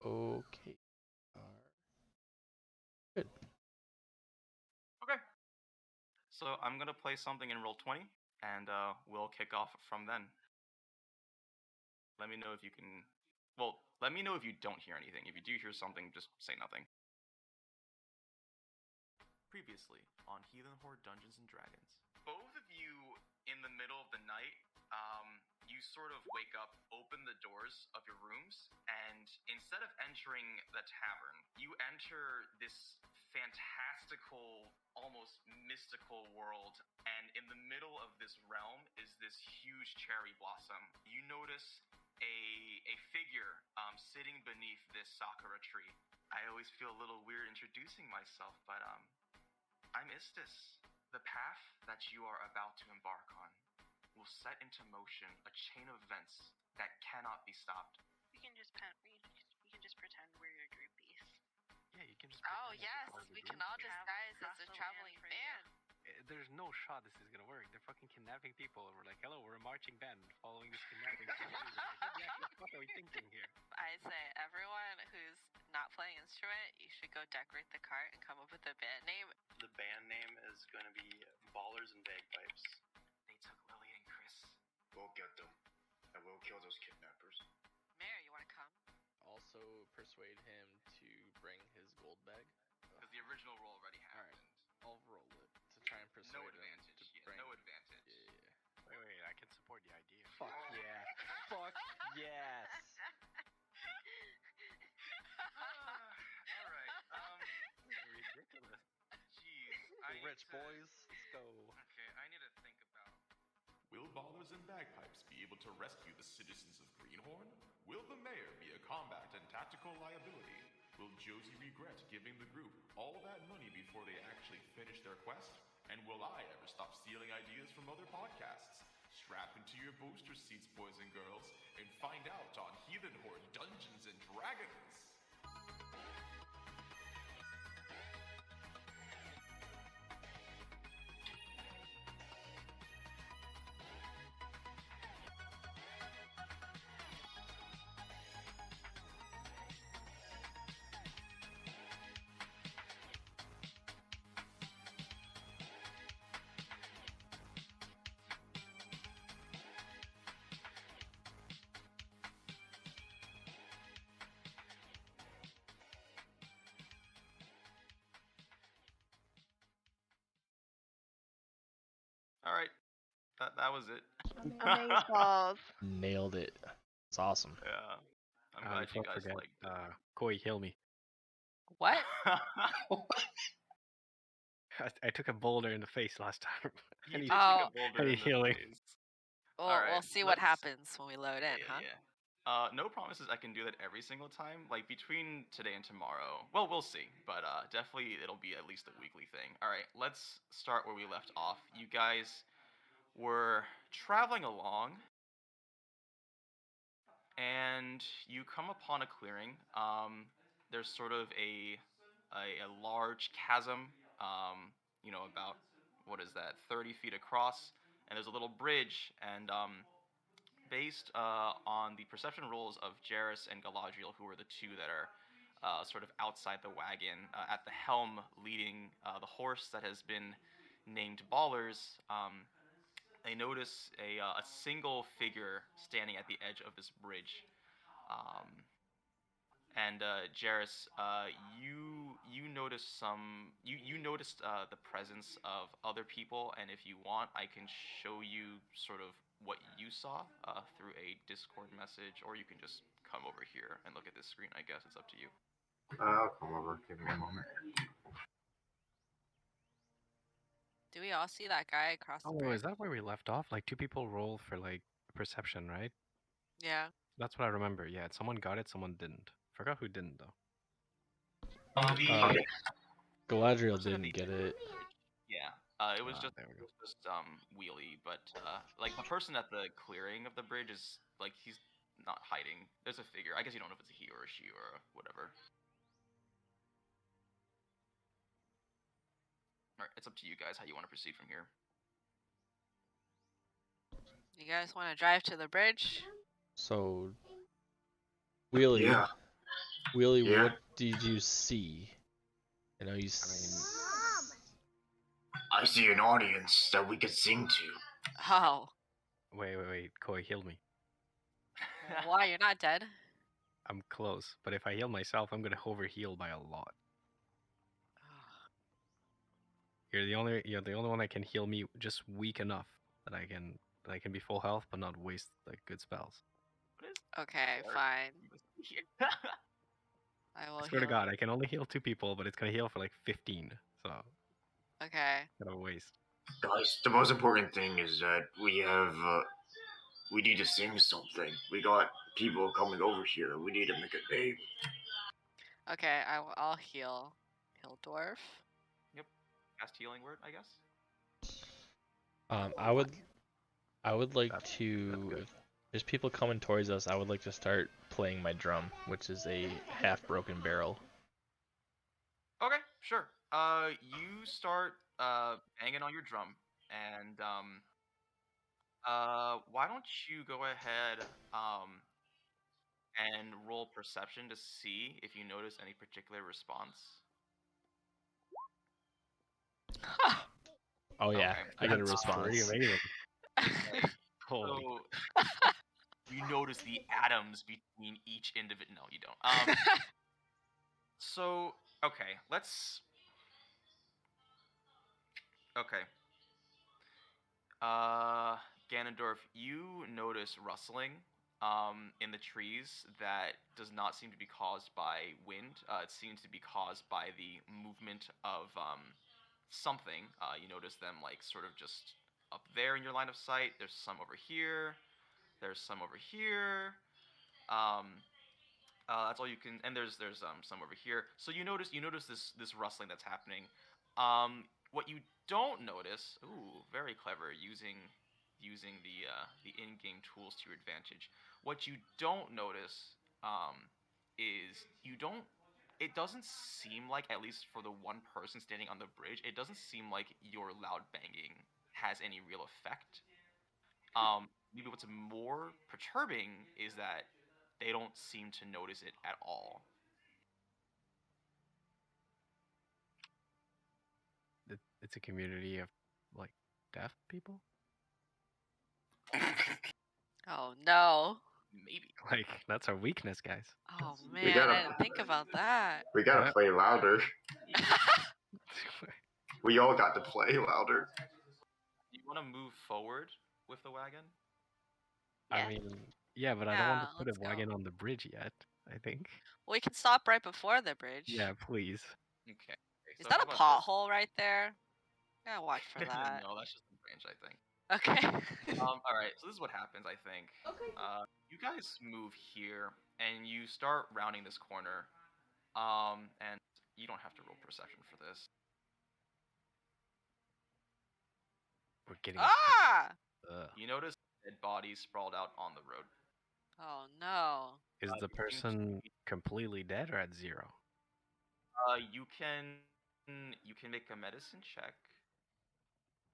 Okay. Good. Okay. So I'm gonna play something in roll 20, and we'll kick off from then. Let me know if you can. Well, let me know if you don't hear anything. If you do hear something, just say nothing. Previously on Heathen Horde Dungeons and Dragons. Both of you, in the middle of the night, you sort of wake up, open the doors of your rooms, and instead of entering the tavern, you enter this fantastical, almost mystical world. And in the middle of this realm is this huge cherry blossom. You notice a figure sitting beneath this sakura tree. I always feel a little weird introducing myself, but I'm Istis. The path that you are about to embark on will set into motion a chain of events that cannot be stopped. We can just pretend we're your groupies. Yeah, you can just. Oh yes, we can all disguise as a traveling band. There's no shot this is gonna work. They're fucking kidnapping people, and we're like, hello, we're a marching band following this kidnapping. What are we thinking here? I say everyone who's not playing instrument, you should go decorate the cart and come up with a band name. The band name is gonna be Ballerz and Bagpipes. They took Lily and Chris. We'll get them, and we'll kill those kidnappers. Mayor, you want to come? Also persuade him to bring his gold bag. Because the original roll already happened. I'll roll it to try and persuade No him advantage. to Yeah, bring. no advantage. Yeah. Wait, I can support the idea. Fuck yeah. Fuck yes. Alright, Ridiculous. jeez. Rich boys, let's go. Okay, I need to think about... Will Ballerz and Bagpipes be able to rescue the citizens of Greenhorn? Will the mayor be a combat and tactical liability? Will Jozy regret giving the group all that money before they actually finish their quest? And will I ever stop stealing ideas from other podcasts? Strap into your booster seats, boys and girls, and find out on Heathen Horde Dungeons and Dragons! Alright, that was it. Amazeballs. Nailed it. It's awesome. Yeah. I'm glad you guys liked it. Koi, heal me. What? I took a boulder in the face last time. You did Oh. take a boulder Any in the healing? face. We'll see what happens when we load in, huh? Yeah. No promises I can do that every single time. Like, between today and tomorrow. Well, we'll see. But definitely it'll be at least a weekly thing. Alright, let's start where we left off. You guys were traveling along. And you come upon a clearing. There's sort of a large chasm. About, what is that, 30 feet across. And there's a little bridge. And based on the perception rolls of Jarius and Galadriel, who are the two that are sort of outside the wagon, at the helm leading the horse that has been named Ballerz, they notice a single figure standing at the edge of this bridge. And Jarius, you noticed the presence of other people, and if you want, I can show you sort of what you saw through a Discord message, or you can just come over here and look at this screen. I guess it's up to you. I'll come over. Give me a moment. Do we all see that guy across the Oh, bridge? is that where we left off? Like, 2 people roll for, like, perception, right? Yeah. That's what I remember. Yeah, someone got it, someone didn't. Forgot who didn't, though. Galadriel didn't get it. Yeah. It was just wheelie, but like the person at the clearing of the bridge is like he's not hiding. There's a figure. I guess you don't know if it's a he or a she or whatever. Alright, it's up to you guys how you want to proceed from here. You guys want to drive to the bridge? So, wheelie. Yeah. Willie, Yeah. what did you see? I know you. I see an audience that we could sing to. Oh, Wait. Koi, heal me. why? You're not dead? I'm close, but if I heal myself, I'm gonna overheal by a lot. You're the only one that can heal me just weak enough that I can be full health but not waste like good spells. Okay, fine. I will I swear to heal God, you. I can only heal 2 people, but it's gonna heal for like 15. So Okay. gotta waste. Guys, the most important thing is that we need to sing something. We got people coming over here. We need to make a name. Okay, I'll heal. Heal Dwarf. Cast healing word, I guess. I would like That's to. good. If there's people coming towards us, I would like to start playing my drum, which is a half-broken barrel. Okay, sure. You start banging on your drum, and why don't you go ahead and roll perception to see if you notice any particular response. Oh yeah, Okay. I get a That's response. pretty amazing. Holy. So you notice the atoms between each individual. No, you don't. So okay, let's. Okay. Ganondorf, you notice rustling in the trees that does not seem to be caused by wind. It seems to be caused by the movement of something. You notice them like sort of just up there in your line of sight. There's some over here. There's some over here. That's all you can. And there's some over here. So you notice this rustling that's happening. What you don't notice. Ooh, very clever using the in-game tools to your advantage. What you don't notice is you don't. It doesn't seem like, at least for the one person standing on the bridge, it doesn't seem like your loud banging has any real effect. Maybe what's more perturbing is that they don't seem to notice it at all. It's a community of like deaf people. Oh no. Maybe. Like that's our weakness, guys. Oh We man, gotta- I didn't think about that. We gotta What? play louder. We all got to play louder. You want to move forward with the wagon? I mean, yeah, but I don't want to Yeah, put let's a go. wagon on the bridge yet. I think. We can stop right before the bridge. Yeah, please. Okay. Is so that how a about this? pothole right there? Yeah, watch for that. No, that's just the branch, I think. Okay. All right. So this is what happens, I think. Okay. You guys move here, and you start rounding this corner. And you don't have to roll perception for this. We're getting. Ah! You notice dead bodies sprawled out on the road. Oh no. Is the you person completely dead or at 0? You can make a medicine check.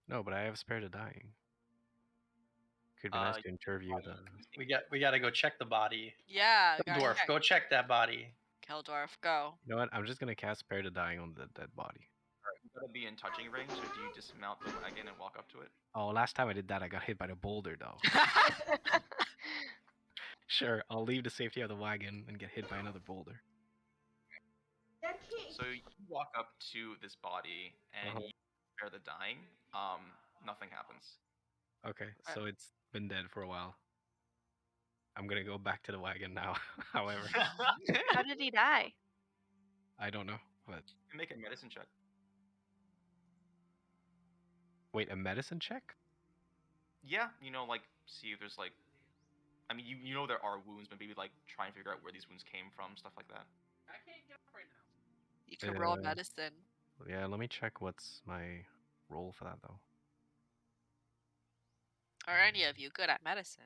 No, but I have spare to dying. Could be nice to interview the. We gotta go check the body. Yeah, guys, Dwarf, yeah. go check that body. Keldorf, go. You know what? I'm just gonna cast spare to dying on the dead body. You gotta be in touching range, so do you dismount the wagon and walk up to it? Oh, last time I did that, I got hit by the boulder though. Sure, I'll leave the safety of the wagon and get hit by another boulder. So you walk up to this body and Uh-huh. you spare the dying. Nothing happens. Okay, so it's been dead for a while. I'm gonna go back to the wagon now. However, How did he die? I don't know. But You can make a medicine check. wait, a medicine check? Yeah, like see if there's like, I mean, you know there are wounds, but maybe like try and figure out where these wounds came from, stuff like that. You can roll Uh, medicine. Yeah, let me check what's my roll for that though. Are any of you good at medicine?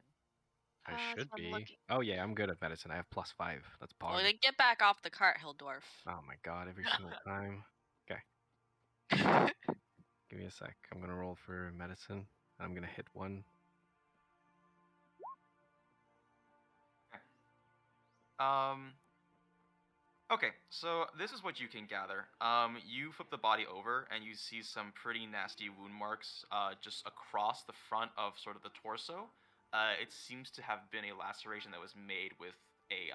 I That's should what I'm be. looking. Oh yeah, I'm good at medicine. I have +5. That's Well, pog. then get back off the cart, Hildorf. Oh my god, every single time. Give me a sec. I'm gonna roll for medicine. I'm gonna hit 1. Okay, so this is what you can gather. You flip the body over, and you see some pretty nasty wound marks just across the front of sort of the torso. It seems to have been a laceration that was made with a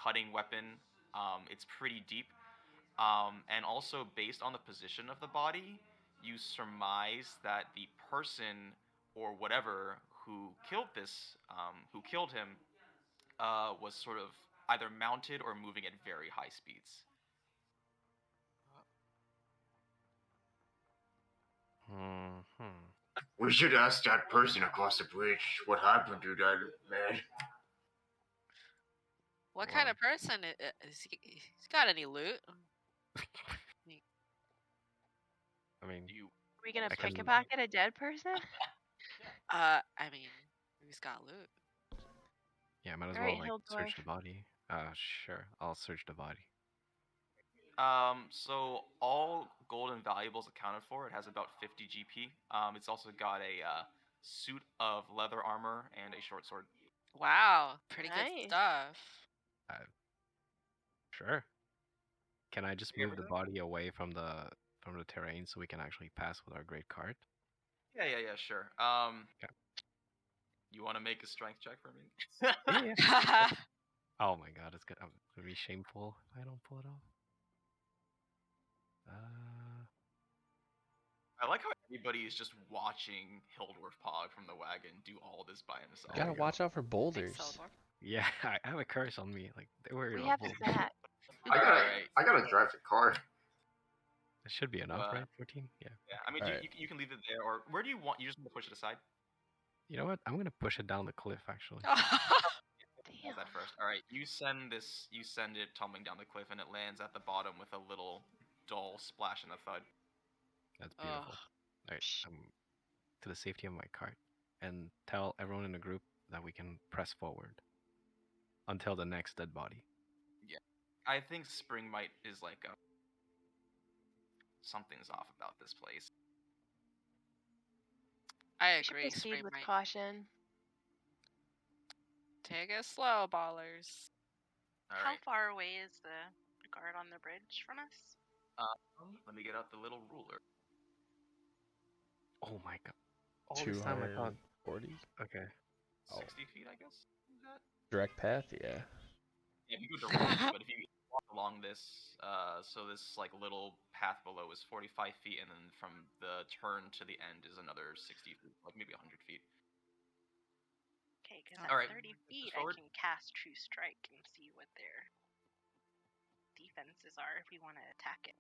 cutting weapon. It's pretty deep, and also based on the position of the body, you surmise that the person or whatever who killed him, was sort of either mounted or moving at very high speeds. We should ask that person across the bridge what happened to that man. What kind of person is he? He's got any loot? I mean, Are we gonna I can- pickpocket a dead person? I mean, he's got loot. yeah, might as Alright, well like search Dwarf. the body. Sure, I'll search the body. So all gold and valuables accounted for. It has about 50 GP. It's also got a suit of leather armor and a short sword. Wow, pretty Nice. good stuff. Sure. Can I just You move the ever body away from the terrain so we can actually pass with our great cart? Yeah, sure. Okay. You want to make a strength check for me? Yeah. Oh my god, it's gonna be shameful if I don't pull it off. I like how everybody is just watching Hildorf Pog from the wagon do all this by himself. You gotta you go. watch out for boulders. Thanks, Eldor. Yeah, I have a curse on me. Like they worry We about have boulders. that. Alright. I gotta drive the car. It should be enough, Uh, right? 14? Yeah. Yeah, I mean, Alright. you can leave it there, or where do you want? You just want to push it aside. You know what? I'm gonna push it down the cliff actually. How's that first? All right, you send it tumbling down the cliff, and it lands at the bottom with a little dull splash and a thud. That's beautiful. Alright, to the safety of my cart. And tell everyone in the group that we can press forward until the next dead body. I think Spring Might is like something's off about this place. I We should agree. proceed Spring with Might. caution. Take it slow, ballers. All How right, far away is the guard on the bridge from us? let me get out the little ruler. Oh my god. All this time I thought 240? okay. 60 feet, I guess. Is that? Direct path, yeah. Yeah, if you go directly, but if you walk along this, so this like little path below is 45 feet, and then from the turn to the end is another 60 feet, like maybe 100 feet. Okay, because at All right, 30 feet forward. I can cast True Strike and see what their defenses are if we want to attack it.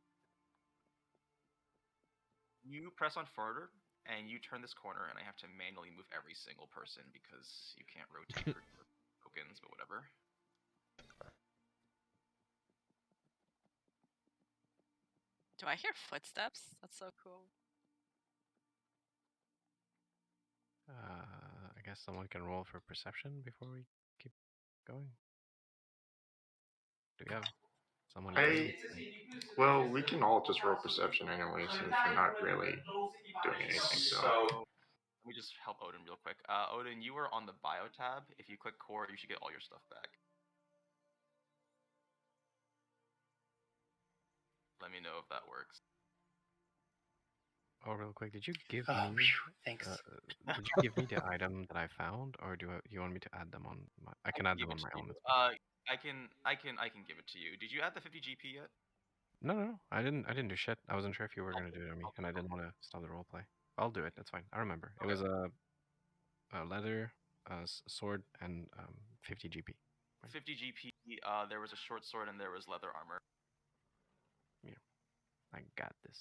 You press on forward, and you turn this corner, and I have to manually move every single person because you can't rotate for tokens, but whatever. Do I hear footsteps? That's so cool. I guess someone can roll for perception before we keep going. Do we have someone? Well, we can all just roll perception anyway, since we're not really doing anything. So Let me just help Odin real quick. Odin, you are on the bio tab. If you click core, you should get all your stuff back. Let me know if that works. Oh, real quick, did you give Oh, me? phew, thanks. Did you give me the item that I found, or do you want me to add them on my? I can add them on my own. I can give it to you. Did you add the 50 GP yet? No, I didn't do shit. I wasn't sure if you were gonna do it on me, and I didn't want to stop the role play. I'll do it. That's fine. I remember. It was a leather, sword, and 50 GP. 50 GP. There was a short sword and there was leather armor. I got this.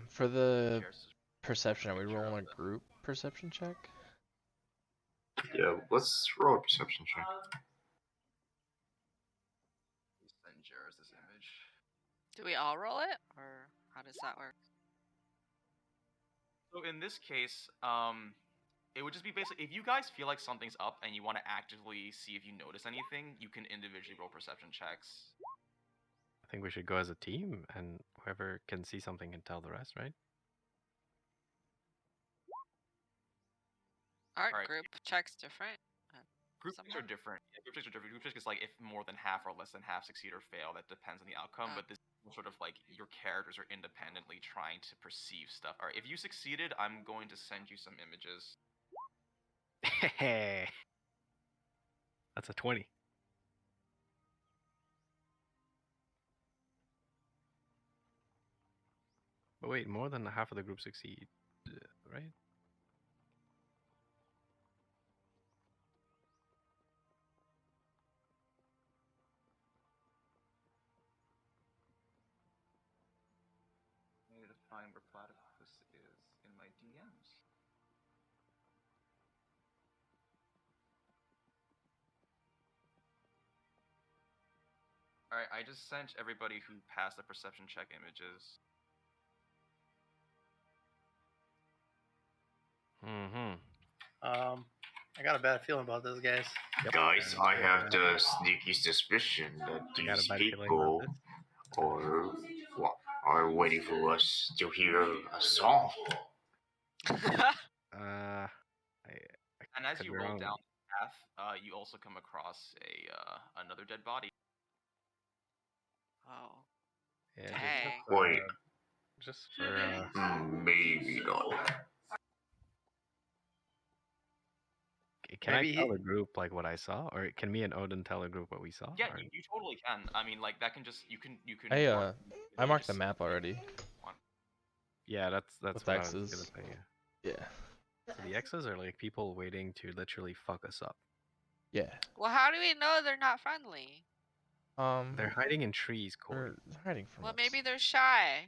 For the Cheers. perception, are we rolling a group perception check? yeah, let's roll a perception check. Send Jarius this image. Do we all roll it, or how does that work? So in this case, it would just be basically if you guys feel like something's up and you want to actively see if you notice anything, you can individually roll perception checks. I think we should go as a team, and whoever can see something can tell the rest, right? Aren't Alright. group checks different? Group checks somehow? are different. Yeah, group checks are different. Group checks is like if more than half or less than half succeed or fail. That depends on the outcome. But this is sort of like your characters are independently trying to perceive stuff. All right, if you succeeded, I'm going to send you some images. That's a 20. But wait, more than half of the group succeed, right? I need to find where Platypus is in my DMs. Alright, I just sent everybody who passed the perception check images. I got a bad feeling about this, guys. Guys, I have the sneaky suspicion that I got a these bad feeling people about this. are waiting for us to hear a song. And as could you be roll wrong. down the path, you also come across another dead body. Oh. Yeah, Dang. Wait, just for maybe not. can Maybe I tell he- the group like what I saw, or can me and Odin tell the group what we saw? Yeah, or- you totally can. I mean, like that can just you can. I marked the map already. Yeah, that's With what I was X's. gonna say. Yeah. Yeah. So the X's are like people waiting to literally fuck us up. Yeah. Well, how do we know they're not friendly? They're hiding in trees, Koi. They're hiding from Well, us. maybe they're shy.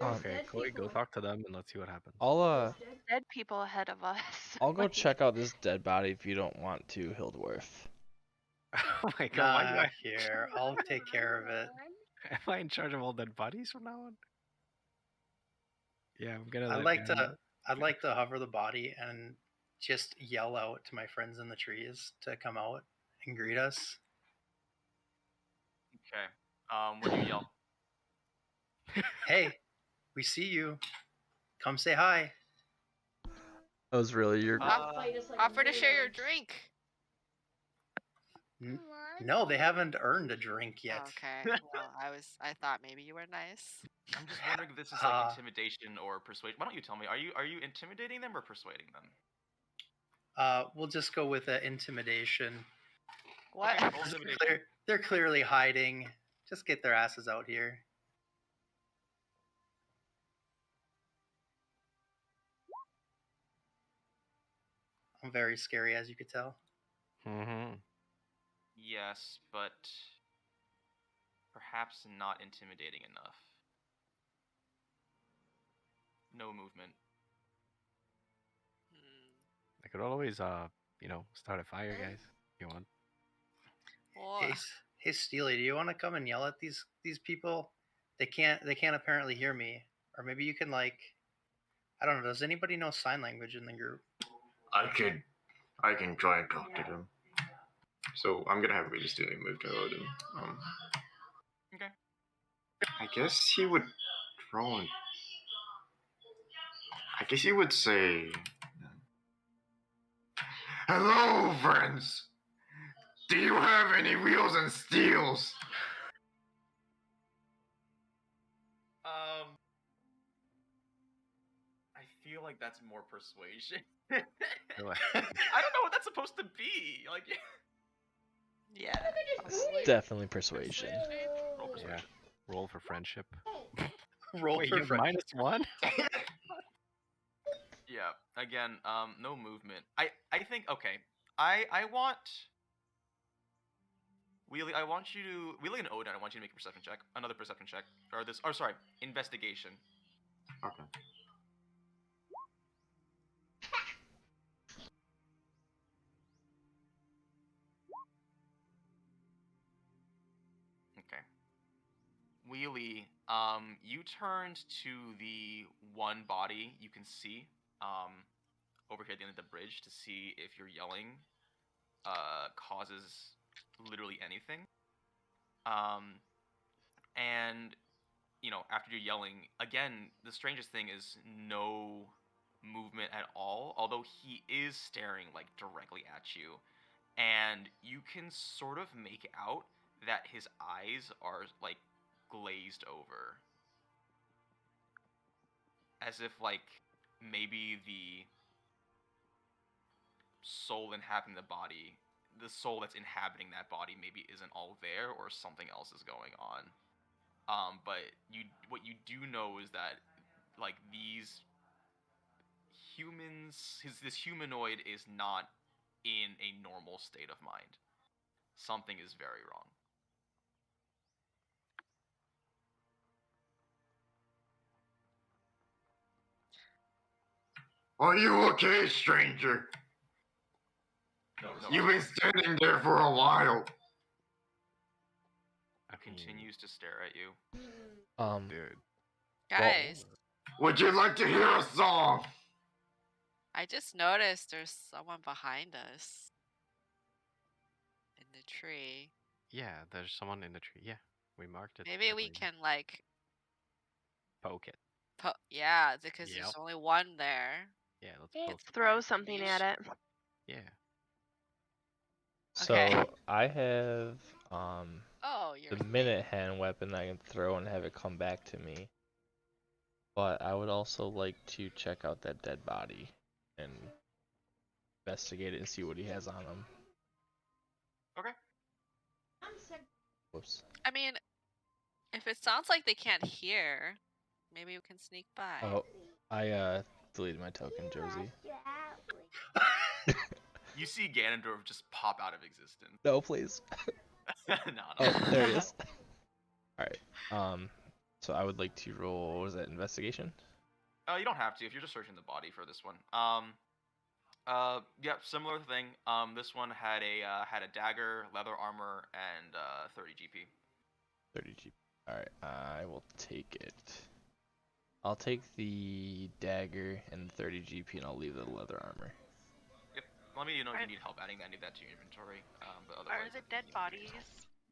Okay, Koi, go talk to them and let's see what happens. I'll Dead people ahead of us. I'll go Like, check out this dead body if you don't want to, Hildworth. Oh my god, Nah, why do I here. I'll take care of it. am I in charge of all dead bodies from now on? Yeah, I'm gonna. I'd like to hover the body and just yell out to my friends in the trees to come out and greet us. Okay. What do you yell? Hey, we see you. Come say hi. That was really your. Offer to share your drink. No, they haven't earned a drink yet. Okay. Well, I thought maybe you were nice. I'm just wondering if this is like intimidation or persuasion. Why don't you tell me? Are you intimidating them or persuading them? We'll just go with intimidation. What? Okay, roll intimidation. They're clearly hiding. Just get their asses out here. I'm very scary, as you could tell. Mm-hmm. Yes, but perhaps not intimidating enough. No movement. I could always, start a fire, guys, if you want. Well, Hey, Steely, do you want to come and yell at these people? They can't apparently hear me. Or maybe you can I don't know. Does anybody know sign language in the group? I can try and talk to them. So I'm gonna have really Steely move to Odin. Okay. I guess he would throw in. I guess he would say, "Hello, friends. Do you have any wheels and steels?" I feel like that's more persuasion. Really? I don't know what that's supposed to be. Like, yeah. It's definitely persuasion. roll persuasion. Yeah. Roll for friendship. Roll Wait, for you have friendship. -1? Yeah. Again, no movement. I think okay. I want Wheelie. I want you to Wheelie and Odin. I want you to make a perception check. Another perception check. Investigation. Okay. Okay. Wheelie, you turned to the one body you can see, over here at the end of the bridge to see if your yelling, causes literally anything. And, after you're yelling, again, the strangest thing is no movement at all, although he is staring like directly at you, and you can sort of make out that his eyes are like glazed over, as if like maybe the soul inhabiting the soul that's inhabiting that body maybe isn't all there, or something else is going on. But what you do know is that like these humans, this humanoid is not in a normal state of mind. Something is very wrong. Are you okay, stranger? No. You've been standing there for a while. Continues to stare at you. Dude. Guys, Would you like to hear a song? I just noticed there's someone behind us in the tree. Yeah, there's someone in the tree. Yeah, we marked it. Maybe I we believe. can like Poke it. yeah, because Yep. there's only one there. Yeah, let's Let's poke it. throw something at it. Yeah. So Okay. I have Oh, you're the minute hand weapon I can throw and have it come back to me. But I would also like to check out that dead body and investigate it and see what he has on him. Okay. Whoops. I mean, if it sounds like they can't hear, maybe we can sneak by. Oh, I deleted my token, Jozy. You see Ganondorf just pop out of existence. No, please. No. Oh, there he is. Alright. So I would like to roll, what was that, investigation? You don't have to if you're just searching the body for this one. Yeah, similar thing. This one had a dagger, leather armor, and 30 GP. 30 GP. Alright, I will take it. I'll take the dagger and 30 GP and I'll leave the leather armor. Yep. Let me know if you need help adding any of that to your inventory. But Are otherwise, the dead bodies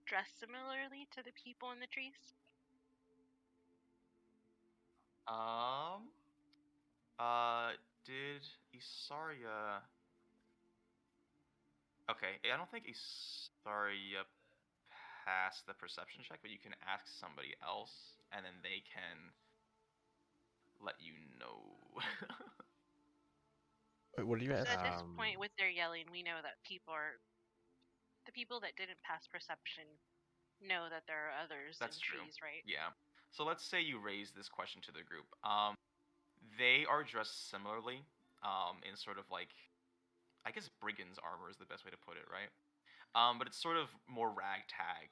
dressed similarly to the people in the trees? Did Isarya... Okay, I don't think Isarya passed the perception check, but you can ask somebody else, and then they can let you know. Wait, what are you So asking? at this point, with their yelling, we know that the people that didn't pass perception know that there are others That's in true. trees, right? Yeah. So let's say you raise this question to the group. They are dressed similarly, in sort of like, I guess brigand's armor is the best way to put it, right? But it's sort of more ragtag.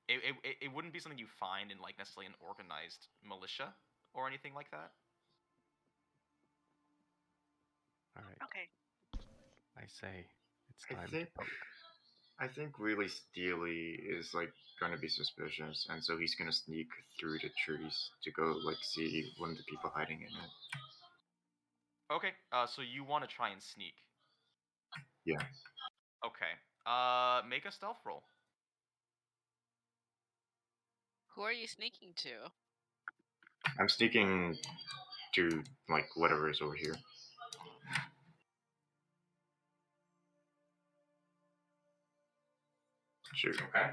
It wouldn't be something you find in like necessarily an organized militia or anything like that. Alright. Okay. I say it's I time think to poke. I think really Steely is like gonna be suspicious, and so he's gonna sneak through the trees to go like see one of the people hiding in it. Okay. So you want to try and sneak? Yeah. Okay. Make a stealth roll. Who are you sneaking to? I'm sneaking to like whatever is over here. Shoot. Okay.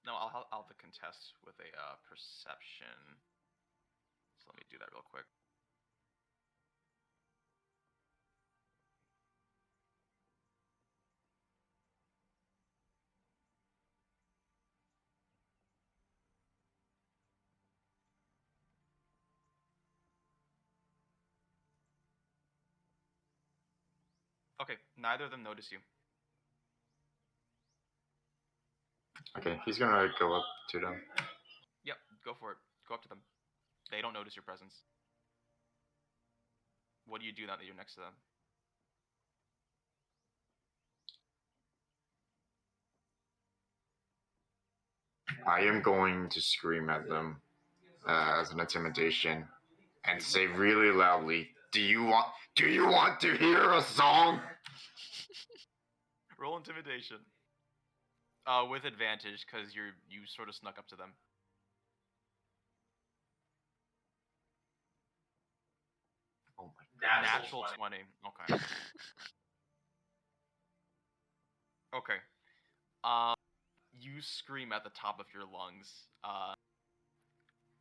No, I'll have to contest with a perception. So let me do that real quick. Okay, neither of them notice you. Okay, he's gonna go up to them. Yep, go for it. Go up to them. They don't notice your presence. What do you do now that you're next to them? I am going to scream at them as an intimidation and say really loudly, Do you want to hear a song? Roll intimidation. With advantage, because you sort of snuck up to them. Natural 20. Okay. Okay. You scream at the top of your lungs.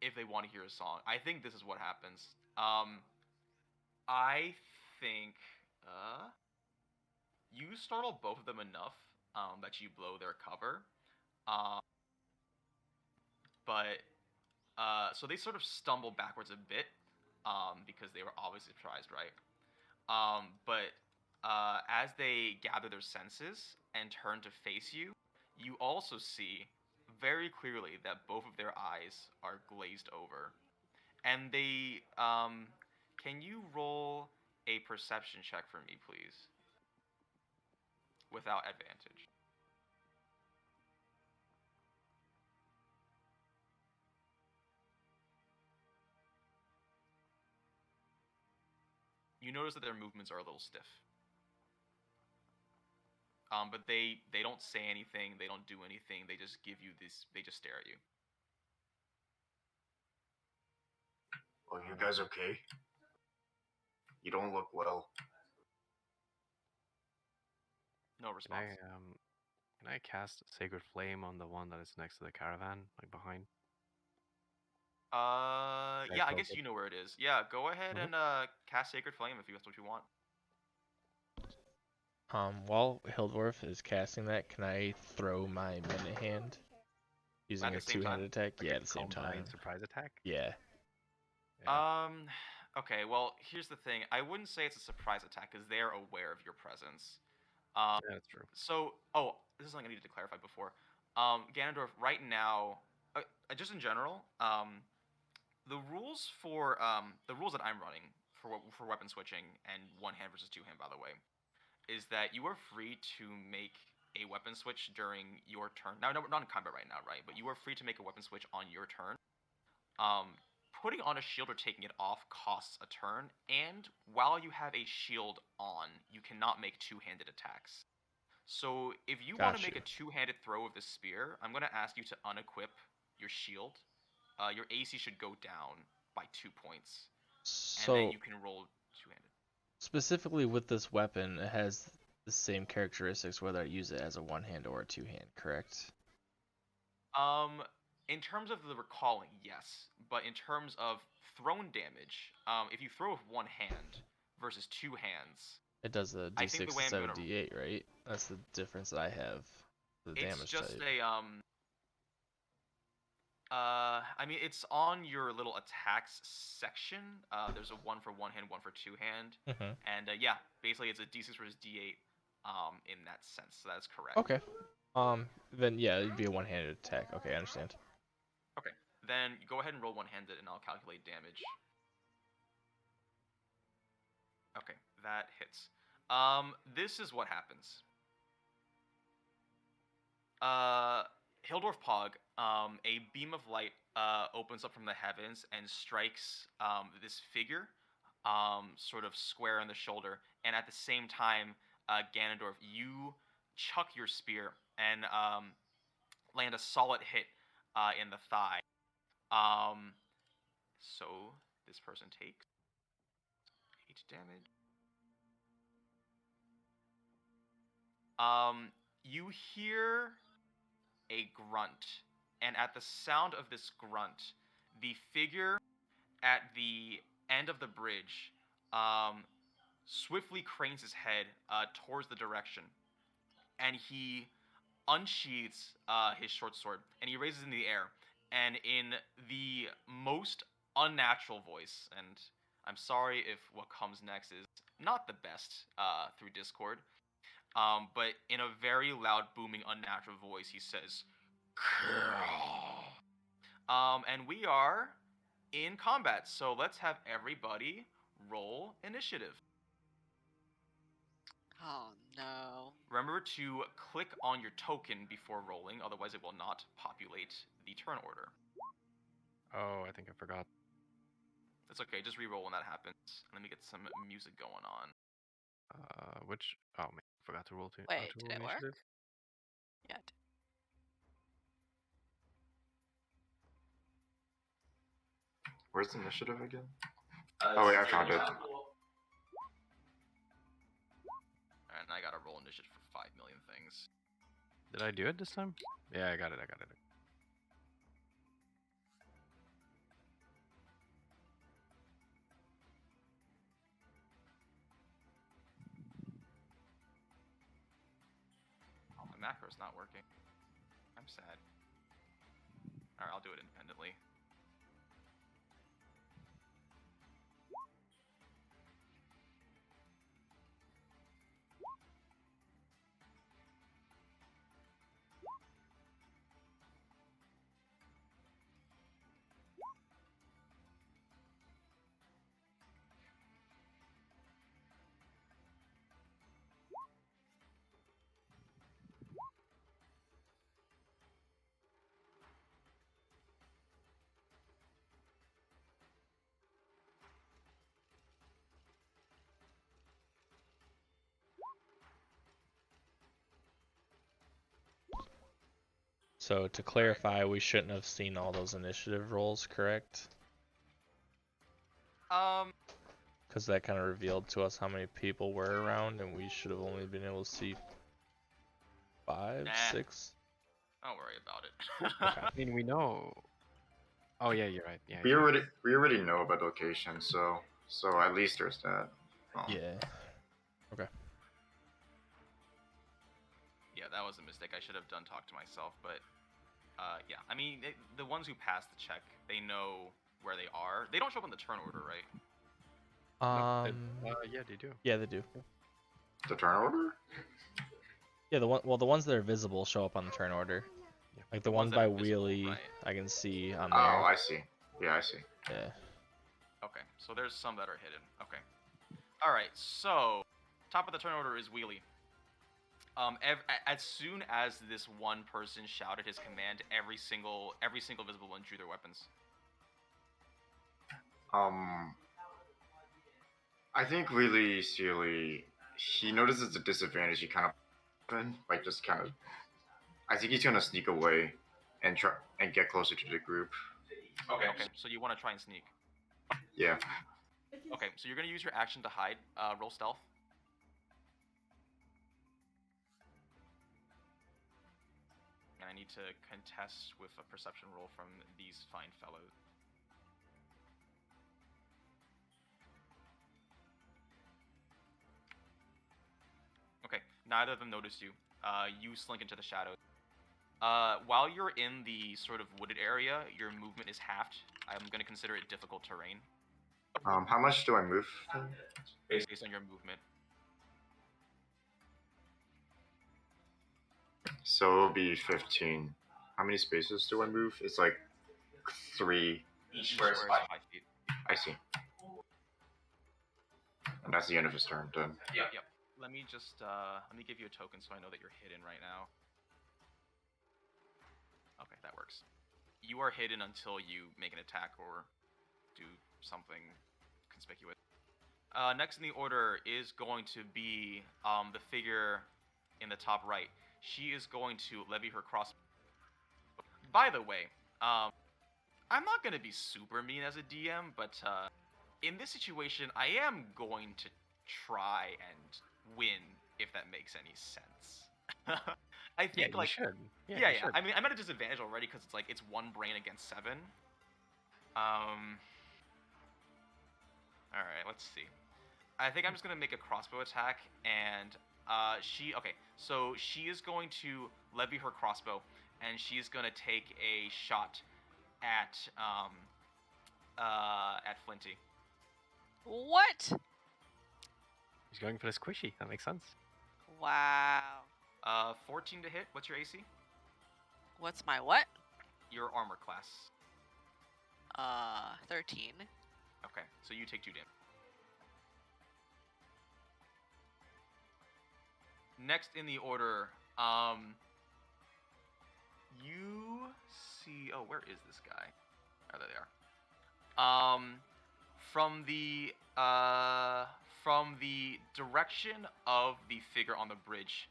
If they want to hear a song, I think this is what happens. I think you startle both of them enough that you blow their cover. But so they sort of stumble backwards a bit because they were obviously surprised, right? But as they gather their senses and turn to face you, you also see very clearly that both of their eyes are glazed over. And they, can you roll a perception check for me, please? Without advantage. You notice that their movements are a little stiff. But they don't say anything, they don't do anything, they just give you this, they just stare at you. Are you guys okay? You don't look well. No response. Can I cast Sacred Flame on the one that is next to the caravan, like behind? Yeah, I guess you know where it is. Yeah, go ahead and cast Sacred Flame if that's what you want. While Hildorf is casting that, can I throw my minute hand using a two-handed attack? Yeah, at the same time. Surprise attack? Yeah. Okay, well, here's the thing. I wouldn't say it's a surprise attack because they're aware of your presence. Yeah, that's true. So, this is something I needed to clarify before. Ganondorf, right now, just in general, the rules that I'm running for weapon switching and one hand versus two hand, by the way, is that you are free to make a weapon switch during your turn. Now, no, we're not in combat right now, right? But you are free to make a weapon switch on your turn. Putting on a shield or taking it off costs a turn, and while you have a shield on, you cannot make two-handed attacks. So if you want to make a two-handed throw of the spear, I'm going to ask you to unequip your shield. Your AC should go down by 2 points, So, and then you can roll two-handed. Specifically with this weapon, it has the same characteristics whether I use it as a one-hand or a two-hand, correct? In terms of the recalling, yes. But in terms of thrown damage, if you throw with one hand versus two hands, it does the d6 instead of d8, right? That's the difference that I have. The damage it's just type. I mean, it's on your little attacks section. There's a one for one hand, one for two hand, and yeah, basically it's a d6 versus d8. In that sense, so that's correct. Okay. Then yeah, it'd be a one-handed attack. Okay, I understand. Okay, then go ahead and roll one-handed, and I'll calculate damage. Okay, that hits. This is what happens. Hildorf Pog, a beam of light opens up from the heavens and strikes this figure, sort of square in the shoulder, and at the same time, Ganondorf, you chuck your spear and land a solid hit in the thigh. So this person takes 8 damage. You hear a grunt, and at the sound of this grunt, the figure at the end of the bridge swiftly cranes his head towards the direction, and he unsheathes his short sword, and he raises it in the air, and in the most unnatural voice, and I'm sorry if what comes next is not the best through Discord, but in a very loud, booming, unnatural voice, he says, and we are in combat, so let's have everybody roll initiative. Oh no. Remember to click on your token before rolling, otherwise it will not populate the turn order. Oh, I think I forgot. That's okay, just re-roll when that happens. Let me get some music going on. Oh man, forgot to roll too. Wait, did it work? Yeah, it did. Where's the initiative again? Oh wait, I found it. Did I do it this time? Yeah, I got it. Oh, my macro's not working. I'm sad. Alright, I'll do it independently. So to clarify, we shouldn't have seen all those initiative rolls, correct? Because that kind of revealed to us how many people were around, and we should have only been able to see 5, Nah. 6. Don't worry about it. I mean, we know. Oh yeah, you're right. Yeah. We already know about location, so at least there's that. Yeah. Okay. Yeah, that was a mistake. I should have done talk to myself, but yeah. I mean, the ones who pass the check, they know where they are. They don't show up in the turn order, right? Yeah, they do. Yeah, they do. The turn order? Yeah, the ones that are visible show up on the turn order. Yeah. Like the The one ones that by are visible, Wheelie, right. I can see on Oh, there. I see. Yeah, I see. Yeah. Okay, so there's some that are hidden. Okay. Alright, so top of the turn order is Wheelie. As soon as this one person shouted his command, every single visible one drew their weapons. I think really Steely, he notices the disadvantage he kind of, like just kind of, I think he's gonna sneak away and try and get closer to the group. Okay, so you want to try and sneak. Yeah. Okay, so you're gonna use your action to hide. Roll stealth. And I need to contest with a perception roll from these fine fellows. Okay, neither of them noticed you. You slink into the shadows. While you're in the sort of wooded area, your movement is halved. I'm going to consider it difficult terrain. How much do I move? Based on your movement. So it'll be 15. How many spaces do I move? It's like 3. Each square is 5 feet. I see. And that's the end of his turn, then. Yep. Let me just, let me give you a token so I know that you're hidden right now. Okay, that works. You are hidden until you make an attack or do something conspicuous. Next in the order is going to be the figure in the top right. She is going to levy her cross. By the way, I'm not going to be super mean as a DM, but in this situation, I am going to try and win, if that makes any sense. I think, you should. Yeah. You should. I mean, I'm at a disadvantage already because it's like it's 1 brain against 7. All right, let's see. I think I'm just gonna make a crossbow attack, and so she is going to levy her crossbow, and she's gonna take a shot at Flinty. What? He's going for the squishy. That makes sense. Wow. 14 to hit. What's your AC? What's my what? Your armor class. 13. Okay, so you take 2 damage. Next in the order, you see. Oh, where is this guy? Oh, there they are. From the direction of the figure on the bridge,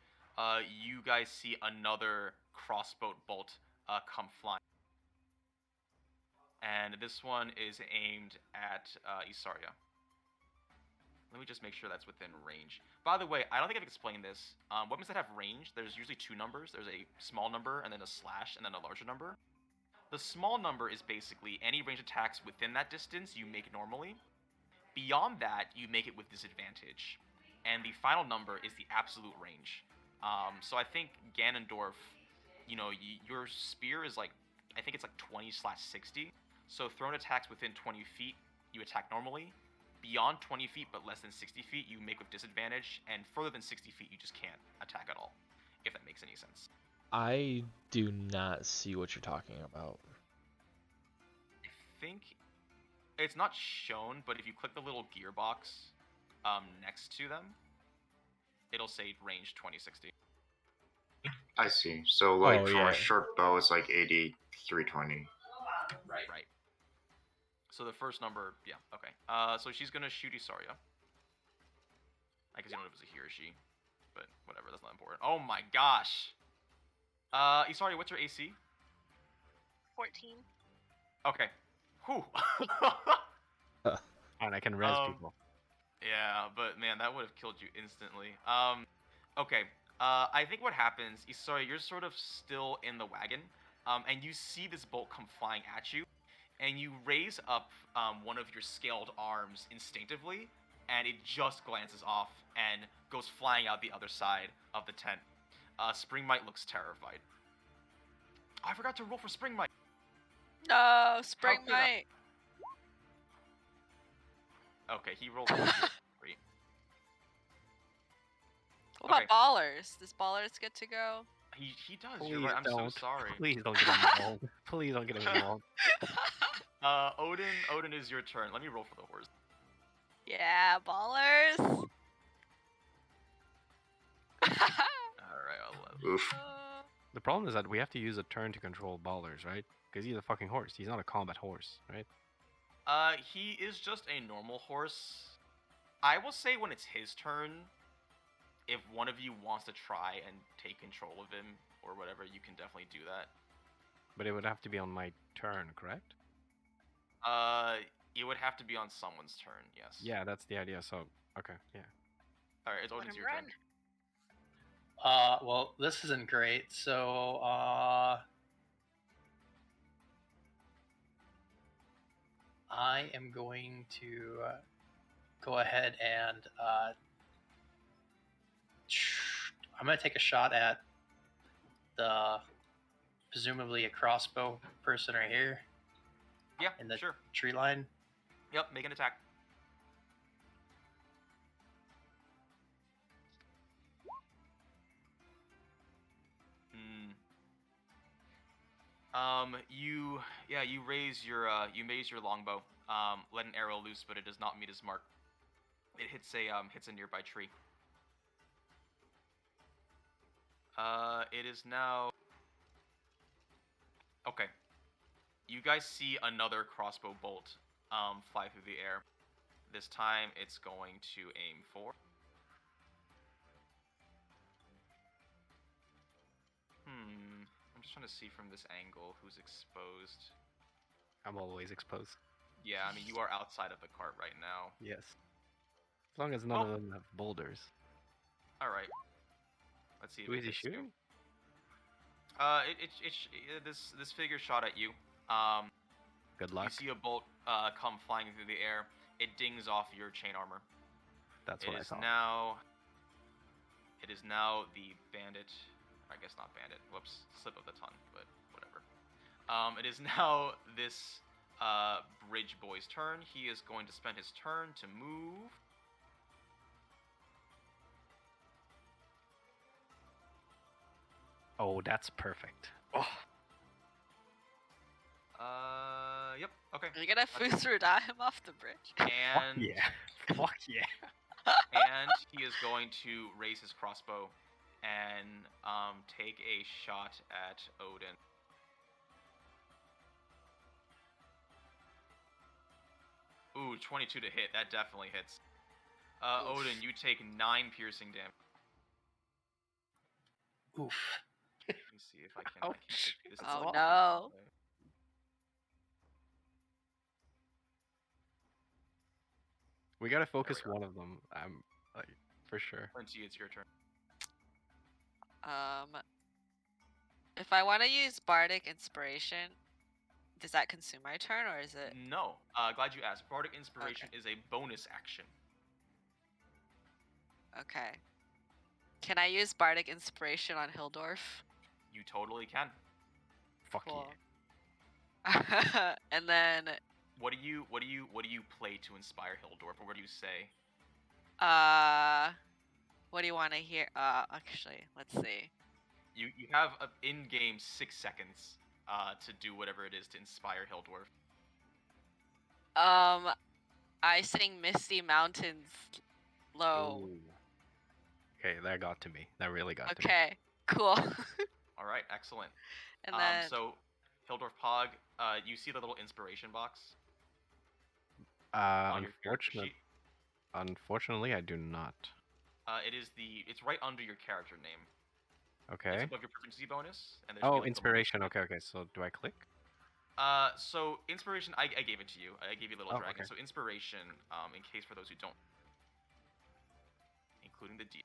you guys see another crossbow bolt come flying, and this one is aimed at Isarya. Let me just make sure that's within range. By the way, I don't think I've explained this. Weapons that have range, there's usually two numbers. There's a small number, and then a slash, and then a larger number. The small number is basically any range attacks within that distance you make normally. Beyond that, you make it with disadvantage. And the final number is the absolute range. So I think Ganondorf, your spear is like, I think it's like 20/60. So thrown attacks within 20 feet, you attack normally. Beyond 20 feet but less than 60 feet, you make with disadvantage. And further than 60 feet, you just can't attack at all, if that makes any sense. I do not see what you're talking about. I think it's not shown, but if you click the little gearbox next to them, it'll say range 20/60. I see. So, like, for yeah. a short bow, it's like 80, 320. Right. So the first number, yeah, okay. So she's gonna shoot Isarya. I guess you don't know if it's a he or she, but whatever, that's not important. Oh my gosh! Isarya, what's your AC? 14. Okay. Whew. And I can res people. Yeah, but man, that would have killed you instantly. Okay. I think what happens, Isarya, you're sort of still in the wagon, and you see this bolt come flying at you, and you raise up one of your scaled arms instinctively, and it just glances off and goes flying out the other side of the tent. Springmite looks terrified. Oh, I forgot to roll for Springmite. No, Spring could I- Might. Okay, he rolled a 3. What about Okay. Ballerz? Does Ballerz get to go? He does. Please You're right. I'm so don't. sorry. Please don't get him involved. Please don't get him involved. Odin is your turn. Let me roll for the horse. Yeah, Ballerz. All right, I'll let Oof. The problem is that we have to use a turn to control Ballerz, right? Because he's a fucking horse. He's not a combat horse, right? He is just a normal horse. I will say when it's his turn, if one of you wants to try and take control of him or whatever, you can definitely do that. But it would have to be on my turn, correct? It would have to be on someone's turn, yes. Yeah, that's the idea. So, okay, yeah. All right, it's Let Odin's him your run. turn. Well, this isn't great. So, I am going to go ahead and I'm going to take a shot at the presumably a crossbow person right here Yeah, in the sure. tree line. Yep, make an attack. You raise your longbow. Let an arrow loose, but it does not meet his mark. It hits a nearby tree. It is now. Okay. You guys see another crossbow bolt fly through the air. This time it's going to aim for. I'm just trying to see from this angle who's exposed. I'm always exposed. Yeah, I mean, you are outside of the cart right now. Yes. As long as none of them have boulders. Alright. Let's see if Who it is he hits you. shooting? This figure shot at you. Good luck. You see a bolt come flying through the air. It dings off your chain armor. That's what I thought. It is now the bandit. I guess not bandit. Whoops, slip of the tongue, but whatever. It is now this bridge boy's turn. He is going to spend his turn to move. Oh, that's perfect. Oh. Yep. Okay. Are you gonna Fusruda him off the bridge? And Yeah. Fuck yeah. and he is going to raise his crossbow and take a shot at Odin. Ooh, 22 to hit. That definitely hits. Odin, you take 9 piercing damage. Oof. Let me see if I can. I can't Ouch. take this Oh is- no. We gotta focus go. one of them. Like, for sure. Flinty, it's your turn. If I want to use Bardic Inspiration, does that consume my turn, or is it? No. Glad you asked. Bardic Inspiration is a bonus action. Okay. Can I use Bardic Inspiration on Hildorf? You totally can. Fuck Cool. yeah. And then, What do you play to inspire Hildorf, or what do you say? what do you want to hear? Actually, let's see. You have in-game 6 seconds to do whatever it is to inspire Hildorf. I sing Misty Mountains low. Ooh. Okay, that got to me. That really got to me. Okay, cool. All right, excellent. And then, So, Hildorf Pog, you see the little inspiration box on your character sheet? Unfortunately, I do not. It's right under your character name. Okay. It's above your proficiency bonus. And Oh, inspiration. Okay. So do I click? So inspiration, I gave it to you. I gave you a little dragon. Okay. So inspiration, in case for those who don't, including the D.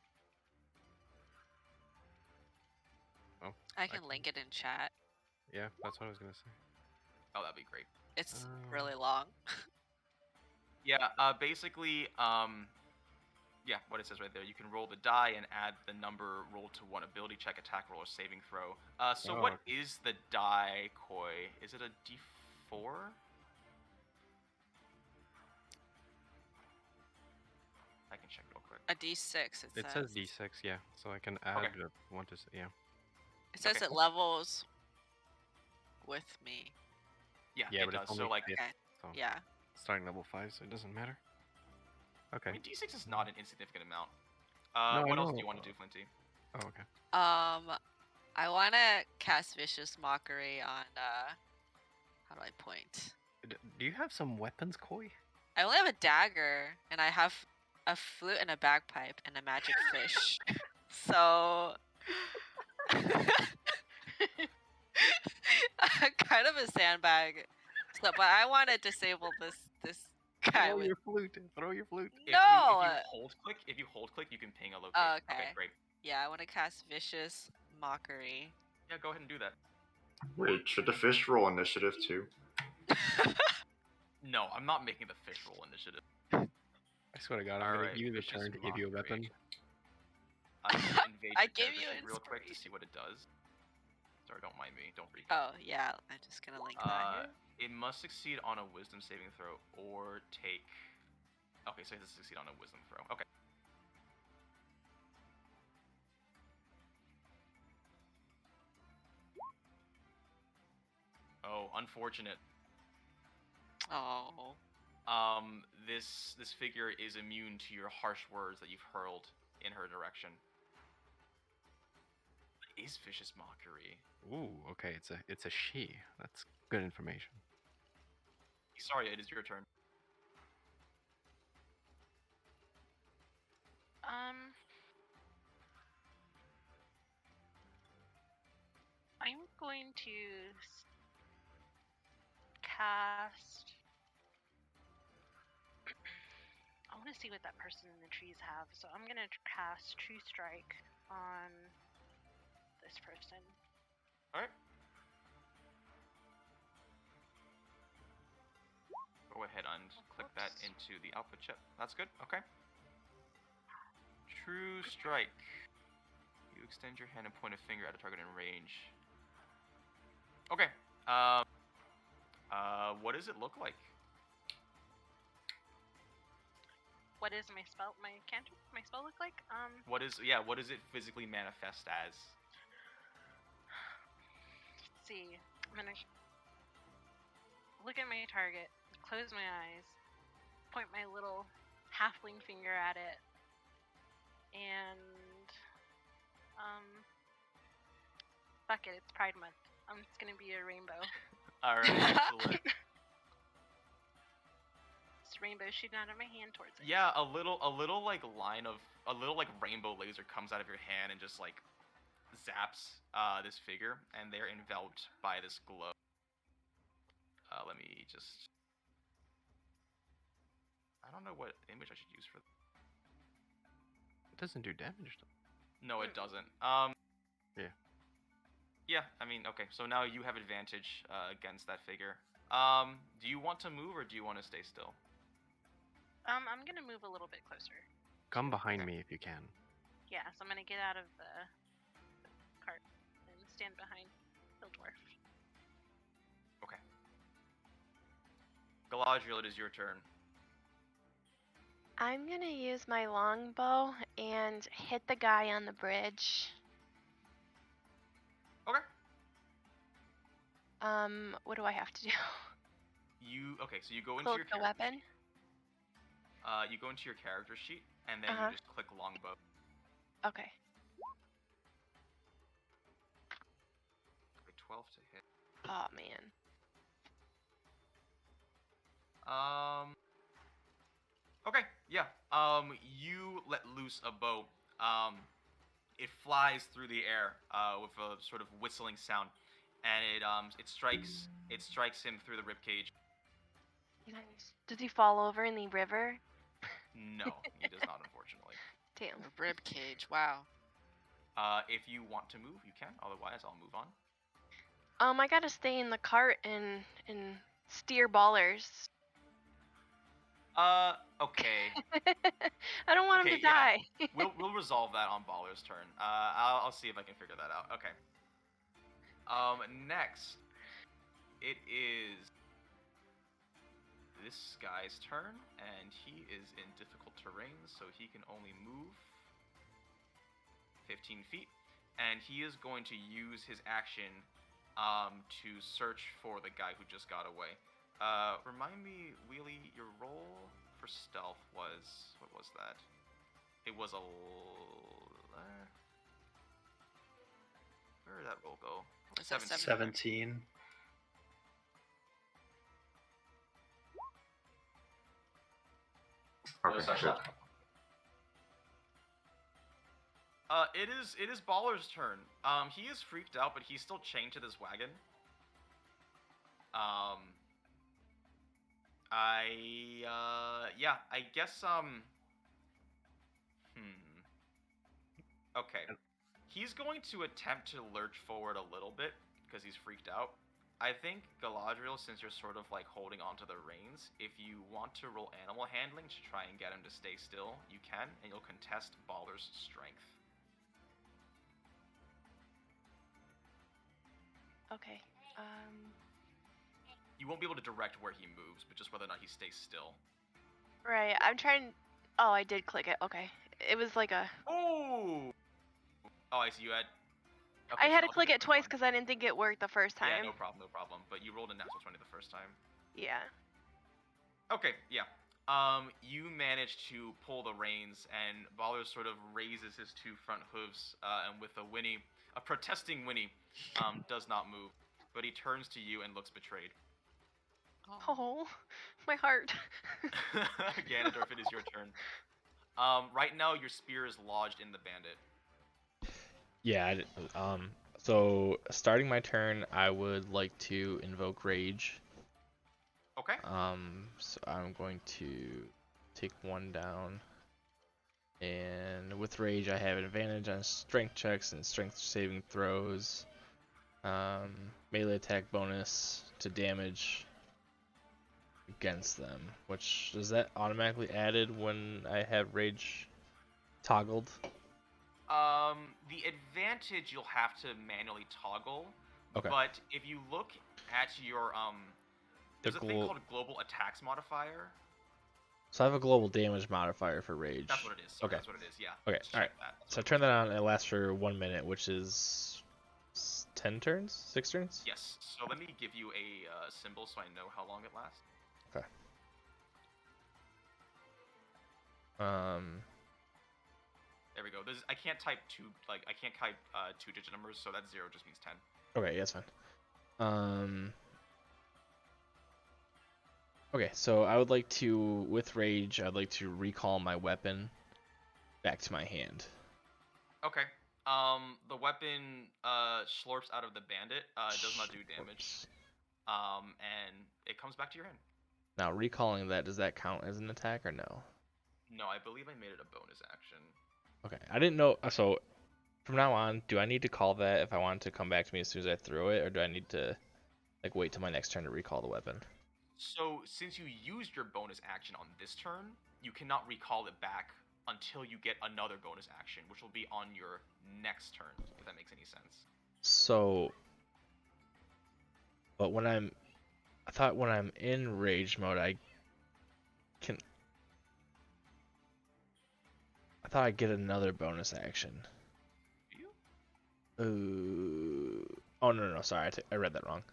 Oh. I can link it in chat. Yeah, that's what I was gonna say. Oh, that'd be great. It's really long. Yeah. Basically, yeah, what it says right there. You can roll the die and add the number rolled to one ability check, attack roll, or saving throw. So what is the die, Koi? Is it a D4? I can check real quick. A D6. It says D6, yeah. So I can add one to yeah. It says Okay. it levels with me. Yeah, Yeah, it but it's does. So only like, Okay. So Yeah. starting level 5, so it doesn't matter. Okay. I mean, D6 is not an insignificant amount. No, what I else do know. you want to do, Flinty? Oh, okay. I want to cast Vicious Mockery on, how do I point? Do you have some weapons, Koi? I only have a dagger, and I have a flute and a bagpipe and a magic fish. So... kind of a sandbag. So, but I want to disable this guy Throw with... your flute. Throw your flute. No! If you hold click, you can ping a location. Oh, okay. Great. Yeah, I want to cast Vicious Mockery. Yeah, go ahead and do that. Wait, should the fish roll initiative too? No, I'm not making the fish roll initiative. I swear to God, I'm Alright, gonna give you the vicious turn to give you a weapon. mockery. I'm gonna invade I your gave character you sheet real quick to inspiration. see what it does. Sorry, don't mind me. Don't freak. Oh, yeah, I'm just gonna link that here. It must succeed on a wisdom saving throw or take... Okay, so it has to succeed on a wisdom throw. Okay. Oh, unfortunate. Oh. This figure is immune to your harsh words that you've hurled in her direction. What is vicious mockery? Ooh, okay, it's a she. That's good information. Sorry, it is your turn. I'm going to cast. I want to see what that person in the trees have, so I'm gonna cast True Strike on this person. Alright. Go ahead and click that into the output chip. That's good. Okay. True Strike. You extend your hand and point a finger at a target in range. Okay. What does it look like? What is my spell? My spell look like? What does it physically manifest as? Let's see. I'm gonna look at my target, close my eyes, point my little halfling finger at it, and fuck it, it's Pride Month. It's gonna be a rainbow. All right, excellent. It's rainbow shooting out of my hand towards it. Yeah, a little like rainbow laser comes out of your hand and just like zaps this figure, and they're enveloped by this glow. Let me just I don't know what image I should use for. It doesn't do damage though. No, it doesn't. Yeah. Yeah, I mean, okay. So now you have advantage against that figure. Do you want to move or do you want to stay still? I'm gonna move a little bit closer. Come behind me if you can. Yeah, so I'm gonna get out of the cart and stand behind the dwarf. Okay. Galadriel, it is your turn. I'm gonna use my longbow and hit the guy on the bridge. Okay. What do I have to do? So you go into Cloak your the weapon? You go into your character sheet and then Uh-huh. you just click longbow. Okay. Okay, 12 to hit. Oh man. Okay, yeah. You let loose a bow. It flies through the air with a sort of whistling sound, and it strikes him through the ribcage. Nice. Does he fall over in the river? No, he does not, unfortunately. Damn. A rib cage. Wow. If you want to move, you can. Otherwise, I'll move on. I gotta stay in the cart and steer Ballerz. Okay. I don't want him Okay, to die. We'll resolve that on Baller's turn. I'll see if I can figure that out. Okay. Next, it is this guy's turn, and he is in difficult terrain, so he can only move 15 feet, and he is going to use his action to search for the guy who just got away. Remind me, Wheelie, your roll for stealth was, what was that? It was a, where did that roll go? Was that 17. Okay, shit. It is Baller's turn. He is freaked out, but he's still chained to this wagon. I guess, okay. He's going to attempt to lurch forward a little bit, because he's freaked out. I think, Galadriel, since you're sort of, like, holding onto the reins, if you want to roll animal handling to try and get him to stay still, you can, and you'll contest Baller's strength. Okay. You won't be able to direct where he moves, but just whether or not he stays still. Right. I'm trying. Oh, I did click it. Okay. It was like a. Oh, I see. You had. I had to I'll click do it twice because I didn't think it worked the first time. Yeah, no problem. But you rolled a natural 20 the first time. Yeah. Okay, yeah. You manage to pull the reins, and Ballerz sort of raises his two front hooves, and with a whinny, a protesting whinny, does not move. But he turns to you and looks betrayed. Oh, my heart. Ganondorf, it is your turn. Right now, your spear is lodged in the bandit. Yeah. So starting my turn, I would like to invoke rage. Okay. So I'm going to take one down, and with rage, I have an advantage on strength checks and strength saving throws. Melee attack bonus to damage against them, which is that automatically added when I have rage toggled? The advantage you'll have to manually toggle. Okay. But if you look at your there's a thing called global attacks modifier. So I have a global damage modifier for rage. That's what it is. Okay. That's what it is. Yeah. Okay. Just All right. check that. So I turn that on. And it lasts for 1 minute, which is 10 turns, 6 turns. Yes. So let me give you a symbol so I know how long it lasts. Okay. There we go. I can't type two-digit numbers, so that 0 just means 10. Okay, yeah, that's fine. Okay, so I would like to, with rage, I'd like to recall my weapon back to my hand. Okay. The weapon slurps out of the bandit. It does not do damage. And it comes back to your hand. Now, recalling that, does that count as an attack or no? No, I believe I made it a bonus action. Okay, I didn't know. So, from now on, do I need to call that if I want it to come back to me as soon as I throw it, or do I need to like wait till my next turn to recall the weapon? So, since you used your bonus action on this turn, you cannot recall it back until you get another bonus action, which will be on your next turn, if that makes any sense. So, but I thought when I'm in rage mode, I thought I'd get another bonus action. Do you? Oh no, sorry, I read that wrong.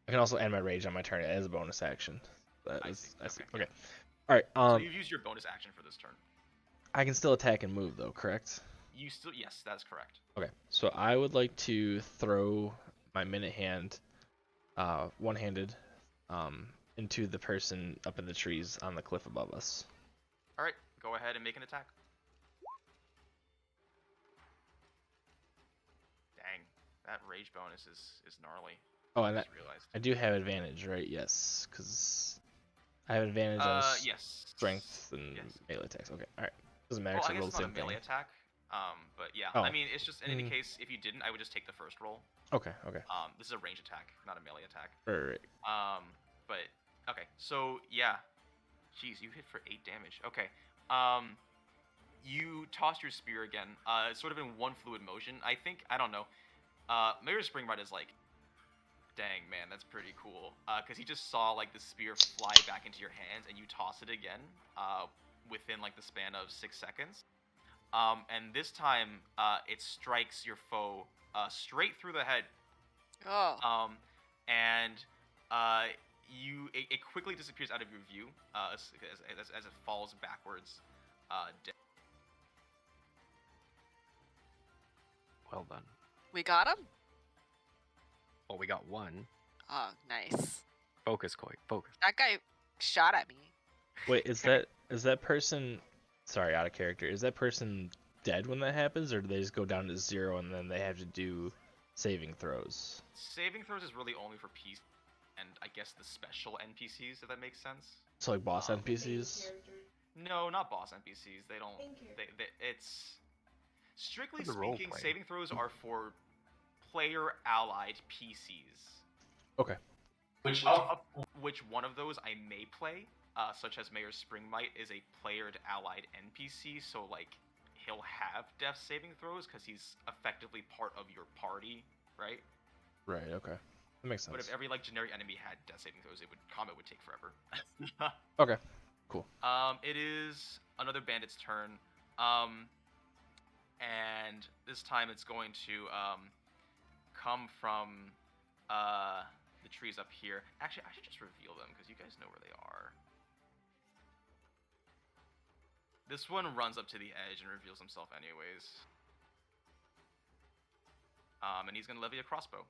I can also end my rage on my turn as a bonus action. I see. Okay. All right. So you've used your bonus action for this turn. I can still attack and move though, correct? Yes, that's correct. Okay. So I would like to throw my minute hand, one-handed, into the person up in the trees on the cliff above us. All right, go ahead and make an attack. Dang, that rage bonus is gnarly. Oh, and I do have advantage, right? Yes, because I have advantage on strength and melee attacks. Okay, all right. Doesn't matter. Well, I I guess rolled it's the not same a melee thing. attack. But yeah, Oh. I mean, it's just in any case, if you didn't, I would just take the first roll. Okay. This is a range attack, not a melee attack. Right. But okay, so yeah, jeez, you hit for 8 damage. Okay, you tossed your spear again, sort of in one fluid motion. I don't know. Mayor's Springbite is like, dang man, that's pretty cool. Because he just saw like the spear fly back into your hands, and you toss it again, within like the span of 6 seconds. And this time, it strikes your foe straight through the head. Oh. And it quickly disappears out of your view as it falls backwards. Dead. Well done. We got him? Well, we got one. Oh, nice. Focus, Koi. Focus. That guy shot at me. Wait, is that person? Sorry, out of character. Is that person dead when that happens, or do they just go down to 0 and then they have to do saving throws? Saving throws is really only for PC and I guess the special NPCs, if that makes sense. So like boss NPCs? No, not boss NPCs. They don't. It's strictly speaking, saving throws are for player allied PCs. Okay. Which one of those I may play? Such as Mayor's Springmite is a playered allied NPC, so like he'll have death saving throws because he's effectively part of your party, right? Right. Okay. That makes sense. But if every like generic enemy had death saving throws, combat would take forever. Okay. Cool. It is another bandit's turn, and this time it's going to come from the trees up here. Actually, I should just reveal them because you guys know where they are. This one runs up to the edge and reveals himself anyways. And he's gonna levy a crossbow.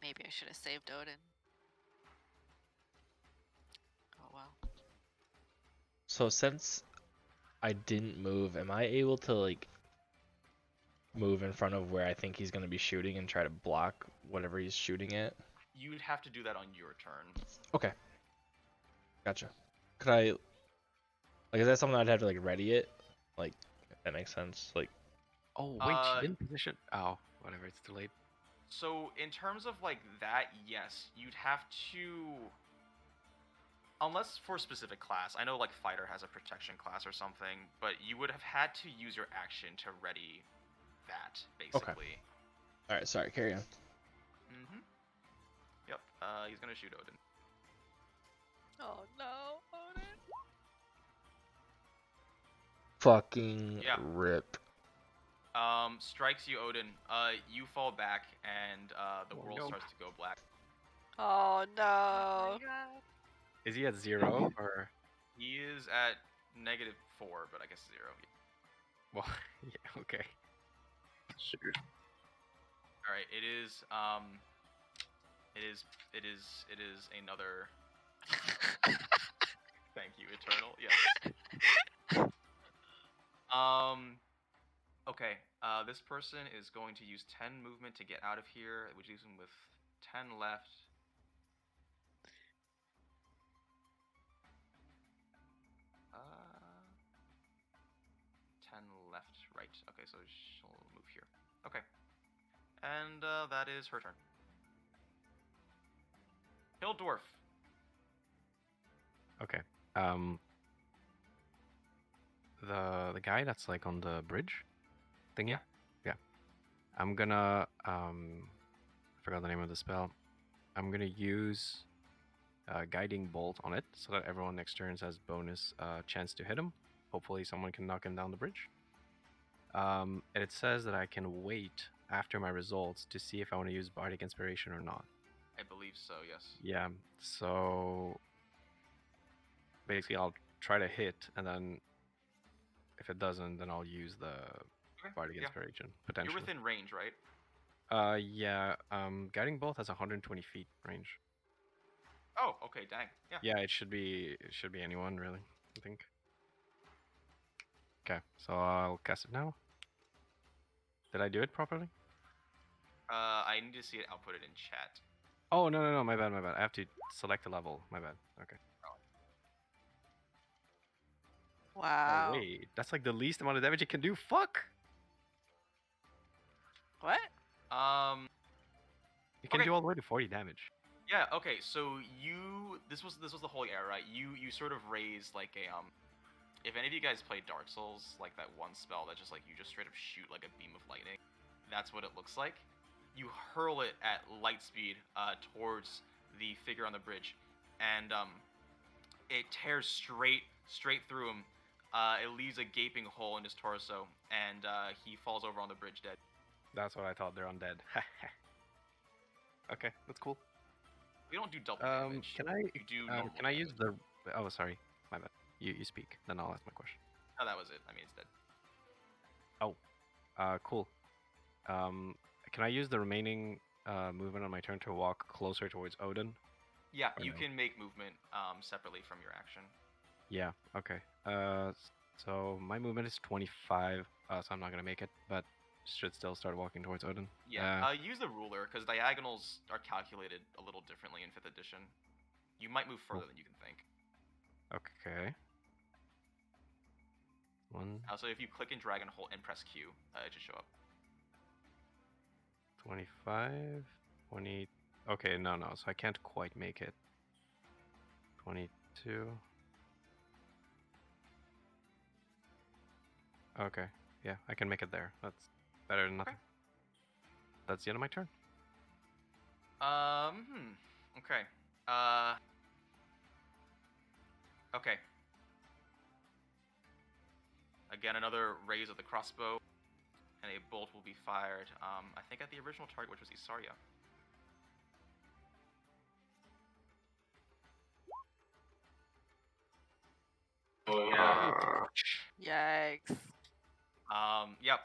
Maybe I should have saved Odin. Oh well. So since I didn't move, am I able to like move in front of where I think he's gonna be shooting and try to block whatever he's shooting at? You'd have to do that on your turn. Okay. Gotcha. Could I, like, is that something I'd have to like ready it? Like, if that makes sense. Like, oh wait, she didn't position. Oh, whatever. It's too late. So in terms of like that, yes, you'd have to, unless for a specific class. I know like fighter has a protection class or something, but you would have had to use your action to ready that basically. Okay. All right. Sorry. Carry on. Yep. He's gonna shoot Odin. Oh no, Odin. Fucking Yeah. rip. Strikes you, Odin. You fall back, and the world starts to go black. Oh no. Oh my God. Is he at 0 or? He is at -4, but I guess 0. Well, yeah. Okay. Sure. All right. It is another. Thank you, Eternal. Yes. Okay. This person is going to use 10 movement to get out of here, which leaves him with 10 left. Uh, 10 left, right. Okay, so she'll move here. Okay. And that is her turn. Hill Dwarf. Okay. The guy that's like on the bridge thingy? Yeah. Yeah. I'm gonna I forgot the name of the spell. I'm gonna use guiding bolt on it so that everyone next turn has bonus chance to hit him. Hopefully someone can knock him down the bridge. And it says that I can wait after my results to see if I want to use Bardic Inspiration or not. I believe so, yes. Yeah, so basically I'll try to hit, and then if it doesn't, then I'll use the Bardic Inspiration, potentially. You're within range, right? Yeah, Guiding Bolt has 120 feet range. Oh, okay, dang. Yeah. Yeah, it should be anyone, really, I think. Okay, so I'll cast it now. Did I do it properly? I need to see it outputted in chat. Oh, no, my bad. I have to select a level, my bad. Okay. Wow. Oh, wait, that's like the least amount of damage it can do? Fuck! What? It can do all the way to 40 damage. Yeah, okay, so this was the whole era, right? You sort of raised like a if any of you guys played Dark Souls, like that one spell that just like you just straight up shoot like a beam of lightning, that's what it looks like. You hurl it at light speed towards the figure on the bridge, and it tears straight through him. It leaves a gaping hole in his torso, and he falls over on the bridge dead. That's what I thought, they're undead. Okay, that's cool. We don't do double damage. Can I You do normal can I use damage. the... Oh, sorry, my bad. You speak, then I'll ask my question. Oh, that was it. I mean, it's dead. Oh, cool. Can I use the remaining movement on my turn to walk closer towards Odin? Yeah, Or you no? can make movement separately from your action. Yeah, okay. So my movement is 25, so I'm not gonna make it, but should still start walking towards Odin. Yeah, use the ruler, because diagonals are calculated a little differently in 5th edition. You might move further than you can think. Okay. One, Also, if you click and drag and hold and press Q, it should show up. 25, 20... Okay, no, so I can't quite make it. 22... Okay, yeah, I can make it there. That's better than nothing. That's the end of my turn. Okay. Okay. Again, another raise of the crossbow, and a bolt will be fired, I think at the original target, which was Isarya. Yikes. Yep.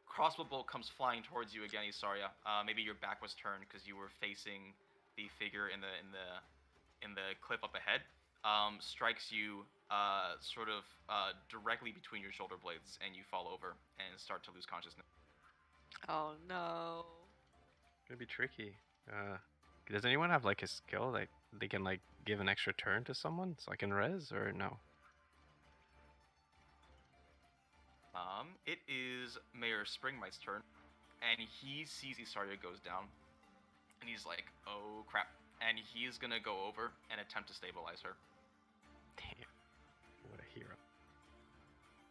Crossbow bolt comes flying towards you again, Isarya. Maybe your back was turned because you were facing the figure in the cliff up ahead. Strikes you sort of directly between your shoulder blades, and you fall over and start to lose consciousness. Oh no. Gonna be tricky. Does anyone have like a skill that they can like give an extra turn to someone so I can res, or no? It is Mayor Springmite's turn, and he sees Isarya goes down, and he's like, oh crap, and he's gonna go over and attempt to stabilize her. Damn, what a hero.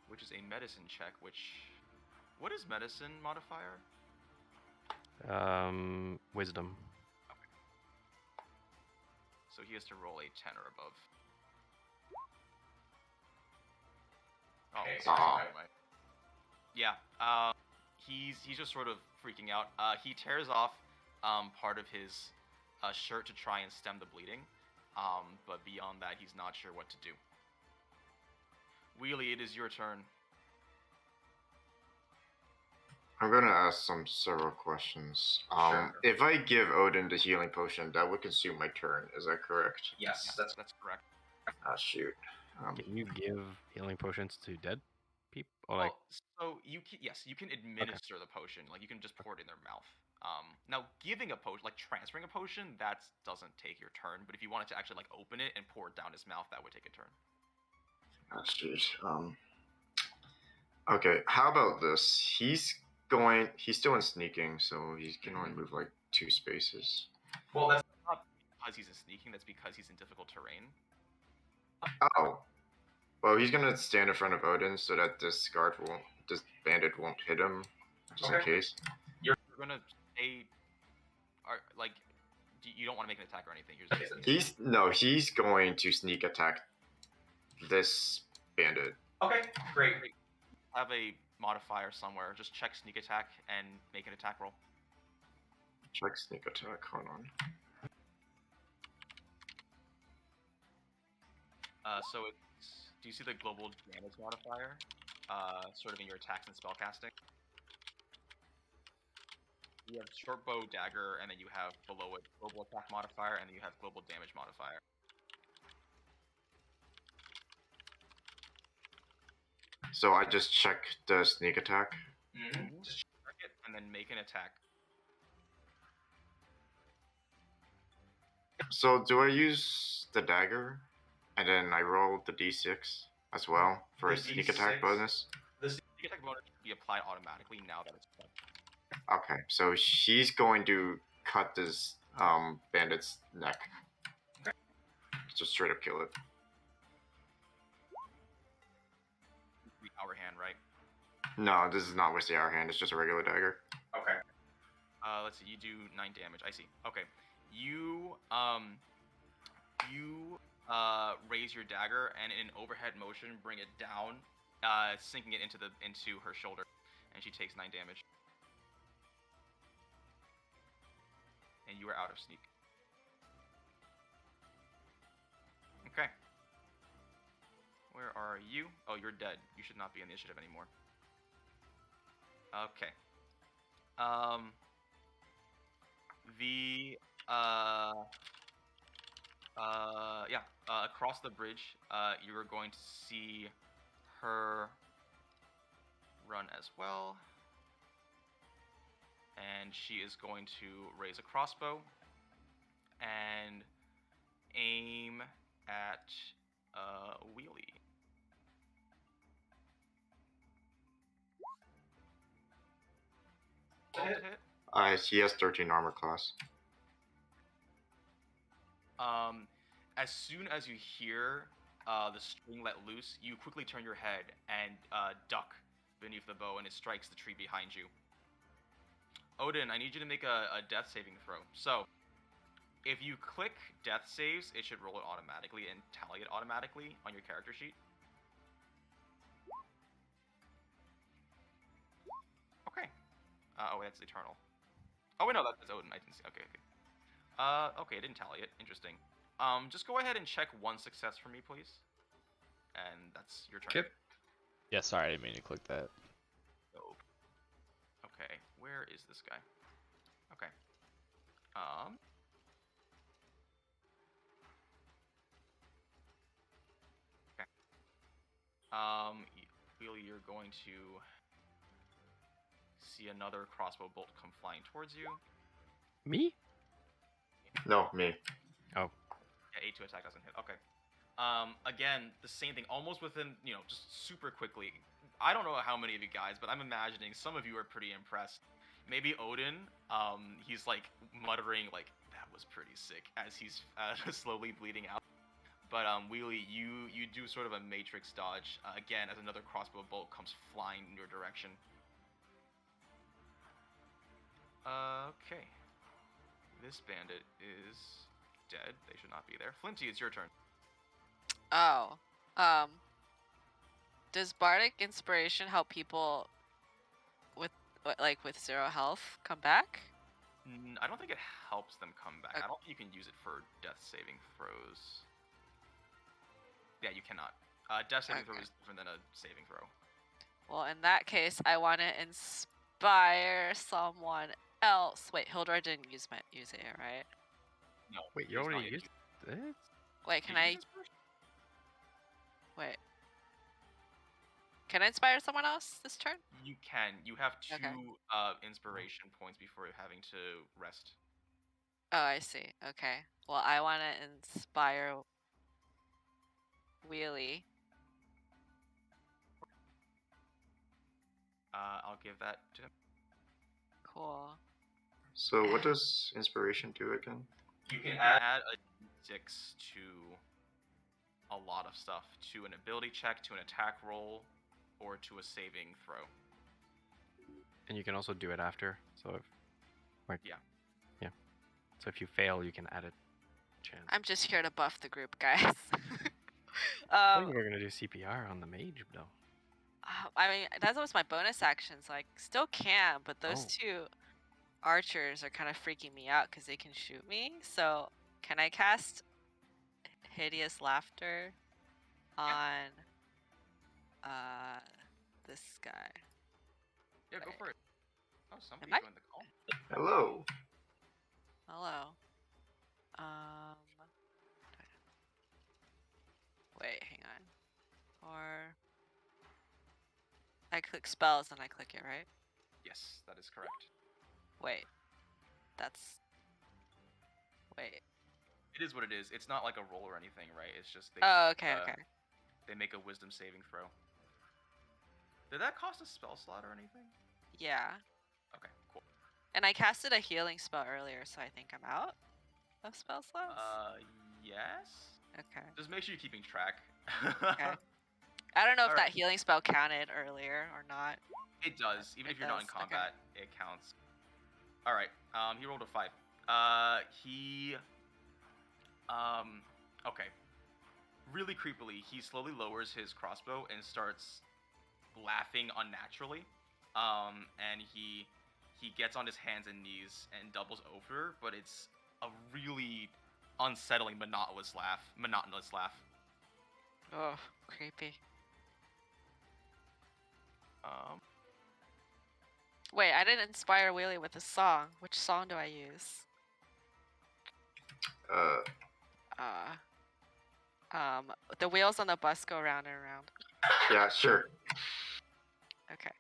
Which is a medicine check, what is medicine modifier? Wisdom. So he has to roll a 10 or above. Oh, never mind. Yeah, he's just sort of freaking out. He tears off part of his shirt to try and stem the bleeding, but beyond that, he's not sure what to do. Wheelie, it is your turn. I'm gonna ask several questions. Sure. If I give Odin the healing potion, that would consume my turn. Is that correct? Yes, that's correct. Ah, shoot. Can you give healing potions to dead? people? Or like, So yes, you can administer the potion. Like you can just pour it in their mouth. Now giving a potion, like transferring a potion, that doesn't take your turn. But if you wanted to actually like open it and pour it down his mouth, that would take a turn. Oh, jeez. Okay, how about this? He's still in sneaking, so he can only move like 2 spaces. Well, that's not because he's in sneaking. That's because he's in difficult terrain. Oh. Well, he's gonna stand in front of Odin so that this bandit won't hit him, just in case. You're gonna stay. Like, you don't want to make an attack or anything. He's going to sneak attack this bandit. Okay, great. Have a modifier somewhere. Just check sneak attack and make an attack roll. Check sneak attack. Hold on. So do you see the global damage modifier? Sort of in your attacks and spellcasting. You have short bow, dagger, and then you have below it global attack modifier, and then you have global damage modifier. So I just check the sneak attack. Just check it and then make an attack. So do I use the dagger, and then I roll the d6 as well for a sneak attack bonus? The sneak attack bonus should be applied automatically now that it's done. Okay, so she's going to cut this bandit's neck. Okay. Just straight up kill it. Hour hand, right? No, this is not with the hour hand. It's just a regular dagger. Okay. Let's see. You do 9 damage. I see. Okay. You raise your dagger and in overhead motion bring it down, sinking it into her shoulder, and she takes 9 damage. And you are out of sneak. Okay. Where are you? Oh, you're dead. You should not be in the initiative anymore. Okay. Across the bridge, you are going to see her run as well. And she is going to raise a crossbow and aim at Wheelie. He has 13 armor class. As soon as you hear the string let loose, you quickly turn your head and duck beneath the bow, and it strikes the tree behind you. Odin, I need you to make a death saving throw. So, if you click death saves, it should roll it automatically and tally it automatically on your character sheet. Okay. Oh, that's Eternal. Oh, wait, no, that's Odin. I didn't see. Okay, okay. Okay, it didn't tally it. Interesting. Just go ahead and check 1 success for me, please. And that's your turn. Okay. Yeah, sorry, I didn't mean to click that. Okay, where is this guy? Okay. Okay. Wheelie, you're going to see another crossbow bolt come flying towards you. Me? No, me. Oh. Yeah, 8 to attack doesn't hit. Okay. Again, the same thing, almost within, just super quickly. I don't know how many of you guys, but I'm imagining some of you are pretty impressed. Maybe Odin, he's like muttering like, that was pretty sick, as he's slowly bleeding out. But Wheelie, you do sort of a matrix dodge, again, as another crossbow bolt comes flying in your direction. Okay. This bandit is dead. They should not be there. Flinty, it's your turn. Oh. Does Bardic Inspiration help people with 0 health come back? I don't think it helps them come back. I don't think you can use it for death saving throws. Yeah, you cannot. Death saving throw is different than a saving throw. Well, in that case, I want to inspire someone else. Wait, Hildor didn't use it, right? No. Wait, you already used it? Wait, can I? Wait. Can I inspire someone else this turn? You can. You have 2 Okay. inspiration points before having to rest. Oh, I see. Okay. Well, I want to inspire Wheelie. I'll give that to him. Cool. So what does inspiration do again? You can add a d6 to a lot of stuff. To an ability check, to an attack roll, or to a saving throw. And you can also do it after. So if, like, Yeah. So if you fail, you can add a chance. I'm just here to buff the group, guys. I thought you were gonna do CPR on the mage, though. I mean, that was my bonus actions. Like, still can, but those Oh. 2 archers are kind of freaking me out because they can shoot me. So, can I cast Hideous Laughter on this guy? Yeah, go for it. Oh, somebody Am I? joined the call. Hello. Hello. Wait, hang on. Or I click spells and I click it, right? Yes, that is correct. Wait. Wait. It is what it is. It's not like a roll or anything, right? It's just they, Oh, okay, okay. They make a wisdom saving throw. Did that cost a spell slot or anything? Yeah. Okay, cool. And I casted a healing spell earlier, so I think I'm out of spell slots? Yes? Okay. Just make sure you're keeping track. Okay. I don't know if All that right. healing spell counted earlier or not. It does. Even It if you're not in does, okay. combat, it counts. Alright, he rolled a 5. Okay. Really creepily, he slowly lowers his crossbow and starts laughing unnaturally. And he gets on his hands and knees and doubles over, but it's a really unsettling, monotonous laugh. Oh, creepy. Wait, I didn't inspire Wheelie with a song. Which song do I use? The wheels on the bus go round and around. Yeah, sure. Okay.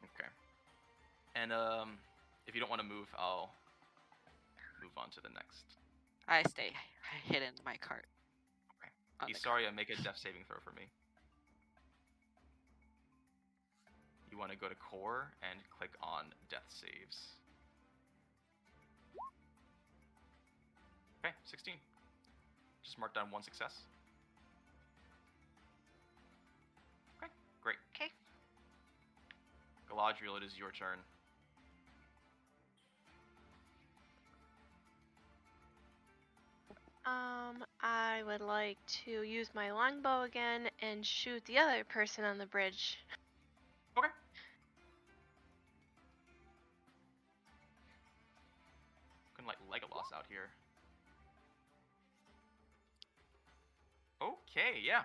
Okay. And if you don't want to move, I'll move on to the next. I stay hidden in my cart. Okay. On the Isarya, make a death saving throw for me. You want to go to core and click on death saves. Okay, 16. Just mark down 1 success. Okay, great. Okay. Galadriel, it is your turn. I would like to use my longbow again and shoot the other person on the bridge. Okay. Looking like Legolas out here. Okay, yeah.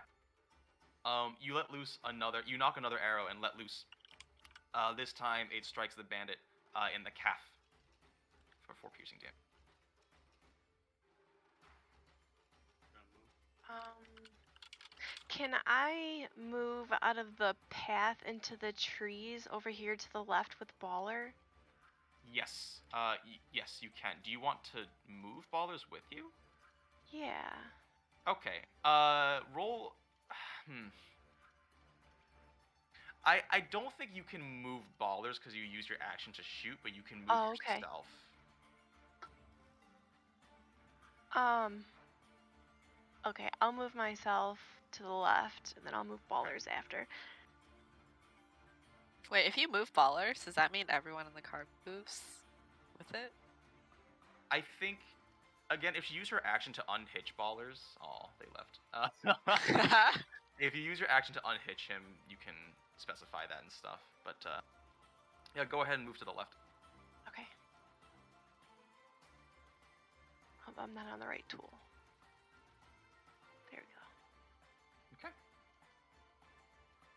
You let loose you knock another arrow and let loose. This time it strikes the bandit in the calf for 4 piercing damage. Can I move out of the path into the trees over here to the left with Baller? Yes. Yes, you can. Do you want to move Ballerz with you? Yeah. Okay. Roll. I don't think you can move Ballerz because you use your action to shoot, but you can move yourself. Okay, I'll move myself to the left, and then I'll move Ballerz after. Wait, if you move Ballerz, does that mean everyone in the cart moves with it? I think, again, if you use her action to unhitch Ballerz, they left. If you use your action to unhitch him, you can specify that and stuff. But yeah, go ahead and move to the left. Okay. Hope I'm not on the right tool. There we go. Okay.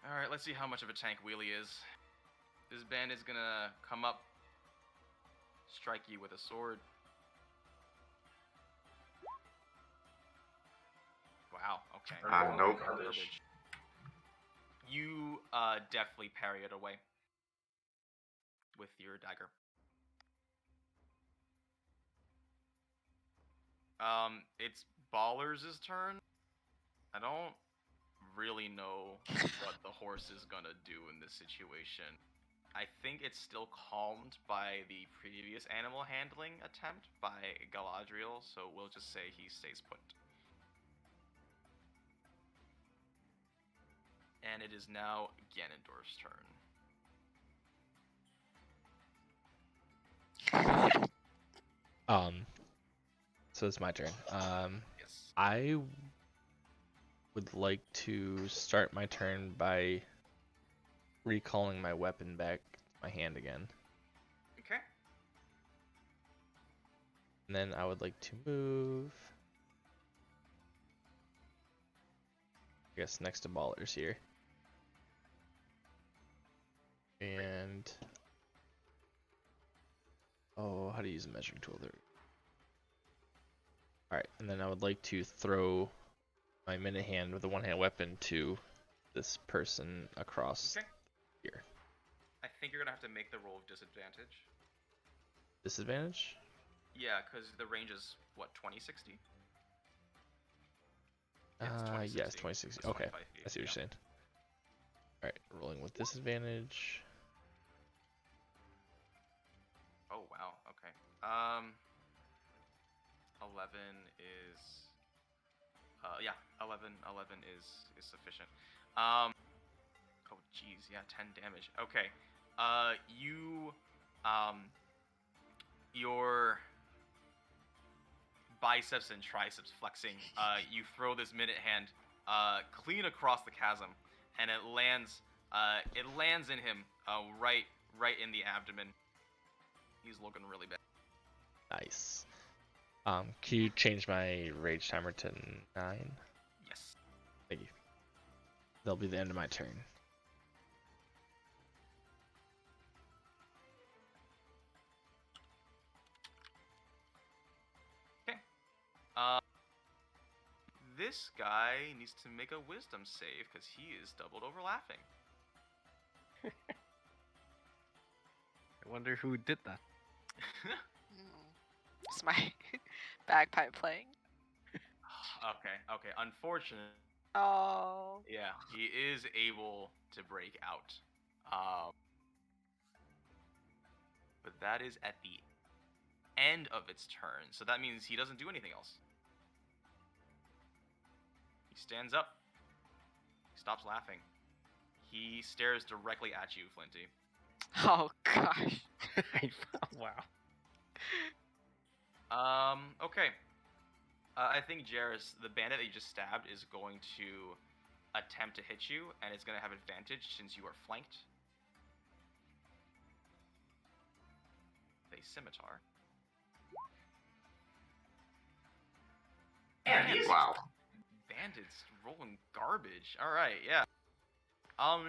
All right, let's see how much of a tank Wheelie is. This bandit's gonna come up, strike you with a sword. Wow. Okay. Nope. Garbage. You definitely parry it away with your dagger. It's Ballerz' turn. I don't really know what the horse is gonna do in this situation. I think it's still calmed by the previous animal handling attempt by Galadriel, so we'll just say he stays put. And it is now Ganondorf's turn. So it's my turn. Yes. I would like to start my turn by recalling my weapon back to my hand again. Okay. And then I would like to move, I guess, next to Ballerz here. And how to use a measuring tool there. Alright, and then I would like to throw my minute hand with a one-hand weapon to this person across here. I think you're gonna have to make the roll of disadvantage. Disadvantage? Yeah, because the range is what, 2060? Yes, 2060. Okay, I see what you're saying. Alright, rolling with disadvantage. Oh wow, okay. 11 is 11 is sufficient. Oh geez, yeah, 10 damage. Okay. Your biceps and triceps flexing, you throw this minute hand clean across the chasm, and it lands in him right in the abdomen. He's looking really bad. Nice. Can you change my rage timer to 9? Yes. Thank you. That'll be the end of my turn. Okay. This guy needs to make a wisdom save because he is doubled over laughing. I wonder who did that. It's my bagpipe playing. Okay. Unfortunately, Oh. yeah, he is able to break out. But that is at the end of its turn, so that means he doesn't do anything else. He stands up. He stops laughing. He stares directly at you, Flinty. Oh gosh. Wow. Okay. I think Jarius, the bandit that you just stabbed, is going to attempt to hit you, and it's going to have advantage since you are flanked. A scimitar. Wow. Bandits rolling garbage. All right, yeah.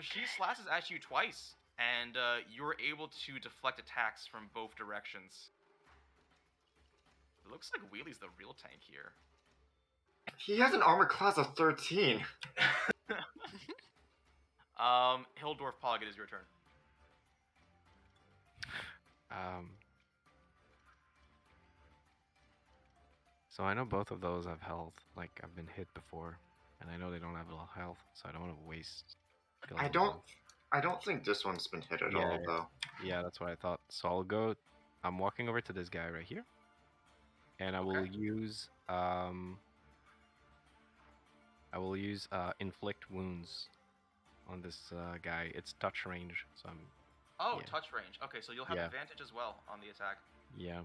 She slashes at you twice, and you're able to deflect attacks from both directions. It looks like Wheelie's the real tank here. He has an armor class of 13. Hildorf Pog, it is your turn. So I know both of those have health. Like, I've been hit before, and I know they don't have a lot of health, so I don't want to waste. I don't think this one's been hit at all, though. Yeah, that's what I thought. So I'll go. I'm walking over to this guy right here, and I will use inflict wounds on this guy. It's touch range, so I'm. Oh, yeah. Touch range. Okay, so you'll have advantage as well on the attack. Yeah.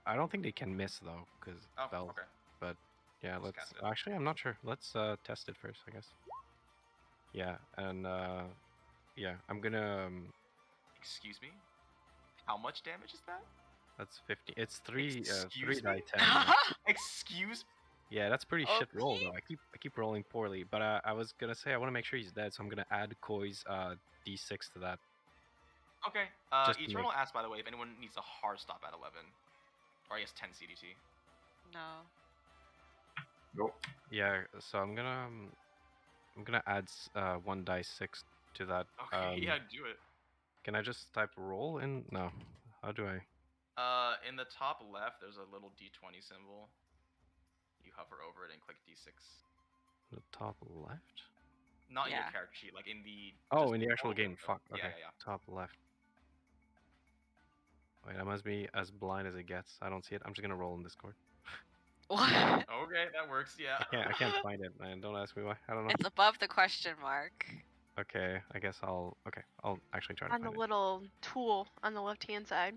I don't think they can miss though, because spells. Okay. But yeah, let's. cast it. Actually, I'm not sure. Let's test it first, I guess. Yeah, and yeah, I'm gonna. Excuse me. How much damage is that? That's 50. It's 3 Excuse die me? 10. Excuse. Yeah, that's pretty shit roll Okay. though. I keep rolling poorly, but I was gonna say I want to make sure he's dead, so I'm gonna add Koi's d6 to that. Okay. Just to Eternal asks, by the way, if anyone needs a hard stop at 11, or I guess 10 CDT. No. Nope. Yeah, so I'm gonna I'm gonna add 1 dice 6 to that. Okay, yeah, do it. Can I just type roll in? No. How do I? In the top left, there's a little D20 symbol. You hover over it and click D6. The top left? Not in your Yeah. character sheet, like in the. Oh, just in the actual below game. window. Fuck. Okay. Yeah. Top left. Wait, I must be as blind as it gets. I don't see it. I'm just gonna roll in Discord. What? Okay, that works. Yeah. I can't find it, man. Don't ask me why. I don't know. It's above the question mark. Okay, I guess I'll. Okay, I'll actually try to On the find it. little tool on the left-hand side.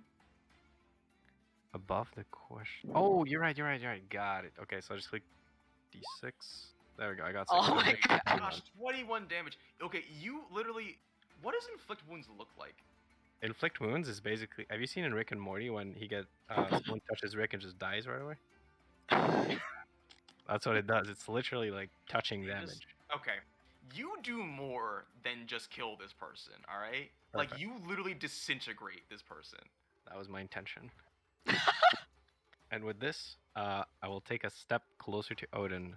Above the question. Oh, you're right. Got it. Okay, so I just click D6. There we go. I got 6. Oh my god. Gosh, 21 damage. Okay, you literally. What does inflict wounds look like? Inflict wounds is basically. Have you seen in Rick and Morty when he get someone touches Rick and just dies right away? That's what it does. It's literally like touching damage. Okay. You do more than just kill this person, alright? Like, Perfect. you literally disintegrate this person. That was my intention. And with this, I will take a step closer to Odin.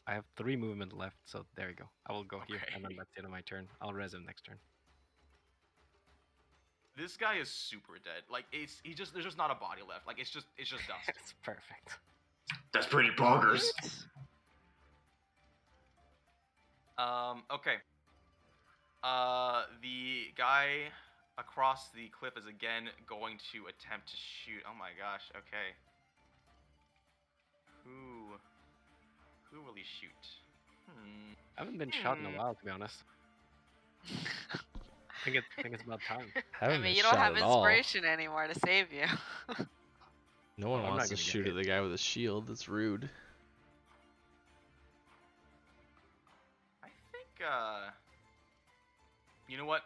I have 3 movement left, so there you go. I will go here, and then Okay. that's the end of my turn. I'll res him next turn. This guy is super dead. Like, there's just not a body left. Like, it's just dust. It's perfect. That's pretty bonkers. Okay. The guy across the cliff is again going to attempt to shoot. Oh my gosh, okay. Who will he shoot? I haven't been shot in a while, to be honest. I think it's about time. I Haven't mean, been you don't shot have at all. inspiration anymore to save you. No one I'm not wants to gonna get shoot at hit. the guy with a shield. That's rude. I think, you know what?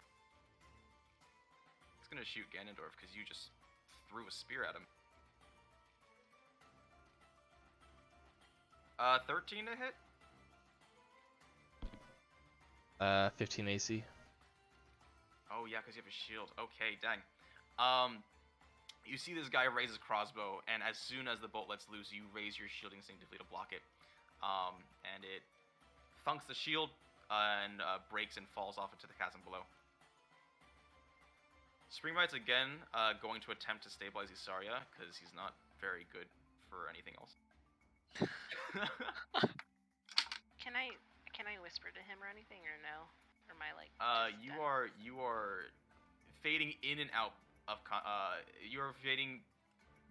He's gonna shoot Ganondorf because you just threw a spear at him. 13 to hit? 15 AC. Oh yeah, because you have a shield. Okay, dang. You see this guy raise his crossbow, and as soon as the bolt lets loose, you raise your shield instinctively to block it. And it thunks the shield and breaks and falls off into the chasm below. Springbite's again going to attempt to stabilize Isarya, because he's not very good for anything else. Can I whisper to him or anything, or no? Or am I like? just You done? are fading in and out of you are fading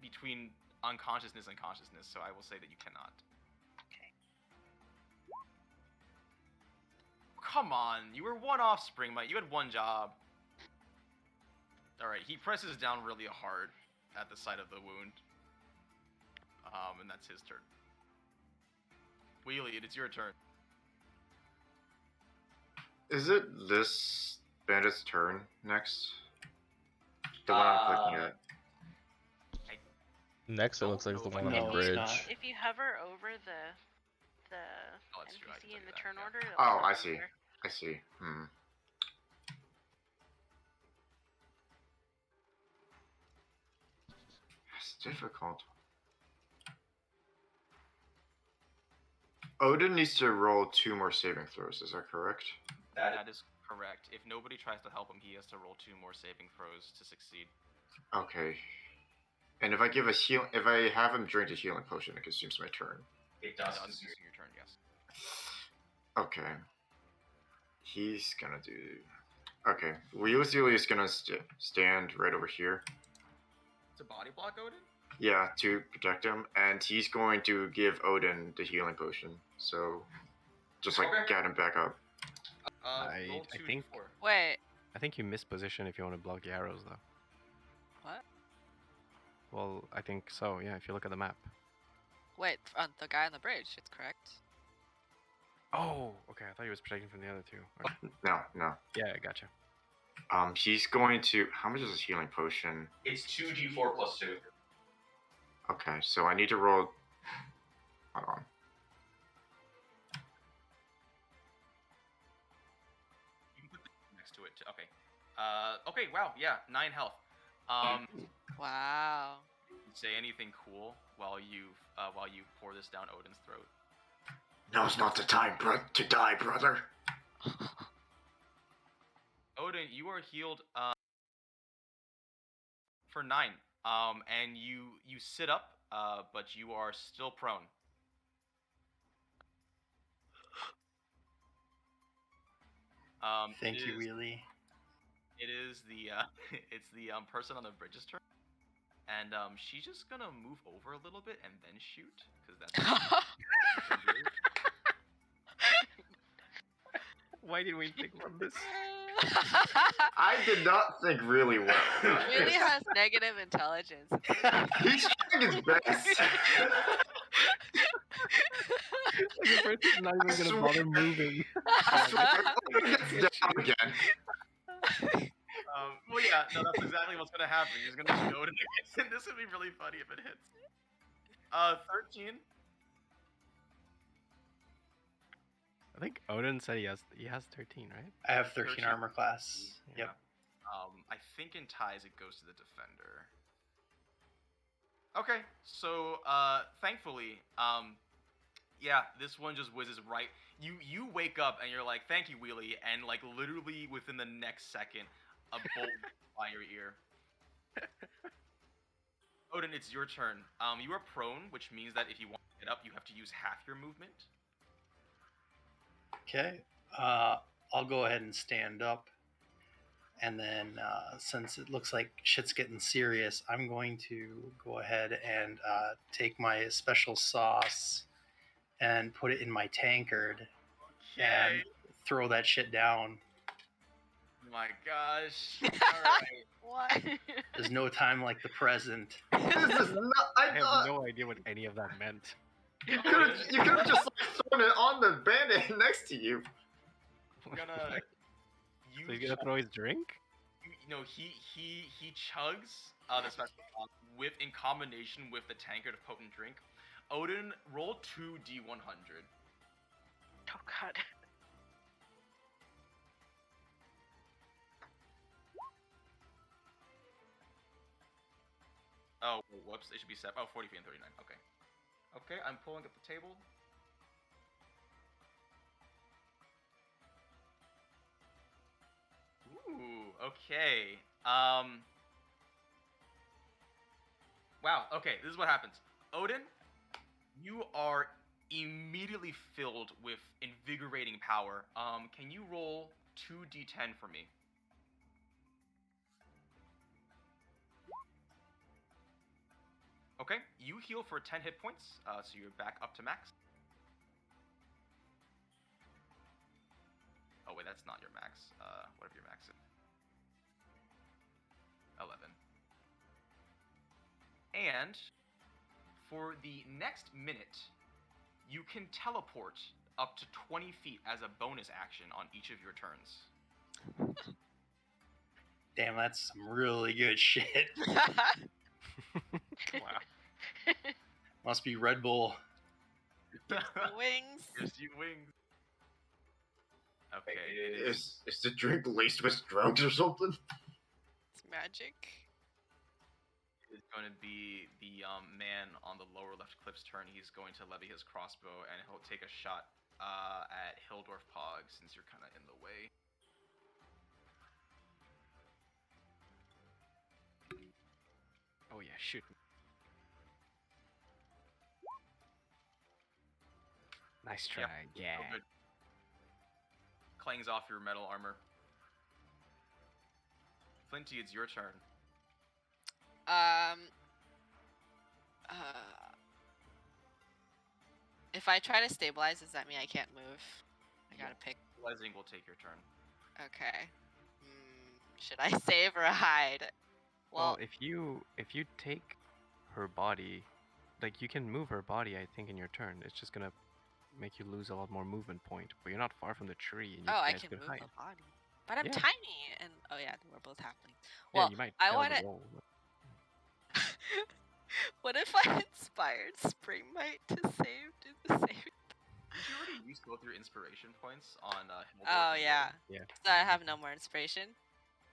between unconsciousness and consciousness, so I will say that you cannot. Okay. Come on, you were one off, Springmite. You had one job. Alright, he presses down really hard at the site of the wound. And that's his turn. Wheelie, it is your turn. Is it this bandit's turn next? The one I'm clicking at. Next, it looks like it's the one on No, the it's bridge. not. If you hover over the Oh, that's true, I can NPC in tell the you turn that, order. it'll Oh, tell I you see. where. I see. It's difficult. Odin needs to roll 2 more saving throws, is that correct? That is correct. If nobody tries to help him, he has to roll 2 more saving throws to succeed. Okay. And if I give if I have him drink a healing potion, it consumes my turn. It does consume your turn, yes. Okay. He's gonna do... Okay. Wheelie is gonna stand right over here. It's a body block, Odin? Yeah, to protect him. And he's going to give Odin the healing potion. So, just like Okay. get him back up. Roll I 2d4. think- Wait, I think you miss position if you want to block the arrows, though. what? Well, I think so. Yeah, if you look at the map. Wait, on the guy on the bridge. It's correct. Oh, okay. I thought he was protecting from the other two. Okay. No. Yeah, I gotcha. He's going to... How much is his healing potion? It's 2d4 plus 2. Okay, so I need to roll... Hold on. You can put the next to it, too. Okay. Okay, wow, yeah, 9 health. Wow. Say anything cool while you pour this down Odin's throat. Now's not the time, to die, brother. Odin, you are healed for 9. And you sit up, but you are still prone. Thank you, Wheelie. It is the it's the person on the bridge's turn, and she's just gonna move over a little bit and then shoot, because that's. Why did we think of this? I did not think really well. Really has negative intelligence. He's trying his best. Like the person's not even gonna bother moving. I swear, it's down again. Well, yeah, no, that's exactly what's gonna happen. He's gonna go to and this would be really funny if it hits. 13. I think Odin said he has 13, right? I have 13 armor class. Yeah. Yep. I think in ties it goes to the defender. Okay, so thankfully, yeah, this one just whizzes right. You wake up and you're like, "Thank you, Wheelie," and like literally within the next second, a bolt by your ear. Odin, it's your turn. You are prone, which means that if you want to get up, you have to use half your movement. Okay. I'll go ahead and stand up. And then, since it looks like shit's getting serious, I'm going to go ahead and take my special sauce and put it in my tankard and throw that shit down. Oh my gosh. Alright. What? There's no time like the present. This is not. I have no idea what any of that meant. You could have just like, thrown it on the bandit next to you. I'm gonna. So he's gonna throw his drink? No, he chugs the special sauce with in combination with the tankard of potent drink. Odin, roll 2d100. Oh god. Oh, whoops, it should be 7. Oh, 43 and 39. Okay. Okay, I'm pulling up the table. Ooh, okay. Wow, okay, this is what happens. Odin, you are immediately filled with invigorating power. Can you roll 2d10 for me? Okay, you heal for 10 hit points, so you're back up to max. Oh wait, that's not your max. Whatever your max is. 11. And for the next minute, you can teleport up to 20 feet as a bonus action on each of your turns. Damn, that's some really good shit. Wow. Must be Red Bull. Wings. Gives you wings. Okay, Is the drink laced with drugs or something? It's magic. It's going to be the man on the lower left cliff's turn. He's going to levy his crossbow, and he'll take a shot at Hildorf Pog, since you're kind of in the way. Oh yeah, shoot. Nice try, yeah. Oh, good. Clangs off your metal armor. Flinty, it's your turn. If I try to stabilize, does that mean I can't move? I gotta pick. Stabilizing will take your turn. Okay. Should I save or hide? Well, if you take her body, like you can move her body, I think in your turn. It's just gonna make you lose a lot more movement point. But you're not far from the tree, and you I guys can could move hide. the body. But I'm Yeah. tiny, and oh yeah, we're both halflings. Yeah, Well, you might I fail want the to. roll, but- What if I inspired Springmite to save? Do the same. Did you already use both your inspiration points on Hildorf? Oh yeah. Yeah. So I have no more inspiration.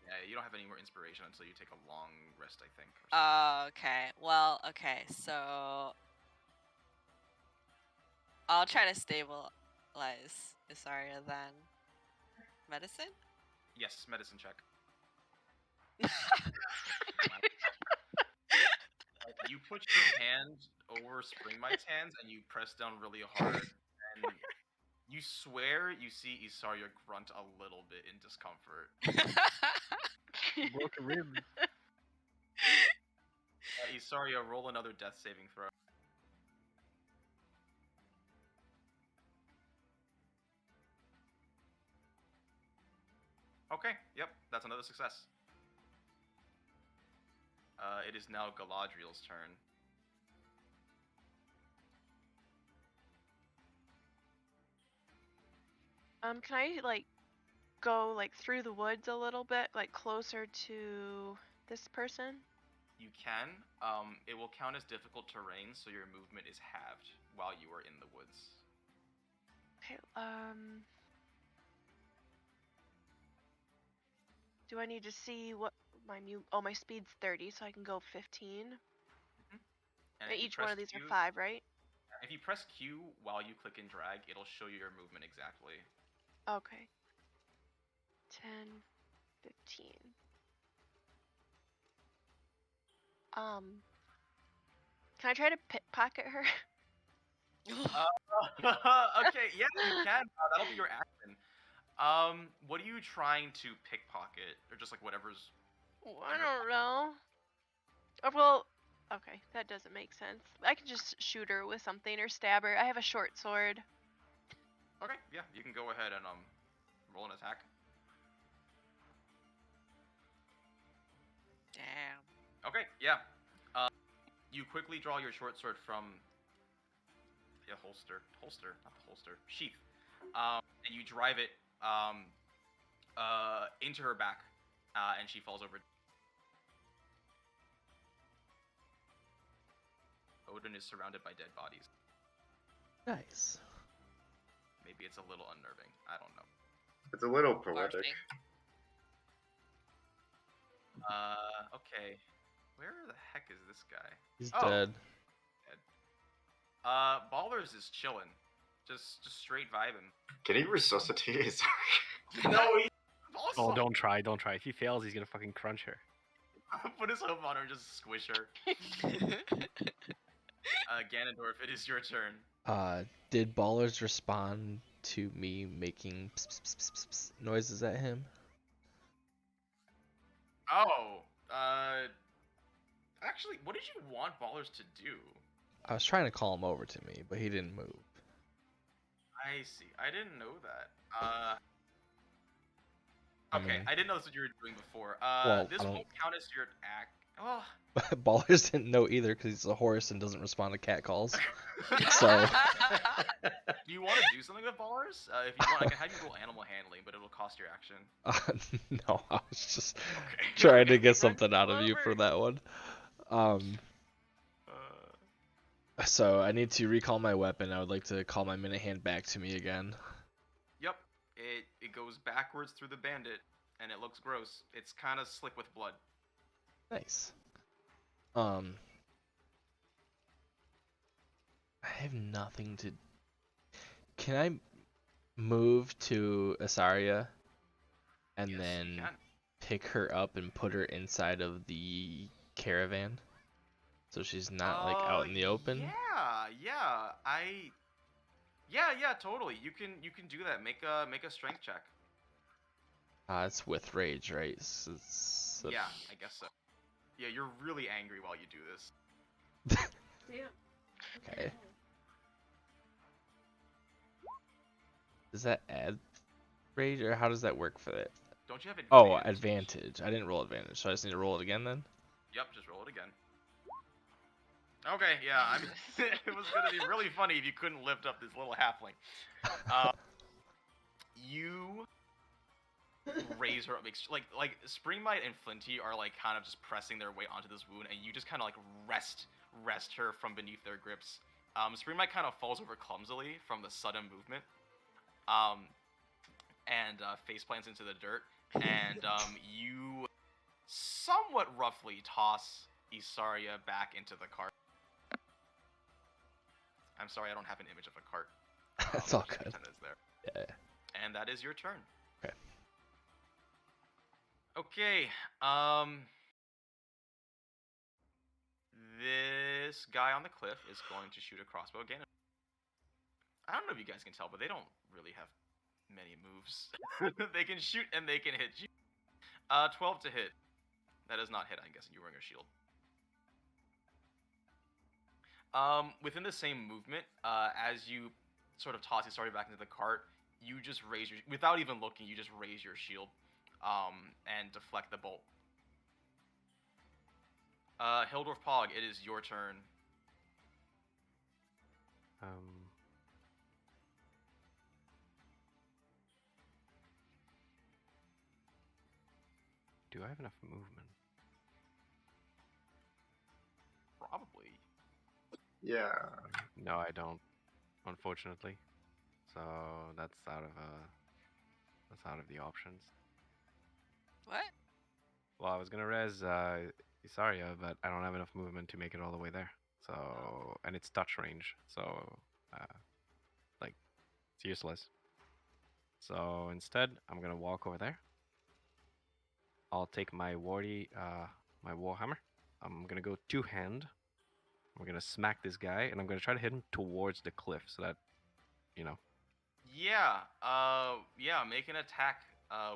Yeah, you don't have any more inspiration until you take a long rest, I think. Or something. Oh, okay. Well, okay. So I'll try to stabilize Isarya then. Medicine? Yes, medicine check. You put your hand over Springmite's hands and you press down really hard, and you swear you see Isarya grunt a little bit in discomfort. Broken rib. Isarya, roll another death saving throw. Okay, yep, that's another success. It is now Galadriel's turn. Can I go through the woods a little bit, closer to this person? You can. It will count as difficult terrain, so your movement is halved while you are in the woods. Okay. Do I need to see what my speed's 30, so I can go 15. And And if you each one press of these Q, are 5, right? If you press Q while you click and drag, it'll show you your movement exactly. Okay. 10, 15. Can I try to pickpocket her? Okay, yeah, you can. That'll be your action. What are you trying to pickpocket, or just whatever's? I don't know. Well, okay, that doesn't make sense. I can just shoot her with something or stab her. I have a short sword. Okay, yeah, you can go ahead and roll an attack. Damn. Okay, yeah. You quickly draw your short sword from sheath, and you drive it into her back, and she falls over. Odin is surrounded by dead bodies. Nice. Maybe it's a little unnerving. I don't know. It's a little poetic. Okay. Where the heck is this guy? He's dead. Ballerz is chilling. Just straight vibing. Can he resuscitate his? No, Oh, don't try. If he fails, he's gonna fucking crunch her. Put his hoof on her and just squish her. Ganondorf, it is your turn. Did Ballerz respond to me making pss noises at him? Oh, actually, what did you want Ballerz to do? I was trying to call him over to me, but he didn't move. I see. I didn't know that. Okay, I didn't know that's what you were doing before. This won't count as your act. Well, Ballerz didn't know either because he's a horse and doesn't respond to cat calls. So. Do you want to do something with Ballerz? If you want, I can have you roll animal handling, but it'll cost your action. No, I was just trying to get something out of you for that one. So I need to recall my weapon. I would like to call my minute hand back to me again. Yep, it goes backwards through the bandit, and it looks gross. It's kind of slick with blood. Nice. I have nothing to. Can I move to Isarya and then pick her up and put her inside of the caravan, so she's not out in the open? Yeah, totally. You can do that. Make a strength check. It's with rage, right? Yeah, I guess so. Yeah, you're really angry while you do this. Yeah. Okay. Does that add rage, or how does that work for it? Don't you have advantage? Oh, advantage. I didn't roll advantage, so I just need to roll it again then? Yep, just roll it again. Okay, yeah, I mean, it was gonna be really funny if you couldn't lift up this little halfling. You raise her up, like Springmite and Flinty are kind of just pressing their way onto this wound, and you just kind of rest her from beneath their grips. Springmite kind of falls over clumsily from the sudden movement, and face plants into the dirt, and you somewhat roughly toss Isarya back into the cart. I'm sorry, I don't have an image of a cart. That's all good. There. Yeah. And that is your turn. Okay. Okay. This guy on the cliff is going to shoot a crossbow again. I don't know if you guys can tell, but they don't really have many moves. They can shoot and they can hit you. 12 to hit. That does not hit, I guess. You're wearing a shield. Within the same movement, as you sort of toss Isarya back into the cart, you just raise your, without even looking, you just raise your shield, and deflect the bolt. Hildorf Pog, it is your turn. Do I have enough movement? Probably. Yeah. No, I don't, unfortunately. So that's out of the options. What? Well, I was gonna res Isarya, but I don't have enough movement to make it all the way there. So, and it's touch range, so like it's useless. So instead, I'm gonna walk over there. I'll take my my warhammer. I'm gonna go two-hand. I'm gonna smack this guy, and I'm gonna try to hit him towards the cliff, so that, you know. Yeah. Yeah. Make an attack.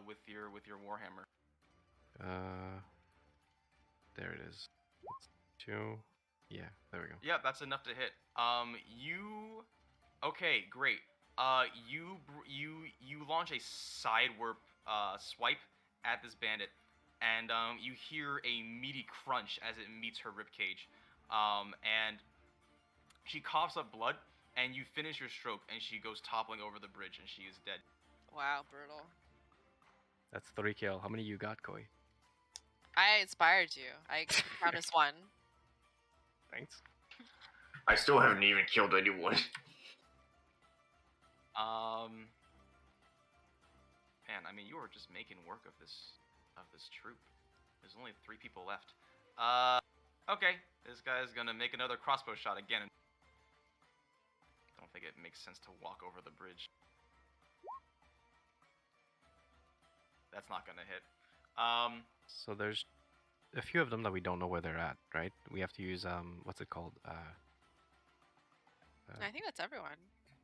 With your warhammer. There it is. It's 2. Yeah, there we go. Yeah, that's enough to hit. You. Okay, great. You launch a side warp swipe at this bandit, and you hear a meaty crunch as it meets her ribcage. And she coughs up blood, and you finish your stroke, and she goes toppling over the bridge, and she is dead. Wow, brutal. That's 3 kill. How many you got, Koi? I inspired you. I count as 1. Thanks. I still haven't even killed anyone. Man, I mean, you are just making work of this troop. There's only 3 people left. Okay, this guy's gonna make another crossbow shot again. Don't think it makes sense to walk over the bridge. That's not gonna hit. So there's a few of them that we don't know where they're at, right? We have to use what's it called? I think that's everyone.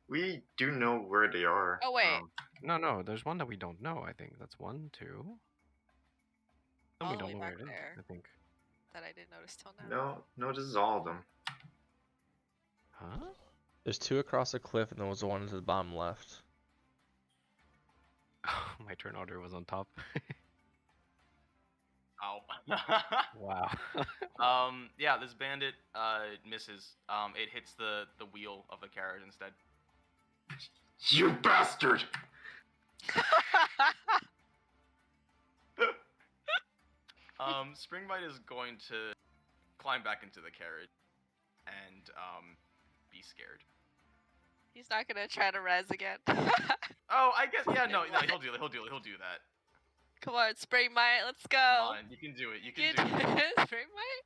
We do know where they are. Oh wait. No, there's one that we don't know. I think that's 1, 2. Some All we the don't way know where back it is. there. I think. That I didn't notice till now. No, this is all of them. Huh? There's 2 across the cliff, and there was 1 to the bottom left. My turn order was on top. Ow. Wow. Yeah, this bandit misses. It hits the wheel of the carriage instead. You bastard! Springbite is going to climb back into the carriage and be scared. He's not gonna try to res again. Oh, I guess no, he'll do that. Come on, Spring Might, let's go. Come on, you can do it. You can do it. Spring Might?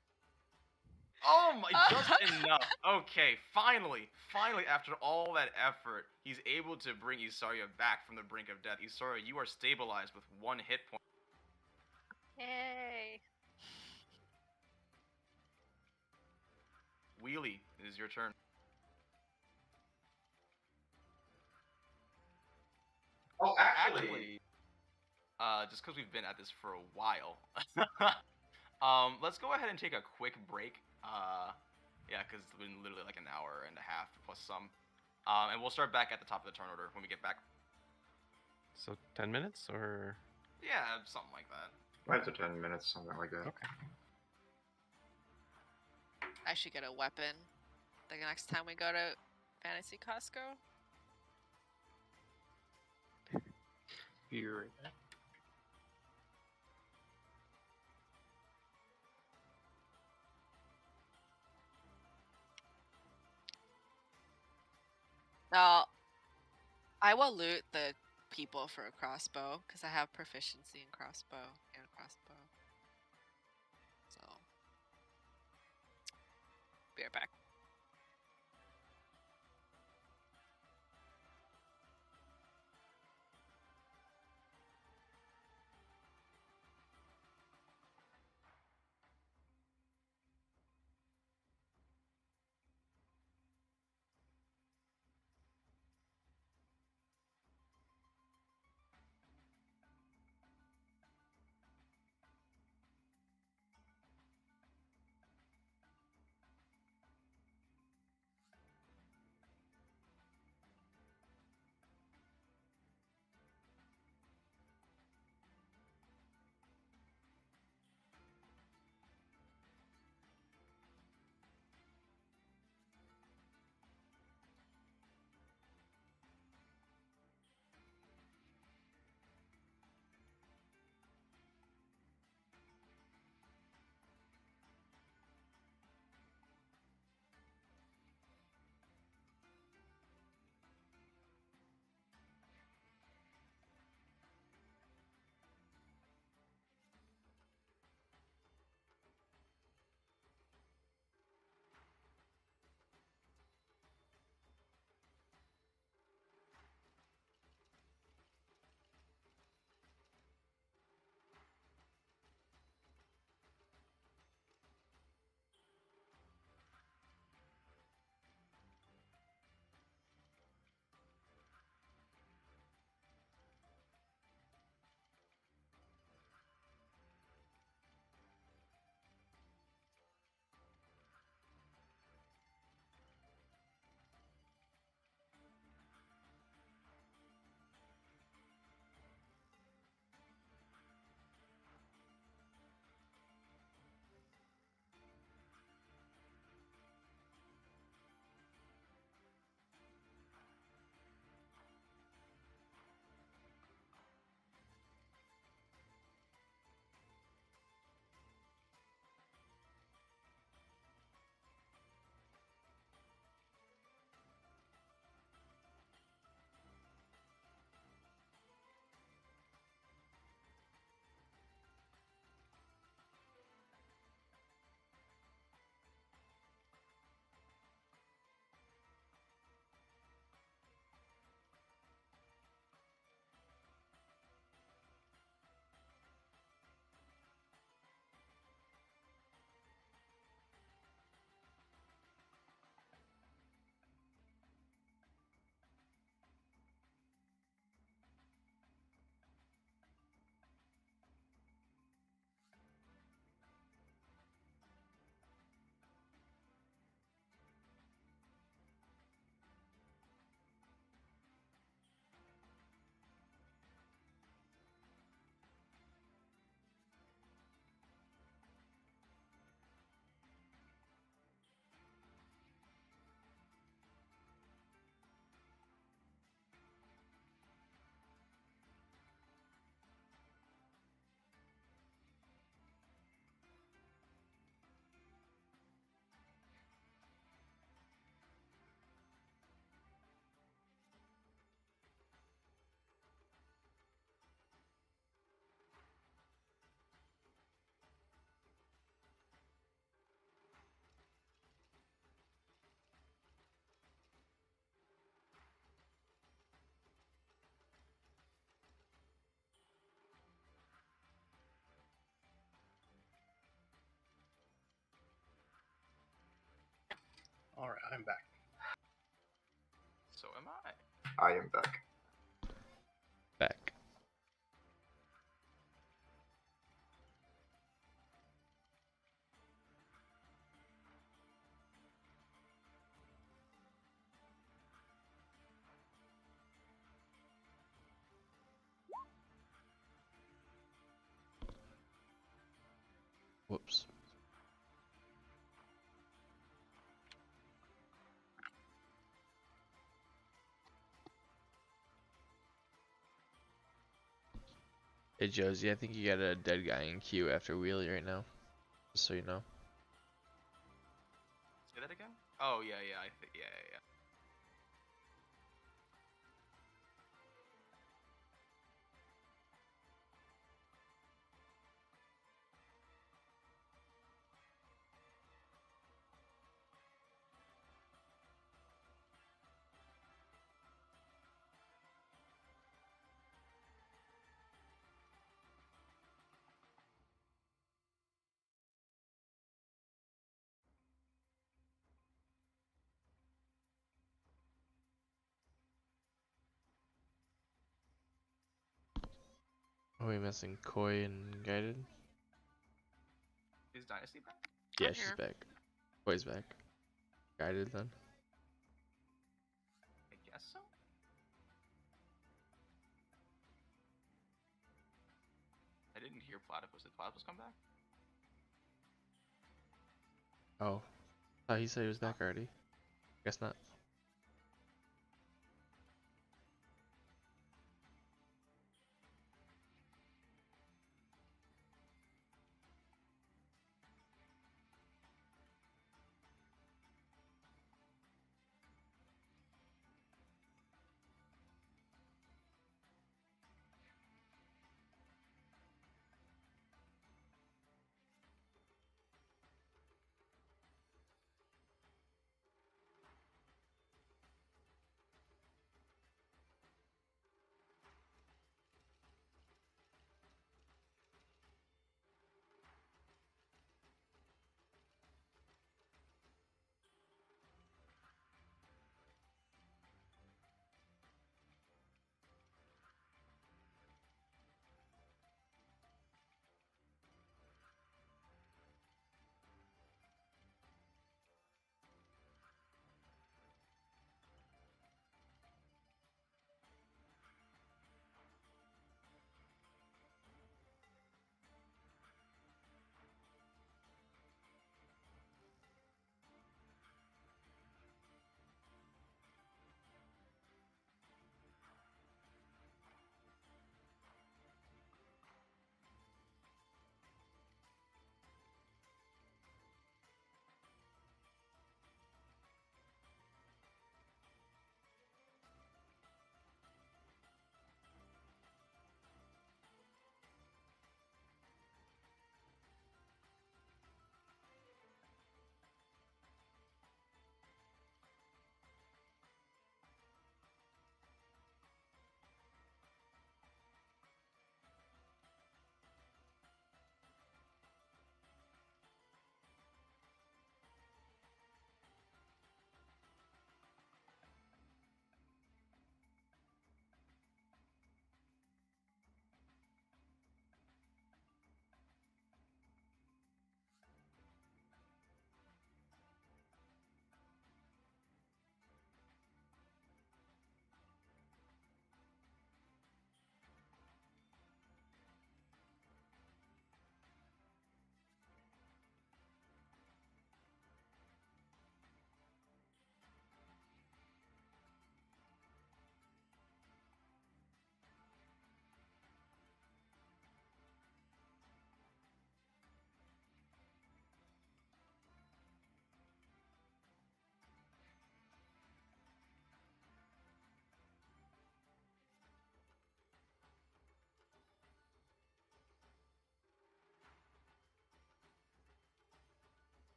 Oh my, just enough. Okay, finally, after all that effort, he's able to bring Isarya back from the brink of death. Isarya, you are stabilized with 1 hit point. Yay. Wheelie, it is your turn. Oh, actually, just because we've been at this for a while, let's go ahead and take a quick break. Yeah, because it's been literally like an hour and a half plus some. And we'll start back at the top of the turn order when we get back. So 10 minutes or? Yeah, something like that. 5 to 10 minutes, something like that. Okay. I should get a weapon the next time we go to Fantasy Costco. Be right back. No, I will loot the people for a crossbow because I have proficiency in crossbow and crossbow. So, be right back. All right, I'm back. So am I. I am back. Back. Whoops. Hey Josie, I think you got a dead guy in queue after Wheelie right now. Just so you know. Say that again? Oh, yeah, yeah, yeah. Are we missing Koi and Guided? Is Dynasty back? Yeah, I'm she's here. back. Koi's back. Guided then? I guess so. I didn't hear Platypus. Did Platypus come back? Oh. Oh, he said he was back already. Guess not.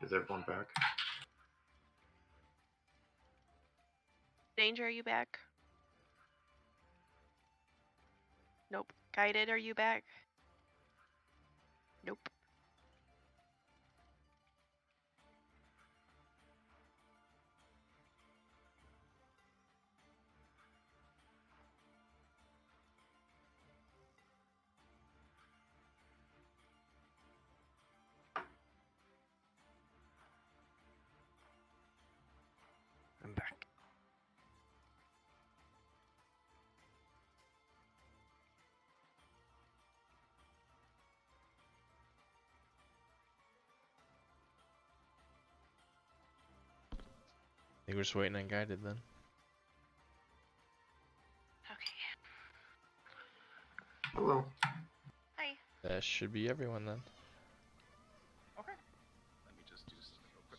Is everyone back? Danger, are you back? Nope. Guided, are you back? Nope. I'm back. I think we're just waiting on guided then. Okay. Hello. Hi. That should be everyone then. Okay. Let me just do something real quick.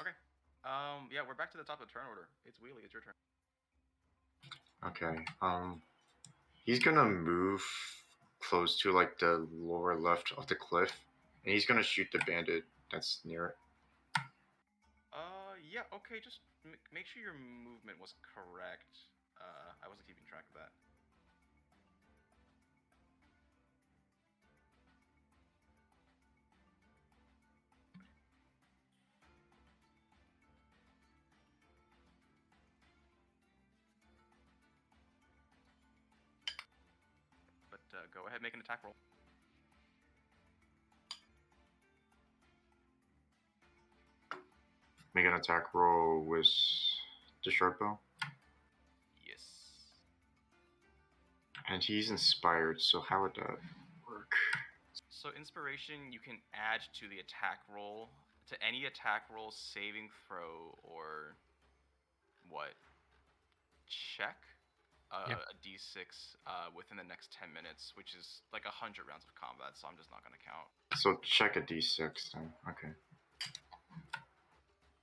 Okay. Yeah, we're back to the top of the turn order. It's Wheelie, it's your turn. Okay. He's gonna move close to like the lower left of the cliff, and he's gonna shoot the bandit that's near it. Yeah, okay, just make sure your movement was correct. I wasn't keeping track of that. But go ahead, make an attack roll. Make an attack roll with the short bow. Yes. And he's inspired, so how would that work? So inspiration you can add to the attack roll, to any attack roll, saving throw, or what? Check Yeah. a d6 within the next 10 minutes, which is like 100 rounds of combat, so I'm just not going to count. So check a d6 then. Okay.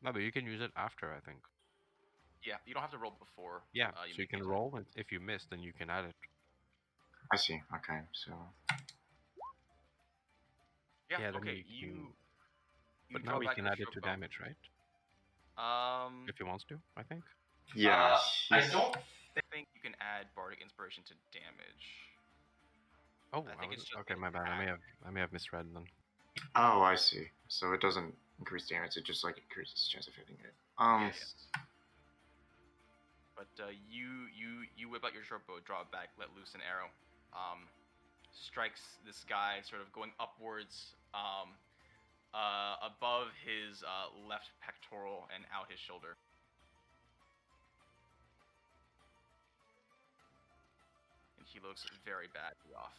No, but you can use it after, I think. Yeah, you don't have to roll before. Yeah, you so you make the can attack. roll, and if you miss, then you can add it. I see. Okay, so Yeah, Yeah, then okay, you can- you But draw now he back can your add it short to bow. damage, right? If he wants to, I think. yeah. I he's- don't think you can add Bardic Inspiration to damage. Oh, I think it's just okay. the My bad. attack. I may have misread then. Oh, I see. So it doesn't increase damage; it just like increases the chance of hitting it. Yes. But you whip out your short bow, draw it back, let loose an arrow. Strikes this guy, sort of going upwards, above his left pectoral and out his shoulder. And he looks very badly off.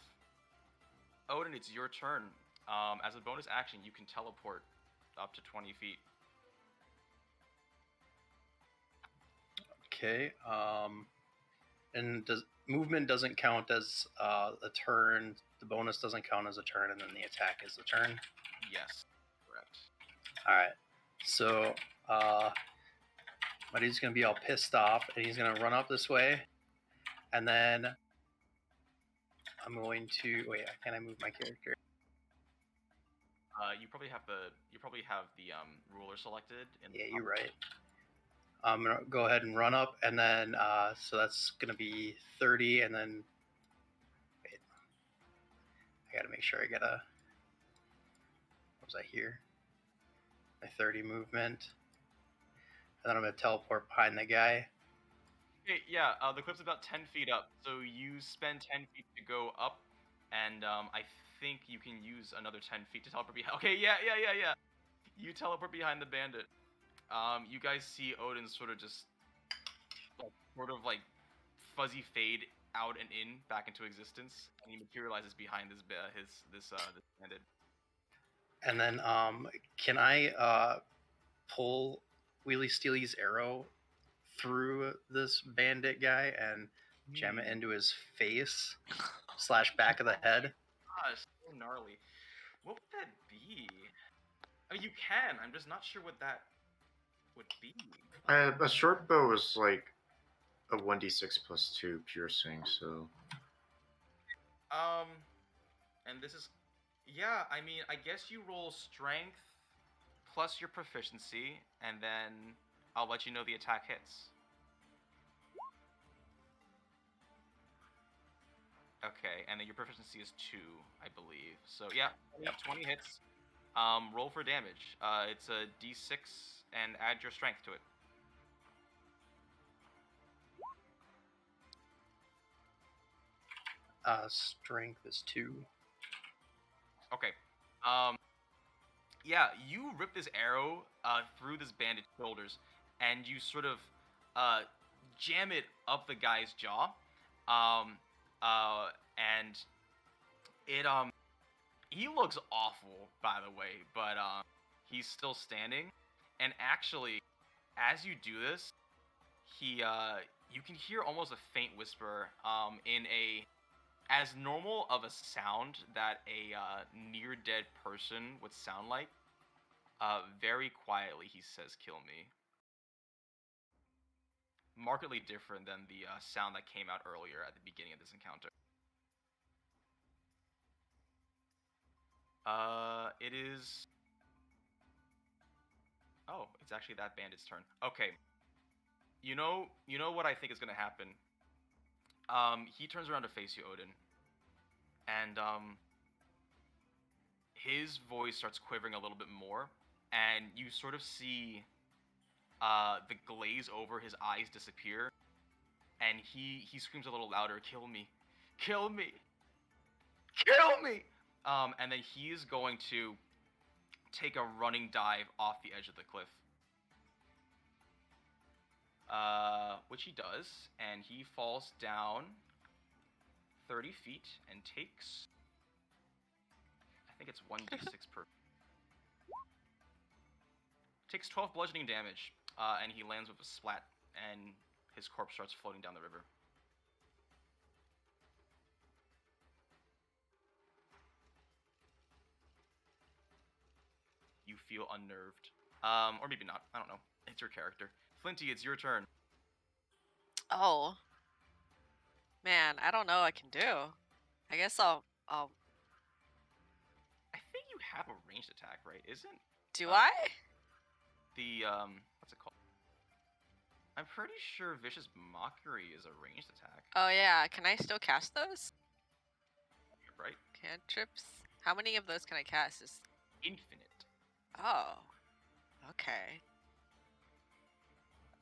Odin, it's your turn. As a bonus action, you can teleport up to 20 feet. Okay. And movement doesn't count as a turn. The bonus doesn't count as a turn, and then the attack is the turn. Yes, correct. All right. So, but he's gonna be all pissed off, and he's gonna run up this way, and then I'm going to wait. Can I move my character? You probably have the ruler selected. Yeah, you're right. I'm gonna go ahead and run up, and then so that's gonna be 30, and then wait, I gotta make sure I get a. What was I here? My 30 movement, and then I'm gonna teleport behind the guy. Okay, yeah, the cliff's about 10 feet up, so you spend 10 feet to go up, and I think you can use another 10 feet to teleport behind. Okay, yeah. You teleport behind the bandit. You guys see Odin sort of just, like, fuzzy fade out and in back into existence, and he materializes behind this bandit. And then can I pull Wheelie Steely's arrow through this bandit guy and jam it into his face / back of the head? Gosh, so gnarly. What would that be? I mean, you can. I'm just not sure what that would be. A short bow is like a 1d6 plus 2 piercing, so. And this is, yeah, I mean, I guess you roll strength plus your proficiency, and then I'll let you know the attack hits. Okay, and then your proficiency is 2, I believe. So yeah, 20 hits. Roll for damage. It's a d6 and add your strength to it. Strength is 2. Okay. Yeah, you rip this arrow through this bandaged shoulders, and you sort of jam it up the guy's jaw. And it he looks awful, by the way, but he's still standing. And actually, as you do this, he you can hear almost a faint whisper in a as normal of a sound that a near dead person would sound like. Very quietly, he says, "Kill me." Markedly different than the sound that came out earlier at the beginning of this encounter. It is... Oh, it's actually that bandit's turn. Okay. You know what I think is going to happen? He turns around to face you, Odin. And, his voice starts quivering a little bit more. And you sort of see, the glaze over his eyes disappear. And he screams a little louder, "Kill me! Kill me! Kill me!" And then he is going to take a running dive off the edge of the cliff. Which he does, and he falls down 30 feet and takes... I think it's 1d6 per... Takes 12 bludgeoning damage, and he lands with a splat, and his corpse starts floating down the river. You feel unnerved. Or maybe not. I don't know. It's your character. Flinty, it's your turn. Oh. Man, I don't know what I can do. I guess I'll I think you have a ranged attack, right? Isn't... Do I? The, what's it called? I'm pretty sure Vicious Mockery is a ranged attack. Oh yeah, can I still cast those? Right? Cantrips? How many of those can I cast? Is... Infinite. Oh. Okay.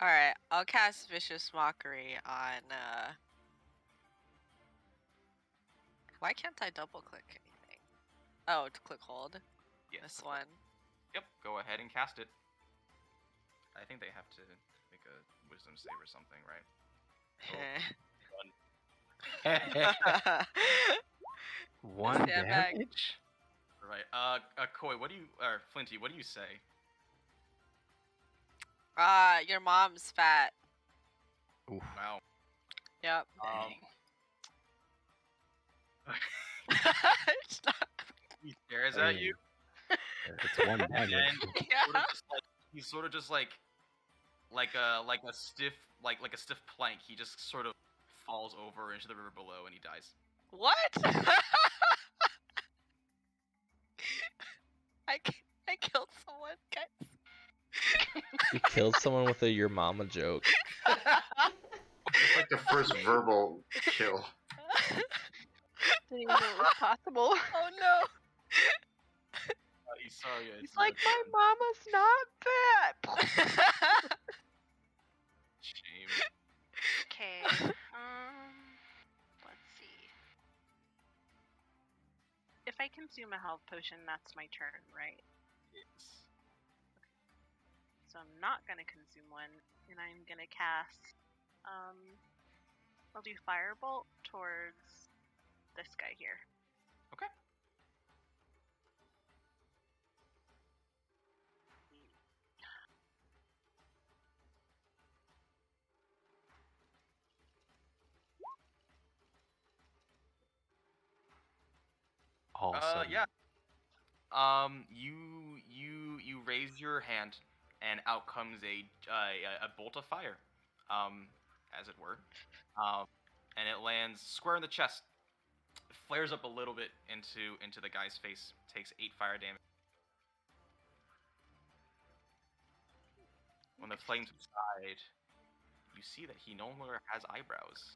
Alright, I'll cast Vicious Mockery on, Why can't I double click anything? Oh, to click hold? Yes. This one. Yep, go ahead and cast it. I think they have to make a wisdom save or something, right? One Stand back. damage? Right. Koi, what do you... Or Flinty, what do you say? Your mom's fat. Oof. Wow. Yep. It's not... He stares at you. It's one damage. And he's sort of just like a stiff plank. He just sort of falls over into the river below and he dies. What? I killed someone, guys. You killed someone with a your mama joke. It's like the first verbal kill. Didn't even know it was possible. Oh no. Isarya, He's like, my mama's not fat. Shame. Okay. Let's see. If I consume a health potion, that's my turn, right? Yes. So I'm not gonna consume one, and I'm gonna cast. I'll do Firebolt towards this guy here. Okay. Awesome. Yeah. You raise your hand, and out comes a bolt of fire. as it were, and it lands square in the chest. It flares up a little bit into the guy's face. Takes 8 fire damage. When the flames subside, you see that he no longer has eyebrows.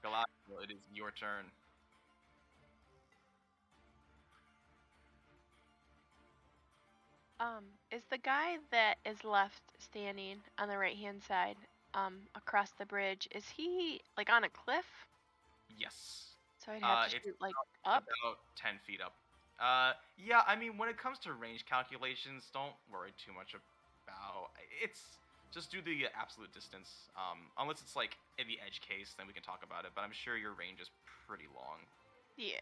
Galadriel, it is your turn. Is the guy that is left standing on the right-hand side, across the bridge, is he like on a cliff? Yes. So I'd have to It's shoot like up. About 10 feet up. Yeah, I mean, when it comes to range calculations, don't worry too much about. It's just do the absolute distance. Unless it's like in the edge case, then we can talk about it. But I'm sure your range is pretty long. Yeah.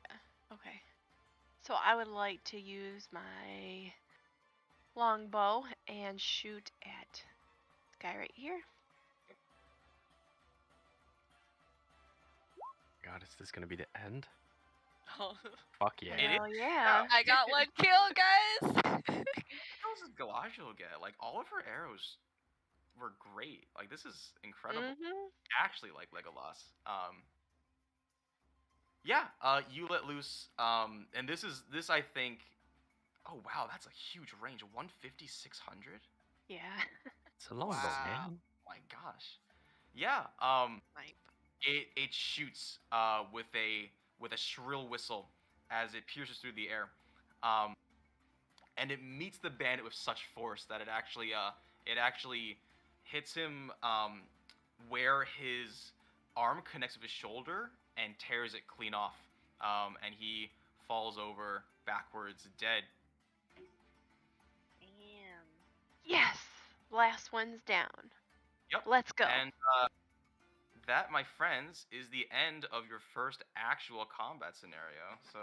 Okay. So I would like to use my longbow and shoot at this guy right here. God, is this gonna be the end? Oh, Fuck yeah. It is. Hell yeah. I got 1 kill, guys. How does Galadriel get? Like, all of her arrows were great. Like, this is incredible. Actually, like Legolas. Yeah, you let loose, and this I think, oh wow, that's a huge range, 150, 600? Yeah. It's a long bow, Wow. man. My gosh. Yeah, Snipe. it shoots, with a shrill whistle as it pierces through the air, and it meets the bandit with such force that it actually hits him, where his arm connects with his shoulder and tears it clean off, and he falls over backwards dead. Damn. Yes. Last one's down. Yep. Let's go. And that, my friends, is the end of your first actual combat scenario. So,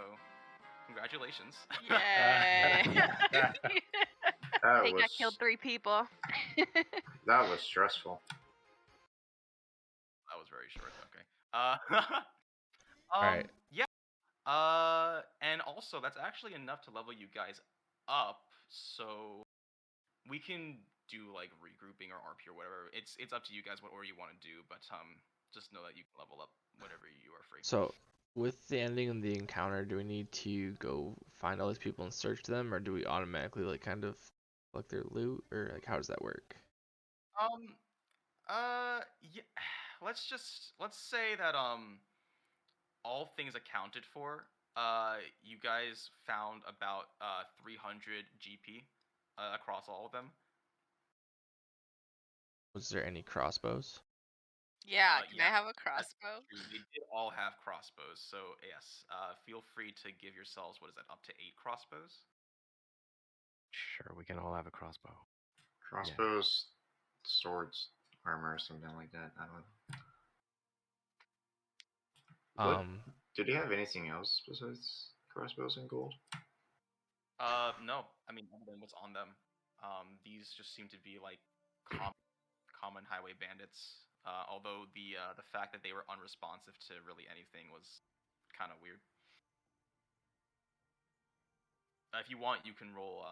congratulations. Yay. That They got was killed 3 people. that was stressful. That was very short. Okay. Alright. Yeah. And also that's actually enough to level you guys up. So we can do like regrouping or RP or whatever. It's up to you guys what order you want to do. But just know that you can level up whenever you are free. So, with the ending of the encounter, do we need to go find all these people and search them, or do we automatically like kind of collect their loot, or like how does that work? Yeah. Let's say that all things accounted for, you guys found about 300 GP across all of them. Was there any crossbows? Yeah, can yeah, I have a that's crossbow? true. They did all have crossbows, so yes, feel free to give yourselves, what is that, up to 8 crossbows? Sure, we can all have a crossbow. Crossbows, swords, armor, something like that. I don't know. What? Did he have anything else besides crossbows and gold? No. I mean, other than what's on them. These just seem to be like common highway bandits. Although the fact that they were unresponsive to really anything was kind of weird. If you want, you can roll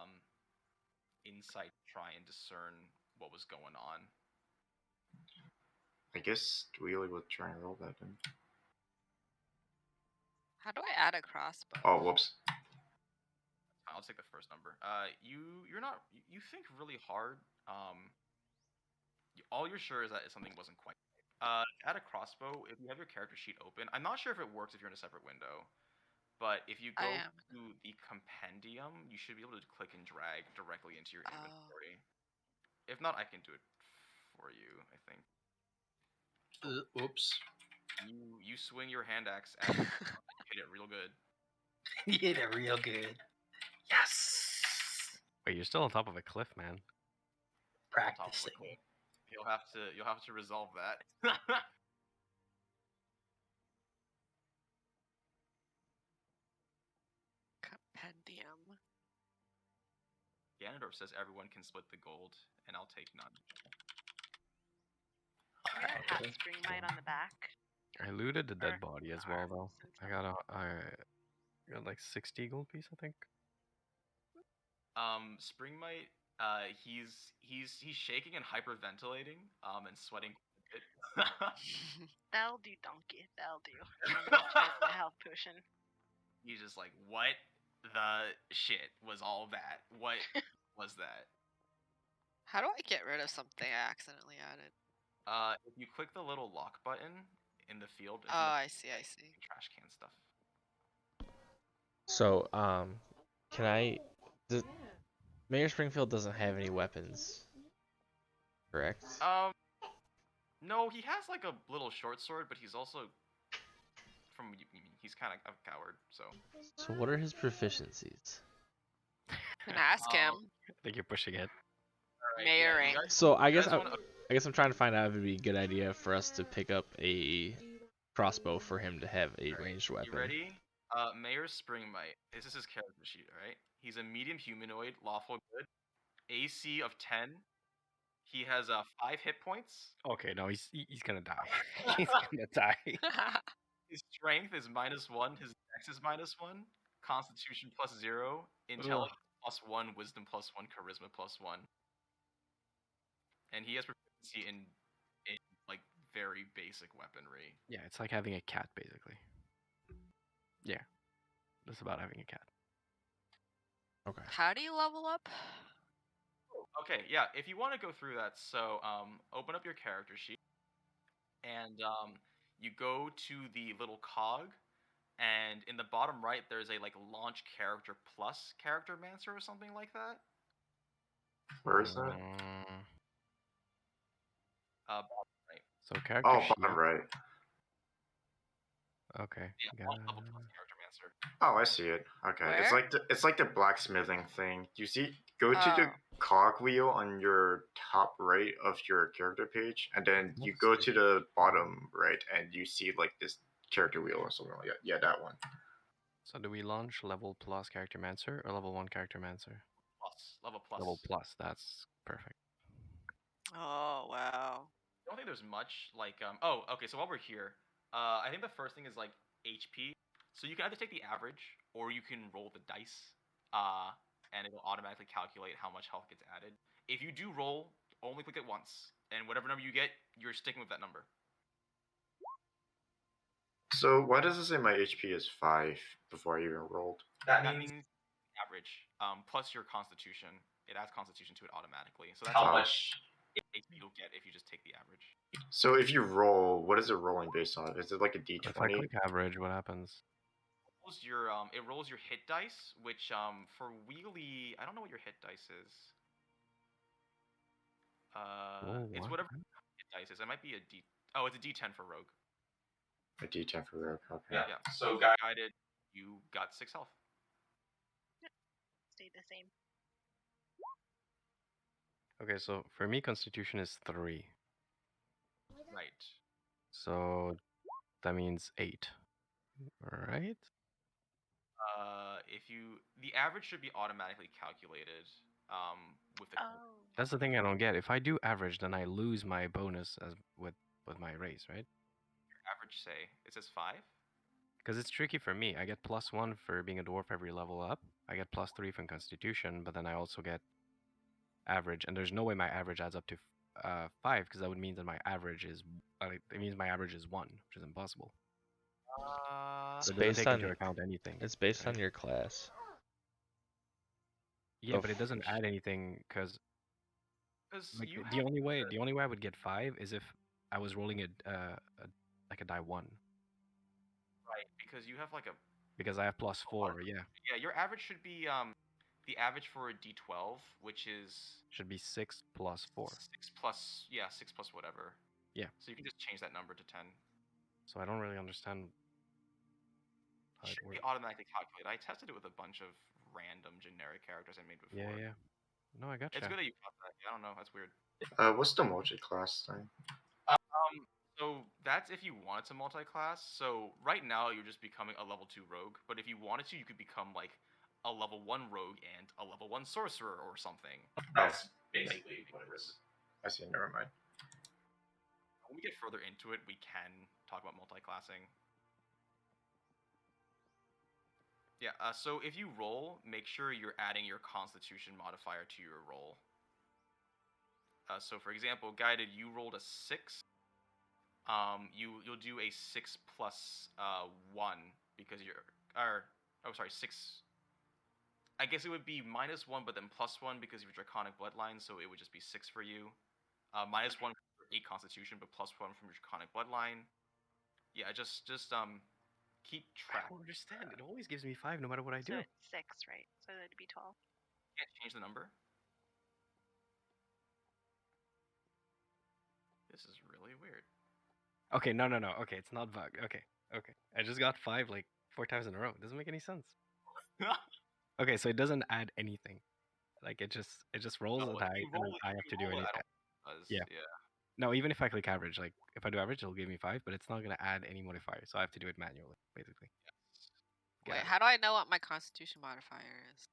insight to try and discern what was going on. I guess Wheelie would try and roll that then. How do I add a crossbow? Oh, whoops. I'll take the first number. You think really hard. All you're sure is that something wasn't quite right. Add a crossbow. If you have your character sheet open, I'm not sure if it works if you're in a separate window. But if you go to the compendium, you should be able to click and drag directly into your inventory. If not, I can do it for you, I think. Oops. You swing your hand axe and hit it real good. You hit it real good. Yes. Wait, you're still on top of a cliff, man. Practicing. You'll have to resolve that. Compendium. Ganondorf says everyone can split the gold, and I'll take none. I got a half screamite on the back. I looted the dead body as well, though. I got like 60 gold piece, I think. Springmite He's shaking and hyperventilating, and sweating a bit. That'll do, donkey. That'll do. I'm gonna try my health potion. He's just like, what the shit was all that? What was that? How do I get rid of something I accidentally added? If you click the little lock button in the field. Oh, I see. Trash can stuff. So, can I? Mayor Springfield doesn't have any weapons, correct? No, he has like a little short sword, but he's also he's kind of a coward. So what are his proficiencies? Can ask him. I think you're pushing it. Right, Mayoring. you guys- So I guess guys wanna- I guess I'm trying to find out if it'd be a good idea for us to pick up a crossbow for him to have a ranged weapon. You ready? Mayor Springmite. This is his character sheet, alright? He's a medium humanoid, lawful good, AC of 10. He has 5 hit points. Okay, no, he's gonna die. He's gonna die. His strength is -1. His dex is -1. Constitution +0. Intelligence +1. Wisdom +1. Charisma +1. And he has proficiency in like very basic weaponry. Yeah, it's like having a cat, basically. Yeah, that's about having a cat. Okay. How do you level up? Okay, yeah. If you want to go through that, so open up your character sheet, and you go to the little cog, and in the bottom right there's a like launch character plus character mancer or something like that. Where is that? Bottom right. So character Oh, sheet. bottom right. Yeah, Okay. level plus character mancer. Oh, I see it. Okay, Where? it's like the blacksmithing thing. You see, go to the Oh. cog wheel on your top right of your character page, and then you Let's go see. to the bottom right, and you see like this character wheel or something like that. Yeah, that one. So do we launch level plus character mancer or level 1 character mancer? Level plus. Level plus. That's perfect. Oh wow. I don't think there's much like oh, okay, so while we're here, I think the first thing is like HP. So you can either take the average or you can roll the dice, and it'll automatically calculate how much health gets added. If you do roll, only click it once, and whatever number you get, you're sticking with that number. So why does it say my HP is 5 before I even rolled? That means average, plus your constitution. It adds constitution to it automatically. So that's How how much? much HP you'll get if you just take the average. So if you roll, what is it rolling based on? Is it like a If I D20? click average, what happens? It rolls your hit dice, which for Wheelie, I don't know what your hit dice is. It's what? whatever hit dice is. It might be a D. Oh, it's a D10 for Rogue. A D10 for rogue. Okay. Yeah. So guided, you got 6 health. Stay the same. Okay, so for me, constitution is 3. Right. So that means 8. Right? The average should be automatically calculated. With the. Oh. That's the thing I don't get. If I do average, then I lose my bonus as with my raise, right? Average say it says 5. Because it's tricky for me. I get +1 for being a dwarf every level up. I get +3 from constitution, but then I also get average, and there's no way my average adds up to 5, because that would mean that my average is it means my average is 1, which is impossible. It's So it doesn't based take on into account anything. It's based right? on your class. Yeah, Oh, but it doesn't add anything because Because like you the only way I would get 5 is if I was rolling a die 1, right, because you have like a. because I have +4. Yeah, Yeah, your average should be the average for a D12, which is should be 6 + 4. 6 plus, yeah, 6 plus whatever. Yeah. So you can just change that number to 10. So I don't really understand how it Should be works. automatically calculated. I tested it with a bunch of random generic characters I made before. Yeah. No, I gotcha. It's good that you caught that. I don't know. That's weird. What's the multi-class thing? So that's if you wanted to multi-class. So right now you're just becoming a level 2 rogue, but if you wanted to, you could become like a level 1 rogue and a level 1 sorcerer or something. That's basically what it is. I see. Never mind. When we get further into it, we can talk about multi-classing. Yeah, so if you roll, make sure you're adding your Constitution modifier to your roll. So for example, guided, you rolled a 6. You'll do a 6 plus 1 because you're, or oh sorry, 6. I guess it would be -1, but then +1 because of your Draconic bloodline, so it would just be 6 for you. -1 for 8 Constitution, but +1 from your Draconic bloodline. Yeah, just keep I track. don't understand. It always gives me 5 no matter what I So do. it's 6, right? So that'd be 12. Can't change the number. This is really weird. Okay, no. Okay, it's not bug. Okay. I just got 5 like 4 times in a row. It doesn't make any sense. Okay, so it doesn't add anything. Like it just rolls No, the if die, you and then roll it- I if have you to do roll it, anything. I don't think it does. Yeah. No, even if I click average, like if I do average, it'll give me 5, but it's not gonna add any modifier, so I have to do it manually, basically. Wait, Got it. how do I know what my Constitution modifier is?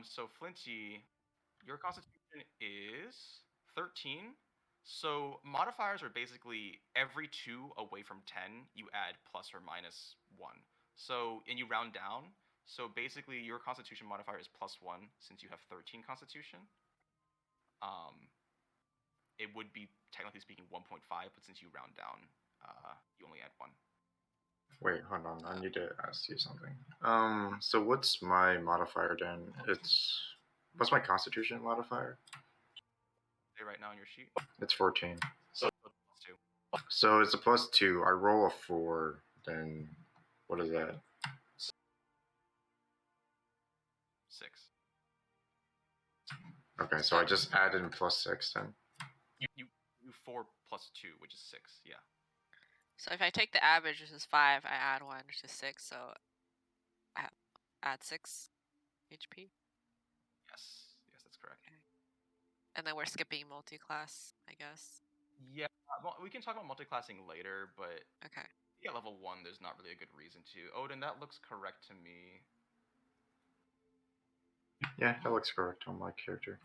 So Flinty, your Constitution is 13. So modifiers are basically every 2 away from 10, you add plus or minus 1. So, and you round down. So basically, your Constitution modifier is +1 since you have 13 Constitution. It would be technically speaking 1.5, but since you round down, you only add 1. Wait, hold on. I need to ask you something. So what's my modifier then? What's my Constitution modifier? Say right now on your sheet. It's 14. So +2. So it's a +2. I roll a 4. Then what is that? 6. Okay, so I just added in +6 then. You 4 plus 2, which is 6. Yeah. So if I take the average, which is 5, I add 1, which is 6, so I add 6 HP. Yes, that's correct. Okay. And then we're skipping multi-class, I guess. Yeah, well, we can talk about multiclassing later, but Okay. yeah, level 1, there's not really a good reason to. Odin, that looks correct to me. Yeah, that looks correct on my character.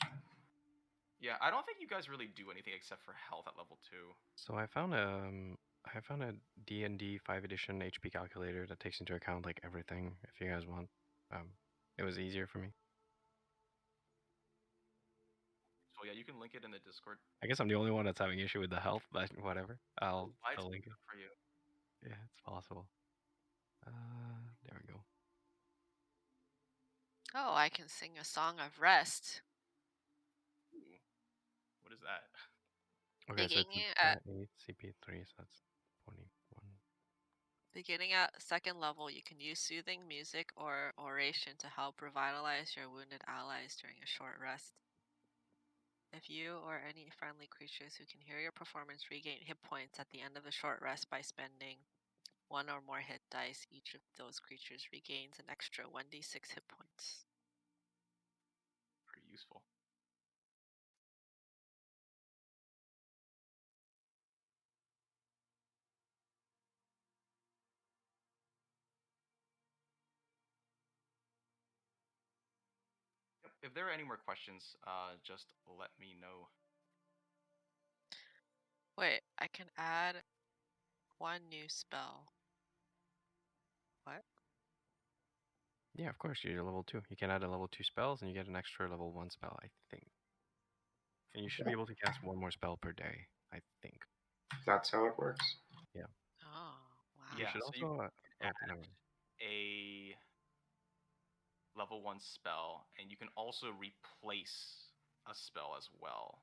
Yeah, I don't think you guys really do anything except for health at level 2. So I found a D&D 5 edition HP calculator that takes into account like everything. If you guys want, it was easier for me. So yeah, you can link it in the Discord. I guess I'm the only one that's having issue with the health, but whatever. I'll It's link it for you. Yeah, it's possible. There we go. Oh, I can sing a song of rest. Ooh. What is that? Okay, so Beginning it's at 8 CP3, so that's 21. beginning at 2nd level, you can use soothing music or oration to help revitalize your wounded allies during a short rest. If you or any friendly creatures who can hear your performance regain hit points at the end of a short rest by spending 1 or more hit dice, each of those creatures regains an extra 1d6 hit points. Pretty useful. If there are any more questions, just let me know. Wait, I can add 1 new spell. What? Yeah, of course, you're level 2. You can add a level 2 spells, and you get an extra level 1 spell, I think. And you should be able to cast 1 more spell per day, I think. That's how it works. Yeah. Oh, wow. You Yeah, should so also. you Oh, never mind. a level 1 spell, and you can also replace a spell as well.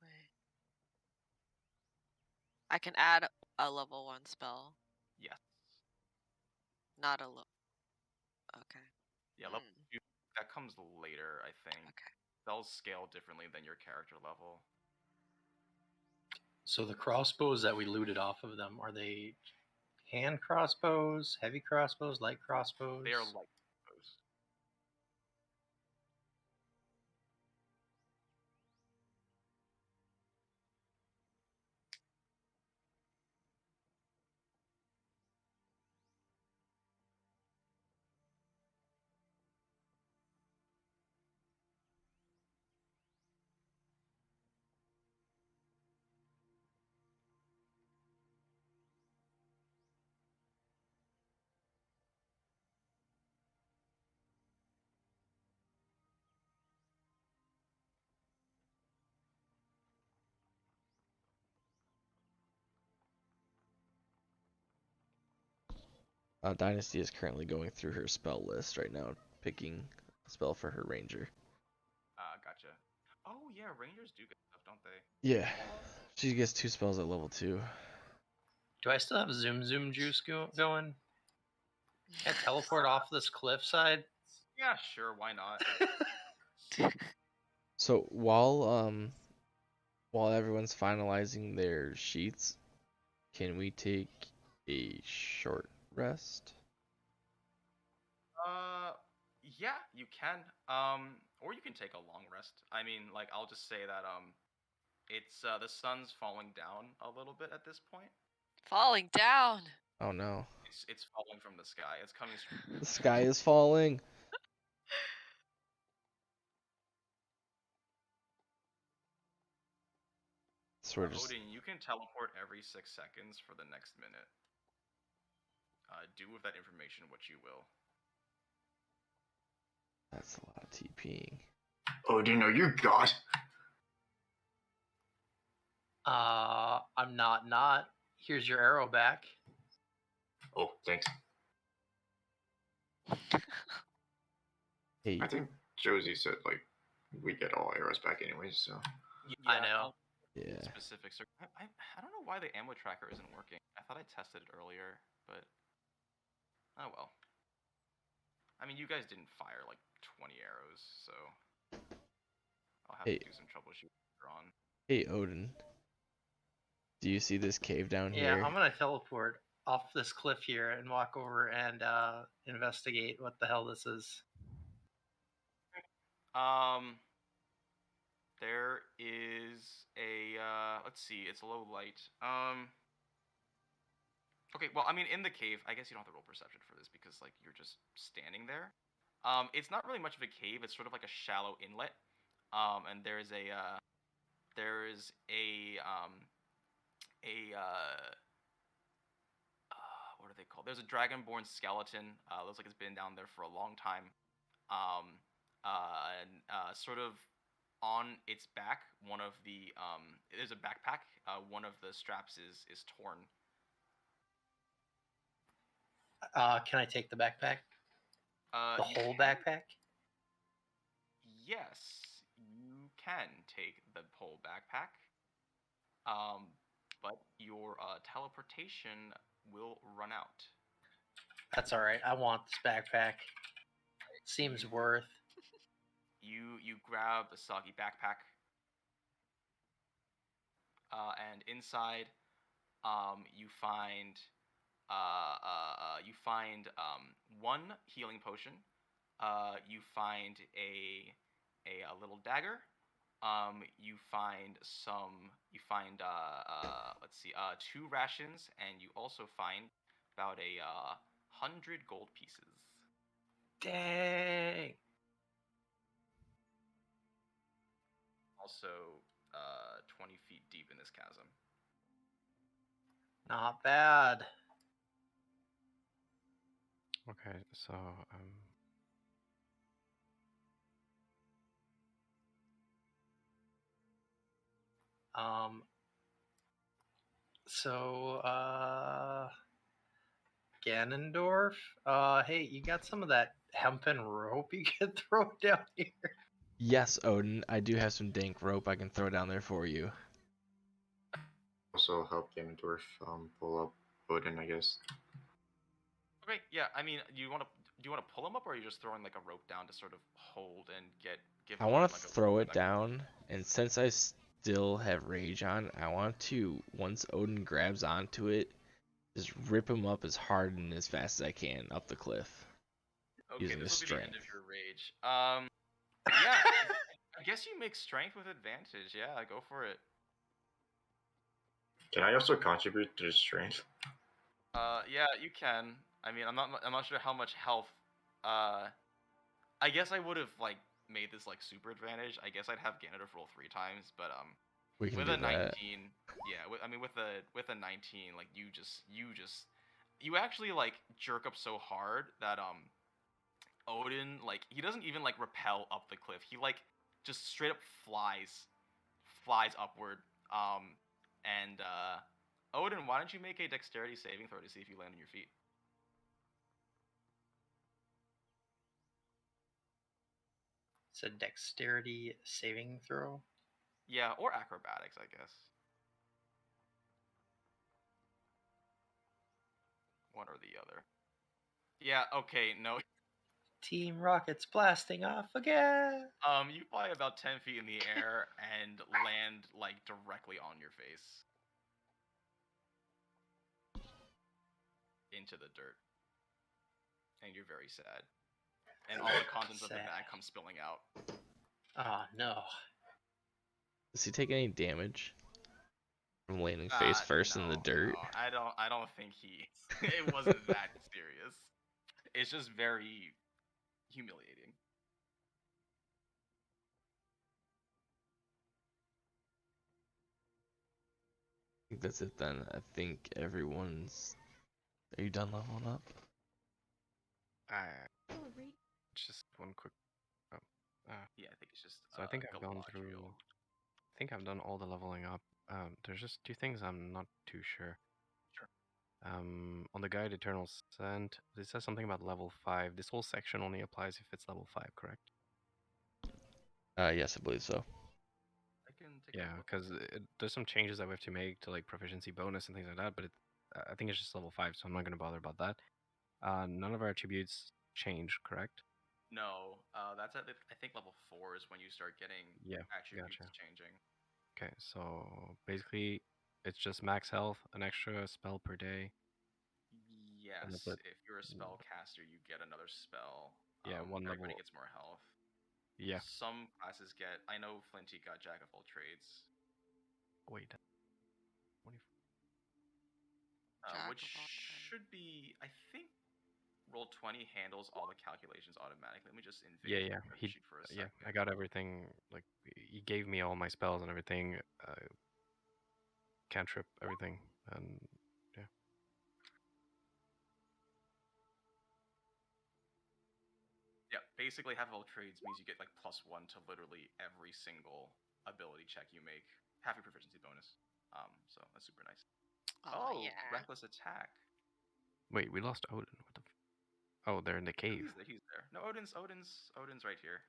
Wait. I can add a level 1 spell, Yes. not a level. Okay. Yeah, level 2, that comes later, I think. Okay. Spells scale differently than your character level. So the crossbows that we looted off of them, are they hand crossbows, heavy crossbows, light crossbows? They are light crossbows. Dynasty is currently going through her spell list right now, picking a spell for her ranger. Gotcha. Oh yeah, rangers do get stuff, don't they? Yeah, she gets 2 spells at level 2. Do I still have Zoom juice going? Can I teleport off this cliffside? Yeah, sure. Why not? So while everyone's finalizing their sheets, can we take a short rest? Yeah, you can. Or you can take a long rest. I mean, like, I'll just say that it's the sun's falling down a little bit at this point. Falling down. Oh no. It's falling from the sky. It's coming straight. The sky is falling. So we're just... Odin, you can teleport every 6 seconds for the next minute. Do with that information what you will. That's a lot of TPing. Odin, are you God? I'm not. Here's your arrow back. Oh, thanks. Hey, I think Jozy said, like, we get all arrows back anyways, so. Yeah, I know. yeah. Specifics. I don't know why the ammo tracker isn't working. I thought I tested it earlier, but oh well. I mean, you guys didn't fire like 20 arrows, so I'll have Hey. to do some troubleshooting later on. Hey, Odin. Do you see this cave down Yeah, here? I'm gonna teleport off this cliff here and walk over and investigate what the hell this is. There is a let's see, it's low light. Okay, well, I mean, in the cave, I guess you don't have to roll perception for this because like you're just standing there. It's not really much of a cave. It's sort of like a shallow inlet. And there is a what are they called? There's a dragonborn skeleton. Looks like it's been down there for a long time. Sort of on its back, one of the there's a backpack. One of the straps is torn. Can I take the backpack? The You whole can- backpack? Yes, you can take the whole backpack. But your teleportation will run out. That's all right. I want this backpack. Seems worth. You grab the soggy backpack, and inside, you find one healing potion. You find a little dagger. You find let's see, 2 rations, and you also find about 100 gold pieces. Dang. Also, 20 feet deep in this chasm. Not bad. Okay, so Ganondorf, hey, you got some of that hempen rope you could throw down here? Yes, Odin. I do have some dank rope I can throw down there for you. Also help Ganondorf pull up Odin, I guess. Okay, yeah. I mean, do you want to pull him up, or are you just throwing like a rope down to sort of hold and give? I him, want to like, a throw rope it that- down, and since I still have rage on, I want to, once Odin grabs onto it, just rip him up as hard and as fast as I can up the cliff. Okay, using this his will be the end strength. of your rage. Yeah. I guess you make strength with advantage. Yeah, go for it. Can I also contribute to the strength? Yeah, you can. I mean, I'm not sure how much health. I guess I would have like made this like super advantage. I guess I'd have Ganondorf roll 3 times, but We can with do a 19, that. yeah. With a 19, like you actually like jerk up so hard that Odin, like, he doesn't even like rappel up the cliff. He like just straight up flies upward. Odin, why don't you make a dexterity saving throw to see if you land on your feet? It's a dexterity saving throw. Yeah, or acrobatics, I guess. One or the other. Yeah, okay, no. Team Rocket's blasting off again. You fly about 10 feet in the air and land, like, directly on your face. Into the dirt. And you're very sad. And all the contents of the bag come spilling out. Oh, no. Does he take any damage from landing face first in the dirt? No, I don't think he... It wasn't that serious. It's just very humiliating. I think that's it then. I think everyone's... Are you done leveling up? Just one quick. Yeah, I think it's just. So I think I've gone through. I think I've done all the leveling up. There's just two things I'm not too sure. Sure. On the guide Eternal Scent, it says something about level 5. This whole section only applies if it's level 5, correct? Yes, I believe so. Yeah, because there's some changes that we have to make to like proficiency bonus and things like that, but I think it's just level 5, so I'm not going to bother about that. None of our attributes change, correct? No, that's at I think level 4 is when you start getting attributes changing. Okay, so basically it's just max health, an extra spell per day. Yes, if you're a spellcaster, you get another spell. One level. Everybody gets more health. Yeah. Some classes get. I know Flinty got Jack of all trades. Wait. Which should be, I think, Roll20 handles all the calculations automatically. Let me just invade the sheet for a second. I got everything. Like he gave me all my spells and everything. Cantrip, everything, and yeah. Yeah, basically half of all trades means you get like +1 to literally every single ability check you make. Half your proficiency bonus. So that's super nice. Oh yeah. Reckless attack. Wait, we lost Odin. What the? Oh, they're in the cave. He's there. No, Odin's right here.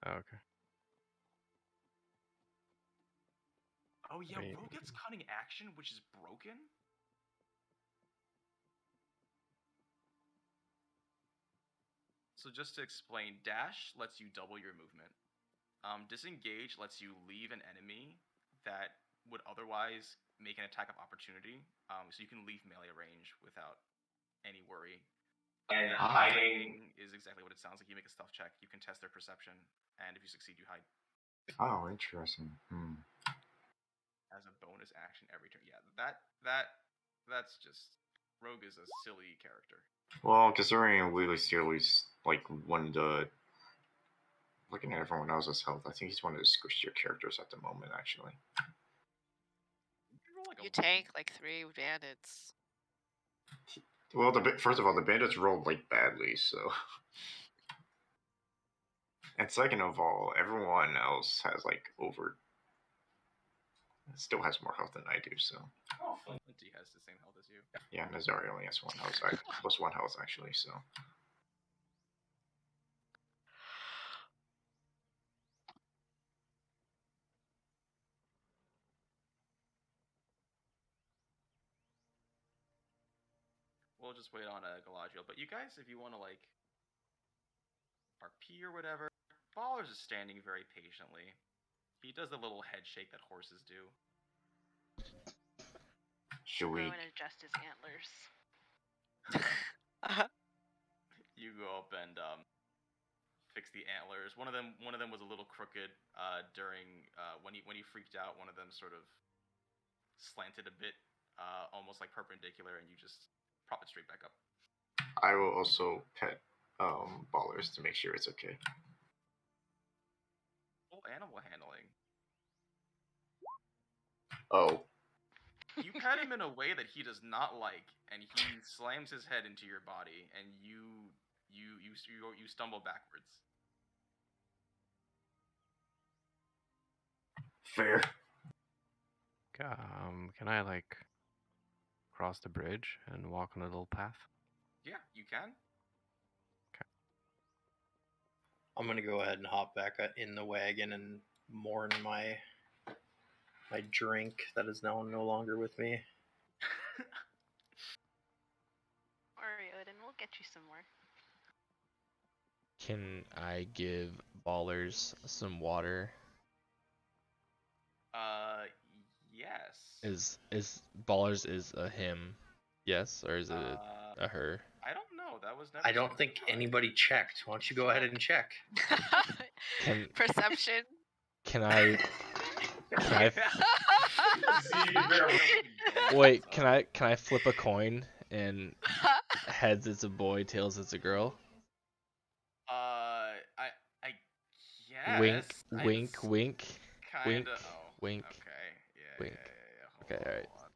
Oh, okay. Oh yeah, Rogue gets cunning action, which is broken. So just to explain, dash lets you double your movement. Disengage lets you leave an enemy that would otherwise make an attack of opportunity. So you can leave melee range without any worry. And hiding is exactly what it sounds like. You make a stealth check, you can test their perception, and if you succeed, you hide. Oh, interesting. As a bonus action every turn. Yeah, that's just... Rogue is a silly character. Well, considering Steely's like one of the... Looking at everyone else's health, I think he's one of the squishier characters at the moment, actually. You tank like 3 bandits. Well, first of all, the bandits rolled like badly, so. And second of all, everyone else has like still has more health than I do, so. Oh, Flinty has the same health as you. Yeah, Isarya only has 1 health. Plus 1 health actually, so. We'll just wait on Galadriel. But you guys, if you want to like RP or whatever, Ballerz is standing very patiently. He does the little head shake that horses do. Should we? I'm gonna adjust his antlers. You go up and fix the antlers. One of them was a little crooked during when he freaked out. One of them sort of slanted a bit, almost like perpendicular, and you just prop it straight back up. I will also pet Ballerz to make sure it's okay. Full animal handling. Oh. You pet him in a way that he does not like, and he slams his head into your body, and you stumble backwards. Fair. Can I like cross the bridge and walk on a little path? Yeah, you can. I'm gonna go ahead and hop back in the wagon and mourn my drink that is now no longer with me. Worry, Odin, we'll get you some more. Can I give Ballerz some water? Yes. Is Ballerz is a him? Yes, or is it a her? I don't know. That was never. I don't think anybody checked. Why don't you go ahead and check? Can Perception. can I wait? Can I flip a coin and heads it's a boy, tails it's a girl? I guess. Wink, wink, wink, Kinda. wink, Oh, wink. okay. Yeah. wink. Yeah. Okay, alright. Hold on.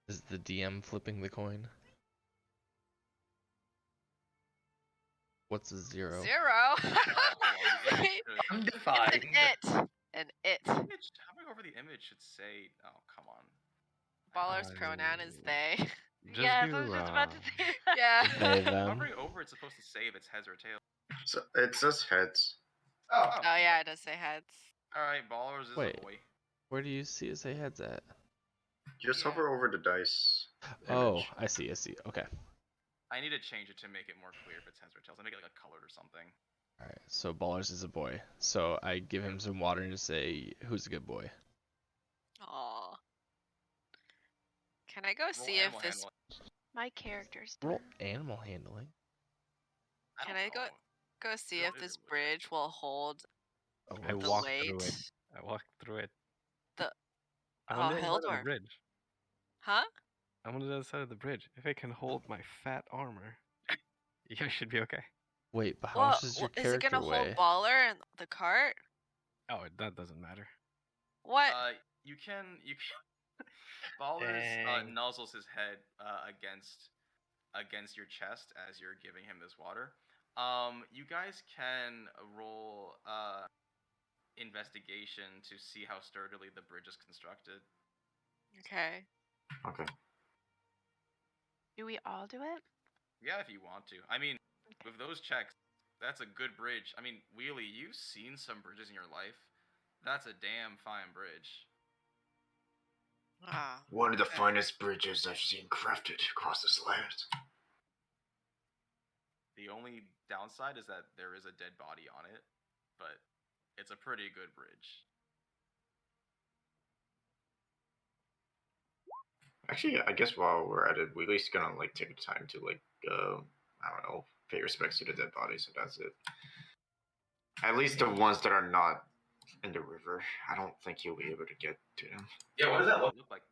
Is the DM flipping the coin? What's a 0? 0. Undefined. It's an it. An it. Hovering over the image should say. Oh, come on. Baller's pronoun is they. Just yes, do, I was just about to say that. Yeah. They, them. Hovering over, it's supposed to say if it's heads or tails. So it says heads. Oh. Oh yeah, it does say heads. All right, Ballerz is Wait. a boy. Where do you see it say heads at? Just Yeah. hover over the dice. Oh, image. I see. Okay. I need to change it to make it more clear if it's heads or tails. I make it like a colored or something. Alright, so Ballerz is a boy. So I give him some water and say, who's a good boy? Aw. Can I go Roll see if animal this? handling. My character's Roll animal handling. Can don't I know. go see Real if this Israel. bridge will hold I the walked weight? through it. I walked through it. The- I'm oh, on the other side of Hildor. the bridge. Huh? I'm on the other side of the bridge. If it can hold my fat armor, you guys should be okay. Wait, but how Well, much does your is it character gonna weigh? hold Baller and the cart? Oh, that doesn't matter. What? You can. Ballerz Dang. nuzzles his head against your chest as you're giving him this water. You guys can roll investigation to see how sturdily the bridge is constructed. Okay. Okay. Do we all do it? Yeah, if you want to. I mean, with those checks, that's a good bridge. I mean, Wheelie, you've seen some bridges in your life. That's a damn fine bridge. Ah. One of the Okay. finest bridges I've seen crafted across this land. The only downside is that there is a dead body on it, but it's a pretty good bridge. Actually, I guess while we're at it, we at least gonna like take time to like I don't know, pay respects to the dead bodies, and that's it. At least the ones that are not in the river. I don't think you'll be able to get to them. Yeah, what does that look like?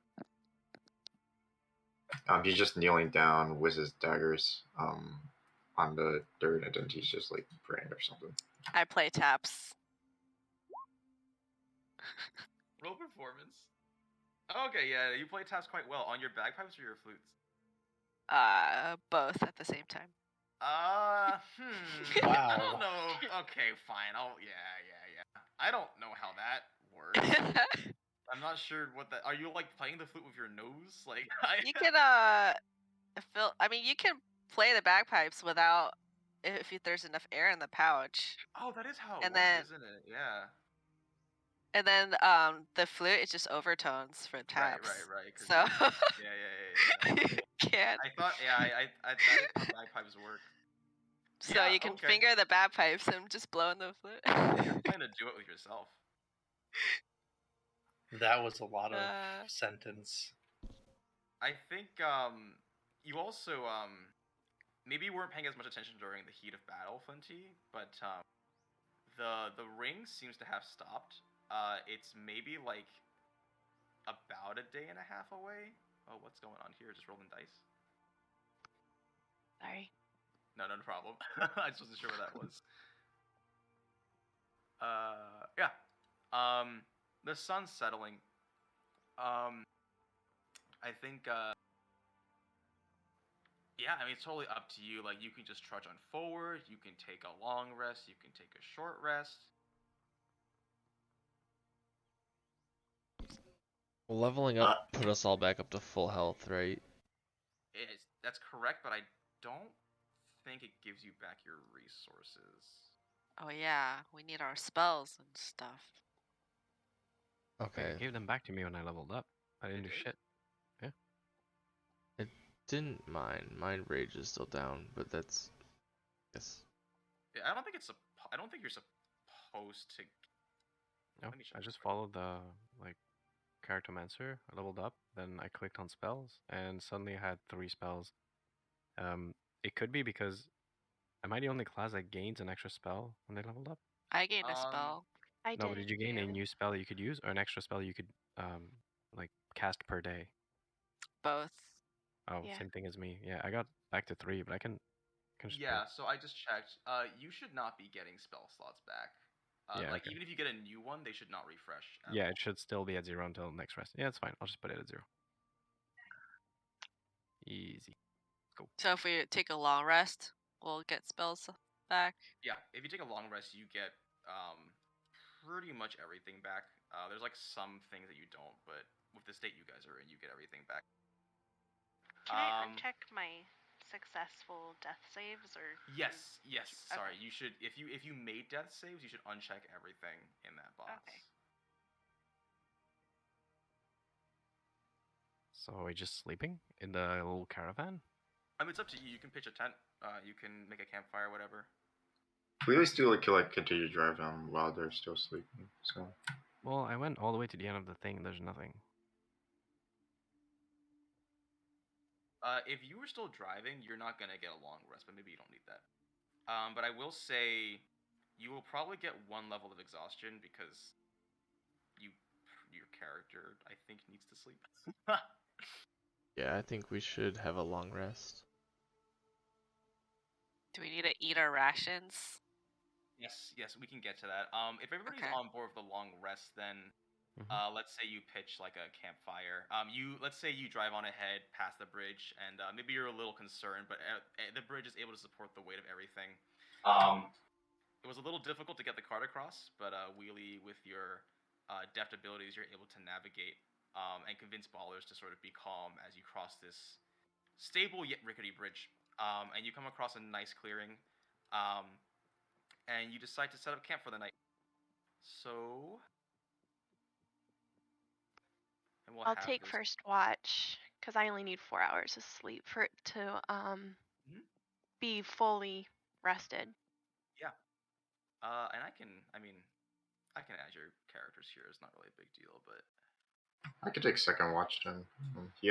He's just kneeling down with his daggers on the dirt, and then he's just like praying or something. I play taps. Roll performance. Okay, yeah, you play taps quite well. On your bagpipes or your flutes? Both at the same time. Wow. I don't know. Okay, fine. Yeah. I don't know how that works. I'm not sure what that. Are you like playing the flute with your nose? Like You can you can play the bagpipes without if there's enough air in the pouch. Oh, that is how it And works, then- isn't it? Yeah. And then the flute is just overtones for taps. Right. 'cause So yeah. you can. I thought I thought bagpipes work. So Yeah, you can okay. finger the bagpipes and just blow in the flute. You're trying to do it with yourself. That was a lot of Uh. sentence. I think you also maybe you weren't paying as much attention during the heat of battle, Flinty, but the ring seems to have stopped. It's maybe like about a day and a half away. Oh, what's going on here? Just rolling dice. Sorry. No problem. I just wasn't sure what that was. Yeah. The sun's settling. I think. Yeah, I mean, it's totally up to you. Like, you can just trudge on forward. You can take a long rest. You can take a short rest. Well, leveling up put us all back up to full health, right? That's correct, but I don't think it gives you back your resources. Oh yeah, we need our spells and stuff. Okay. Okay. It gave them back to me when I leveled up. I didn't do did? shit. It didn't mind. Mind rage is still down, but that's yes. Yeah, I don't think I don't think you're supposed to. No, Let me check I real just quick. followed the like Charactomancer. I leveled up, then I clicked on spells, and suddenly I had 3 spells. It could be because am I the only class that gains an extra spell when they leveled up? I gained a spell. I No, but did did you gain a too. new spell that you could use, or an extra spell you could like cast per day? Both. Oh, Yeah. same thing as me. Yeah, I got back to 3, but I can just Yeah, so I just checked. You should not be getting spell slots back. Yeah, Like okay. even if you get a new one, they should not refresh. At Yeah, all. it should still be at 0 until next rest. Yeah, it's fine. I'll just put it at 0. Easy. So if we take a long rest, we'll get spells back. Yeah, if you take a long rest, you get pretty much everything back. There's like some things that you don't, but with the state you guys are in, you get everything back. Can I uncheck my successful death saves or? Yes. Sorry, Okay. you should. If you made death saves, you should uncheck everything in that box. Okay. So are we just sleeping in the little caravan? I mean, it's up to you. You can pitch a tent. You can make a campfire, whatever. We always do like continue to drive them while they're still sleeping. So Well, I went all the way to the end of the thing. There's nothing. If you were still driving, you're not gonna get a long rest, but maybe you don't need that. But I will say, you will probably get 1 level of exhaustion because your character, I think, needs to sleep. Yeah, I think we should have a long rest. Do we need to eat our rations? Yes, we can get to that. If everybody's Okay. on board with the long rest, then let's say you pitch like a campfire. Let's say you drive on ahead past the bridge, and maybe you're a little concerned, but the bridge is able to support the weight of everything. It was a little difficult to get the cart across, but Wheelie, with your deft abilities, you're able to navigate and convince Ballerz to sort of be calm as you cross this stable yet rickety bridge. And you come across a nice clearing, and you decide to set up camp for the night. So, and we'll I'll have take this. first watch because I only need 4 hours of sleep for it to be fully rested. Yeah. And I can add your characters here. It's not really a big deal, but I could take second watch then. He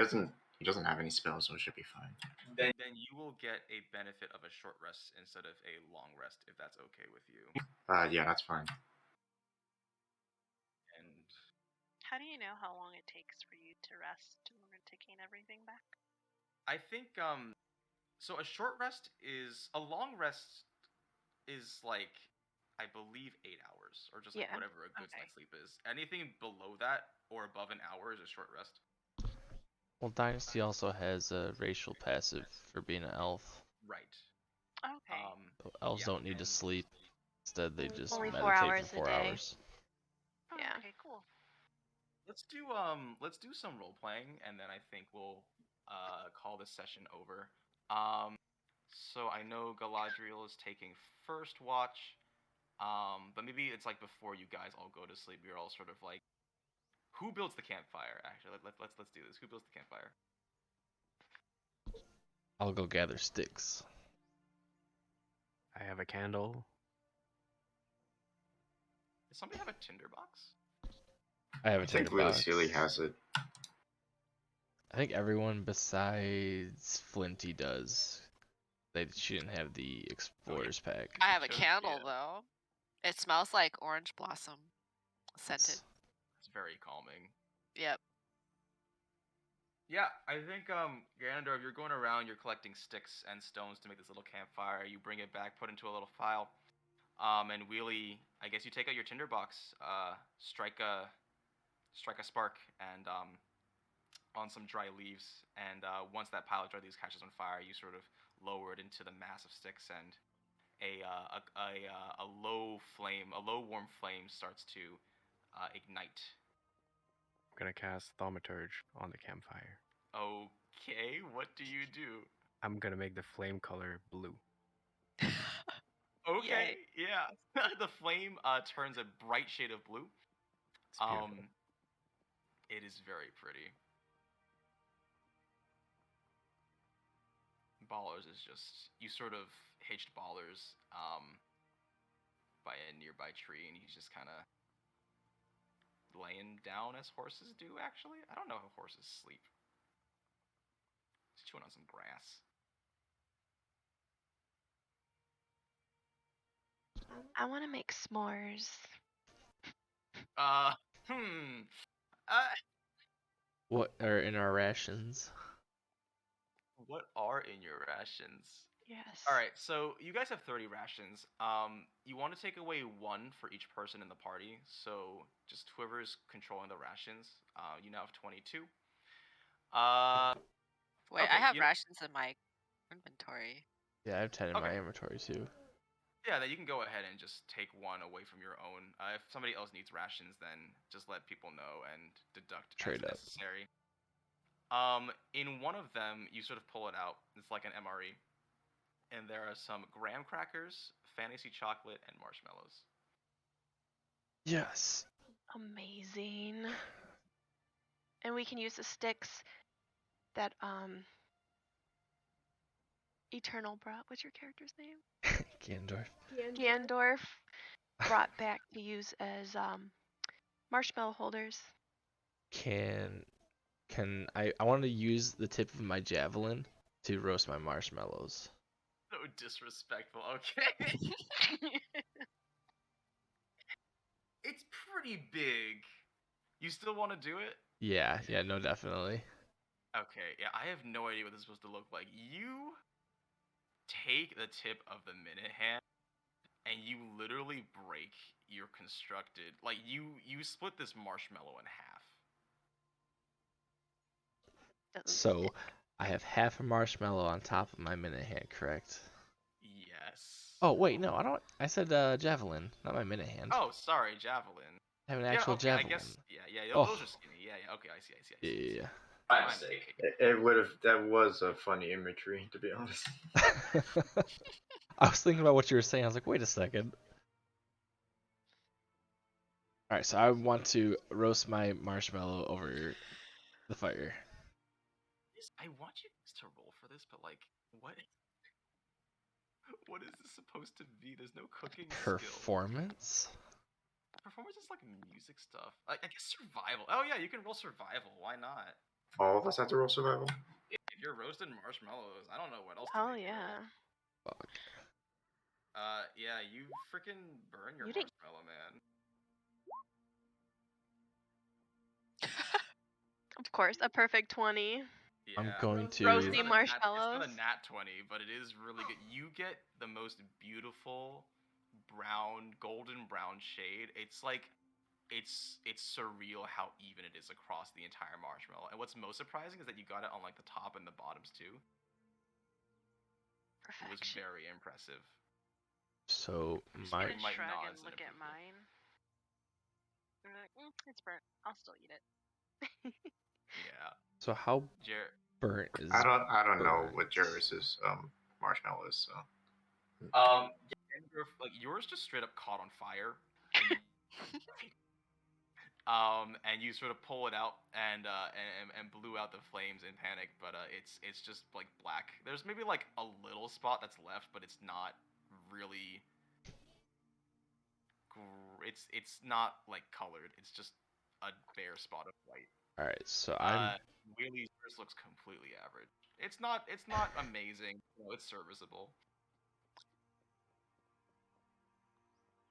doesn't have any spells, so it should be fine. then you will get a benefit of a short rest instead of a long rest, if that's okay with you. Yeah, that's fine. And How do you know how long it takes for you to rest in order to gain everything back? I think so a long rest is like, I believe 8 hours, or just like Yeah. whatever a good Okay. night's sleep is. Anything below that or above an hour is a short rest. Well, Dynasty also has a racial passive for being an elf. Right. Okay. So elves Yeah, don't need to sleep. Instead, they just Only meditate 4 hours for a 4 day. hours. Yeah. Okay, cool. Let's do some role playing, and then I think we'll call this session over. So I know Galadriel is taking first watch, but maybe it's like before you guys all go to sleep, you're all sort of like, who builds the campfire? Actually, let's do this. Who builds the campfire? I'll go gather sticks. I have a candle. Does somebody have a tinderbox? I have a I think tinderbox. Steely has it. I think everyone besides Flinty does. She didn't have the Explorers pack. I have a Chose- candle yeah. though. It smells like orange blossom. Scented. It's very calming. Yep. Yeah, I think Ganondorf, you're going around, you're collecting sticks and stones to make this little campfire. You bring it back, put into a little file. And Wheelie, I guess you take out your tinderbox, strike a spark, and on some dry leaves. And once that pile of dry leaves catches on fire, you sort of lower it into the mass of sticks, and a low warm flame starts to ignite. gonna cast Thaumaturge on the campfire. Okay, what do you do? I'm gonna make the flame color blue. Okay, yeah. The flame turns a bright shade of blue. It's beautiful. It is very pretty. Ballerz is just, you sort of hitched Ballerz by a nearby tree, and he's just kind of laying down as horses do. Actually, I don't know how horses sleep. He's chewing on some grass. I want to make s'mores. Uh, What are in our rations? what are in your rations? Yes. All right, so you guys have 30 rations. You want to take away 1 for each person in the party. So just whoever's controlling the rations. You now have 22. Wait, okay, I have you- rations in my inventory. Yeah, I have 10 in my Okay. inventory too. Yeah, then you can go ahead and just take 1 away from your own. If somebody else needs rations, then just let people know and deduct Trade as up. necessary. In one of them, you sort of pull it out. It's like an MRE. And there are some graham crackers, fantasy chocolate, and marshmallows. Yes. Amazing. And we can use the sticks that Eternal brought. What's your character's name? Ganondorf. Ganondorf brought back to use as marshmallow holders. Can I want to use the tip of my javelin to roast my marshmallows. So disrespectful, okay? It's pretty big. You still want to do it? Yeah, no, definitely. Okay, yeah, I have no idea what this is supposed to look like. You take the tip of the minute hand, and you literally break your constructed... Like, you split this marshmallow in half. So, I have half a marshmallow on top of my minute hand, correct? Yes. Oh, wait, no, I don't. I said javelin, not my minute hand. Oh, sorry, javelin. I have an actual okay, javelin. I guess, yeah, Oh. those are skinny. Yeah, okay, I see. Yeah. My mistake. It would have. That was a funny imagery, to be honest. I was thinking about what you were saying. I was like, wait a second. Alright, so I want to roast my marshmallow over the fire. I want you guys to roll for this, but like, what? What is this supposed to be? There's no cooking skill. Performance? Performance is like music stuff. I guess survival. Oh yeah, you can roll survival. Why not? All of us have to roll survival. If you're roasting marshmallows, I don't know what else. Oh to make you yeah. roll. Fuck. Yeah, you freaking burn your You didn't- marshmallow, man. Of course, a perfect 20. Yeah. I'm going to. Roasty It's not marshmallows. a nat 20, but it is really good. You get the most beautiful brown, golden brown shade. It's like, it's surreal how even it is across the entire marshmallow. And what's most surprising is that you got it on like the top and the bottoms too. It was Perfection. very impressive. So, I'm just my. gonna might shrug nod and as an look at approval. mine. I'm like, it's burnt. I'll still eat it. Yeah. So, how burnt is. I don't know burnt? what Jarius's marshmallow is. So Like yours just straight up caught on fire. And you sort of pull it out and blew out the flames in panic, but it's just like black. There's maybe like a little spot that's left, but it's not really. It's not like colored. It's just a bare spot of white. Alright, so I'm. Wheelie's yours looks completely average. It's not amazing. It's serviceable.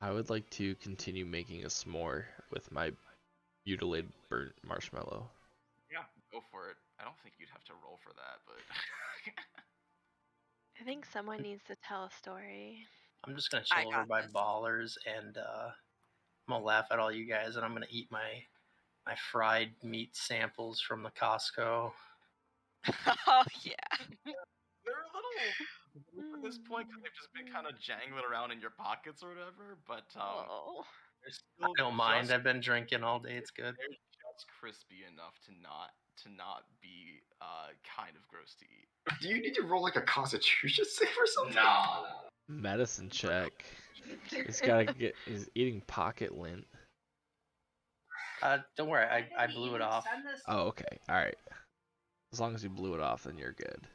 I would like to continue making a s'more with my mutilated burnt marshmallow. Yeah, go for it. I don't think you'd have to roll for that, but I think someone needs to tell a story. I'm just gonna I chill over got by this. Ballerz and I'm gonna laugh at all you guys, and I'm gonna eat my fried meat samples from the Costco. Oh yeah. they're a little at this point because they've just been kind of jangling around in your pockets or whatever. But Oh. they're still I don't mind. just- I've been drinking all day. It's good. They're just it's crispy enough to not be kind of gross to eat. Do you need to roll like a Constitution save or something? No. Medicine check. He's eating pocket lint. Don't worry, I blew it off. Oh, okay. All right. As long as you blew it off, then you're good.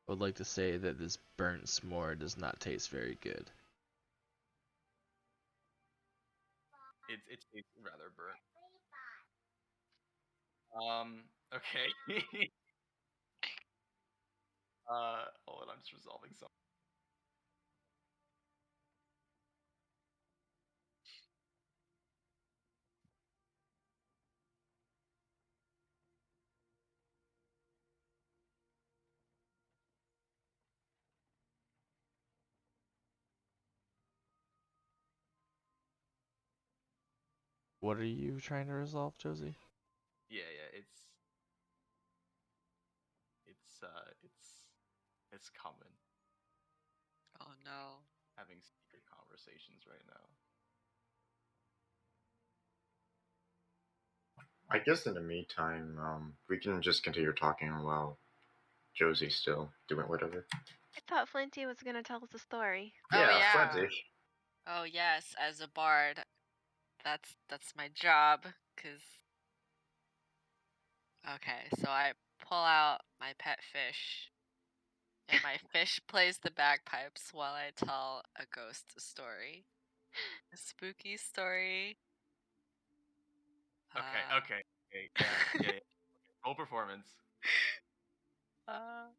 I would like to say that this burnt s'more does not taste very good. It tastes rather burnt. Okay. Hold on, I'm just resolving something. What are you trying to resolve, Jozy? Yeah, it's coming. Oh no. Having secret conversations right now. I guess in the meantime, we can just continue talking while Jozy's still doing whatever. I thought Flinty was gonna tell us a story. Oh, yeah. Flinty. Oh yes, as a bard, that's my job. Okay, so I pull out my pet fish, and my fish plays the bagpipes while I tell a ghost story, a spooky story. Okay. Yeah. Roll performance. Oh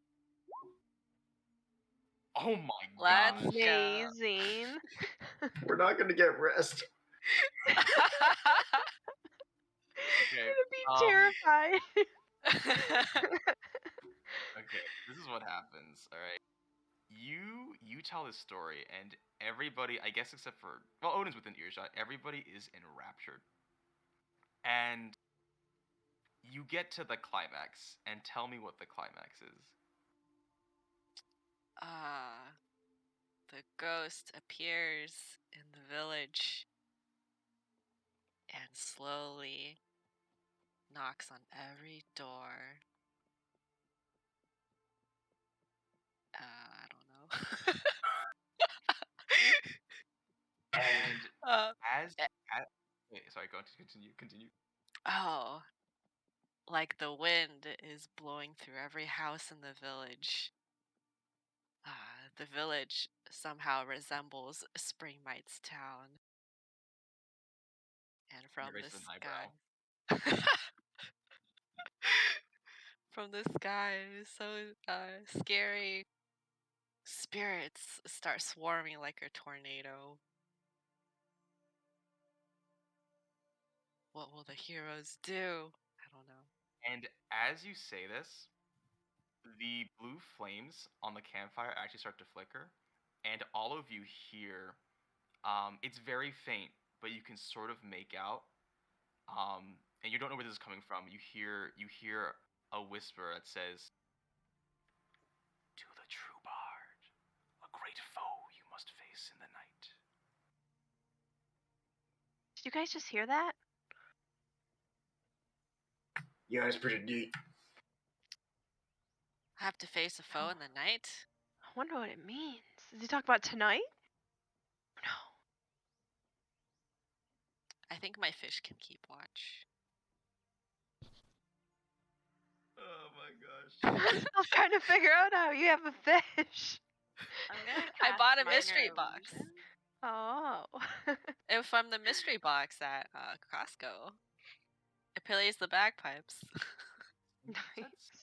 my Let's gosh. go. Amazing. We're not gonna get rest. Okay. I'm gonna be terrified. Okay, this is what happens, alright? You tell this story, and everybody, I guess except for, well, Odin's within earshot, everybody is enraptured. And you get to the climax, and tell me what the climax is. The ghost appears in the village and slowly knocks on every door. I don't know. And wait, sorry, go on, continue. Oh, like the wind is blowing through every house in the village. The village somehow resembles Spring Might's town. And from the Raises an eyebrow. sky. From the sky, it is so scary. Spirits start swarming like a tornado. What will the heroes do? I don't know. And as you say this, the blue flames on the campfire actually start to flicker, and all of you hear, it's very faint, but you can sort of make out, and you don't know where this is coming from. You hear a whisper that says, "To the true bard, a great foe you must face in the night." Did you guys just hear that? Yeah, it's pretty neat. I have to face a foe in the night? I wonder what it means. Does he talk about tonight? No. I think my fish can keep watch. Oh my gosh. I'm still trying to figure out how you have a fish. I bought a mystery box. Oh. It was from the mystery box at Costco. It plays the bagpipes. Nice.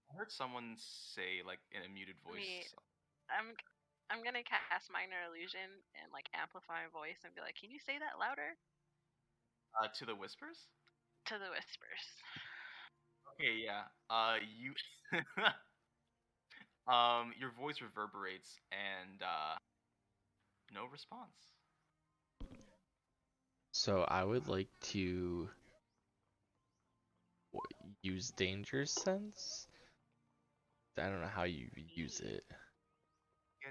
I heard someone say, like, in a muted voice. I'm gonna cast minor illusion and like amplify my voice and be like, "Can you say that louder?" To the whispers? To the whispers. Okay, yeah. You your voice reverberates and no response. So I would like to use danger sense. I don't know how you use it.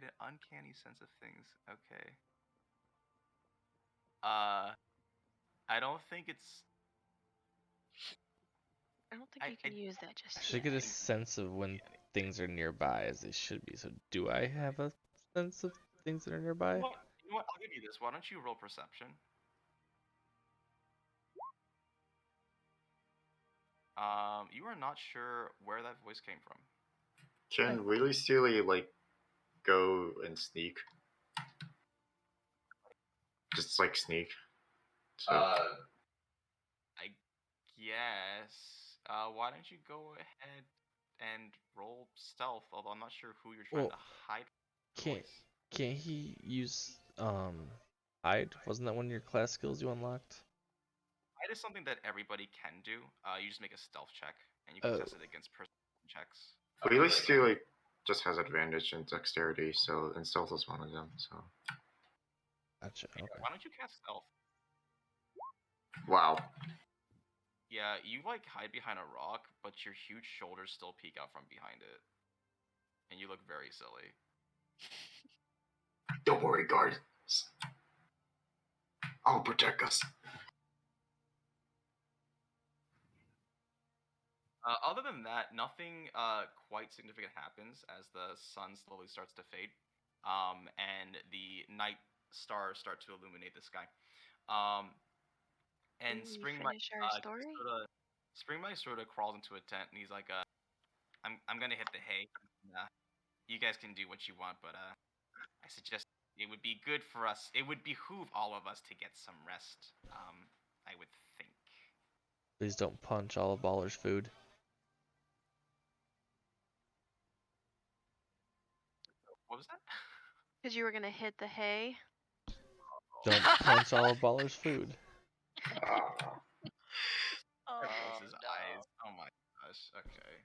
had an uncanny sense of things. Okay. I don't think it's. I don't think you can use that I just should yet. get a sense of when things are nearby as they should be. So do I have a sense of things that are nearby? You know what? I'll give you this. Why don't you roll perception? You are not sure where that voice came from. Can really Steely like go and sneak? Just like sneak. So I guess. Why don't you go ahead and roll stealth? Although I'm not sure who you're trying Well, to hide. Can't he use hide? Wasn't that one of your class skills you unlocked? Hide is something that everybody can do. You just make a stealth check, and you can test it against perception checks. really Steely just has advantage in dexterity, so and stealth is one of them. So Gotcha. Okay. Why don't you cast stealth? wow. Yeah, you like hide behind a rock, but your huge shoulders still peek out from behind it, and you look very silly. Don't worry, guards. I'll protect us. Other than that, nothing quite significant happens as the sun slowly starts to fade, and the night stars start to illuminate the sky. And Did we finish our story? Springmike sort of crawls into a tent, and he's like, I'm gonna hit the hay. You guys can do what you want, but I suggest it would be good for us. It would behoove all of us to get some rest. I would think. Please don't punch all of Baller's food. What was that? Because you were gonna hit the hay. Don't punch all of Baller's food. His eyes. Oh my gosh. Okay.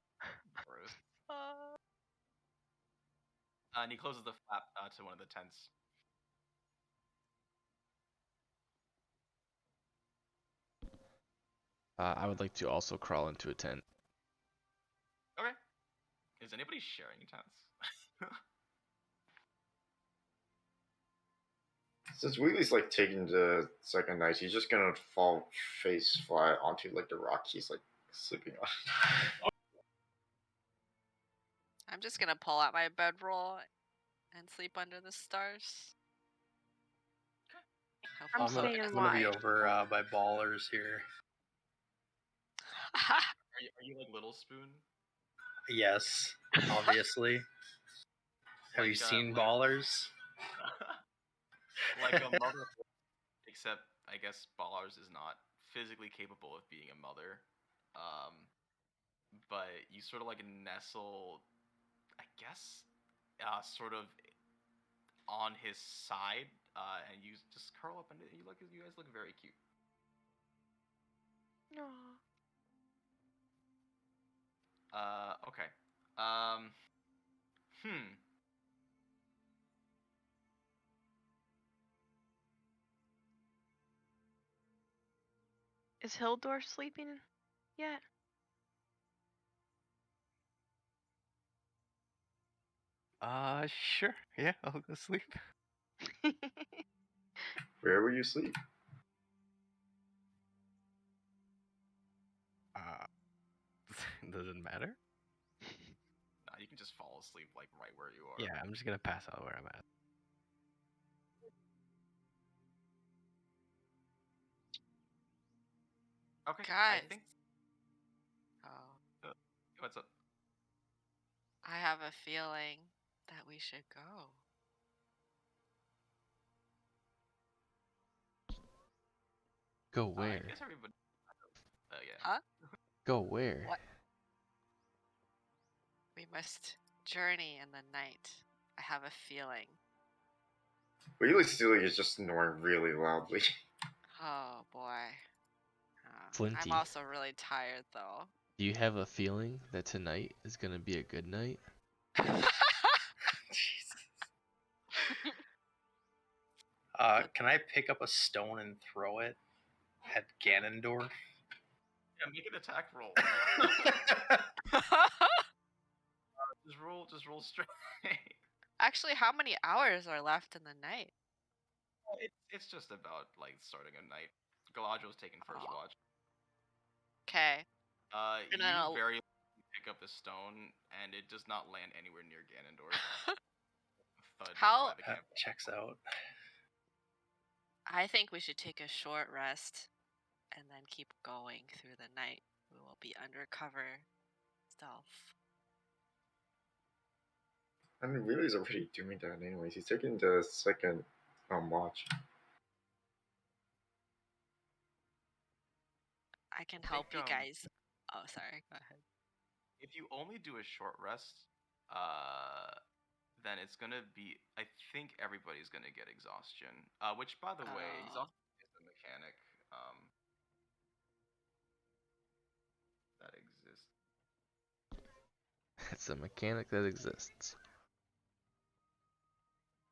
Gross. And he closes the flap to one of the tents. I would like to also crawl into a tent. Okay. Is anybody sharing tents? Since Wheatley's like taking the second night, he's just gonna fall face flat onto like the rock he's like sleeping on. I'm just gonna pull out my bedroll and sleep under the stars. I'm gonna staying be wide. over by Ballerz here. Are you like Little Spoon? Yes, obviously. Have you seen Ballerz? Like a mother, except I guess Ballerz is not physically capable of being a mother. But you sort of like nestle, I guess, sort of on his side, and you just curl up and you guys look very cute. Aww. Okay. Is Hildorf sleeping yet? Sure. Yeah, I'll go sleep. Where will you sleep? Does it matter? Nah, you can just fall asleep like right where you are. Yeah, I'm just gonna pass out where I'm at. Okay. Guys. I think. Oh. What's up? I have a feeling that we should go. Go where? I guess everybody. Yeah. Huh? Go where? What? We must journey in the night. I have a feeling. Wheatley Steely is just snoring really loudly. Oh boy. Flinty. I'm also really tired though. Do you have a feeling that tonight is gonna be a good night? Can I pick up a stone and throw it at Ganondorf? Yeah, make an attack roll. Just roll straight. Actually, how many hours are left in the night? It's just about like starting a night. Galadriel's taking first Oh. watch. Okay. You Gonna- very pick up the stone, and it does not land anywhere near Ganondorf. Thud How- by the camp. Checks out. I think we should take a short rest and then keep going through the night. We will be undercover stealth. I mean, Wheeler's already doing that anyways. He's taking the second watch. I can help you think, guys. Oh, sorry. Go ahead. If you only do a short rest, then it's gonna be. I think everybody's gonna get exhaustion. Which, by the way, Oh. exhaustion is a mechanic that exists. It's a mechanic that exists.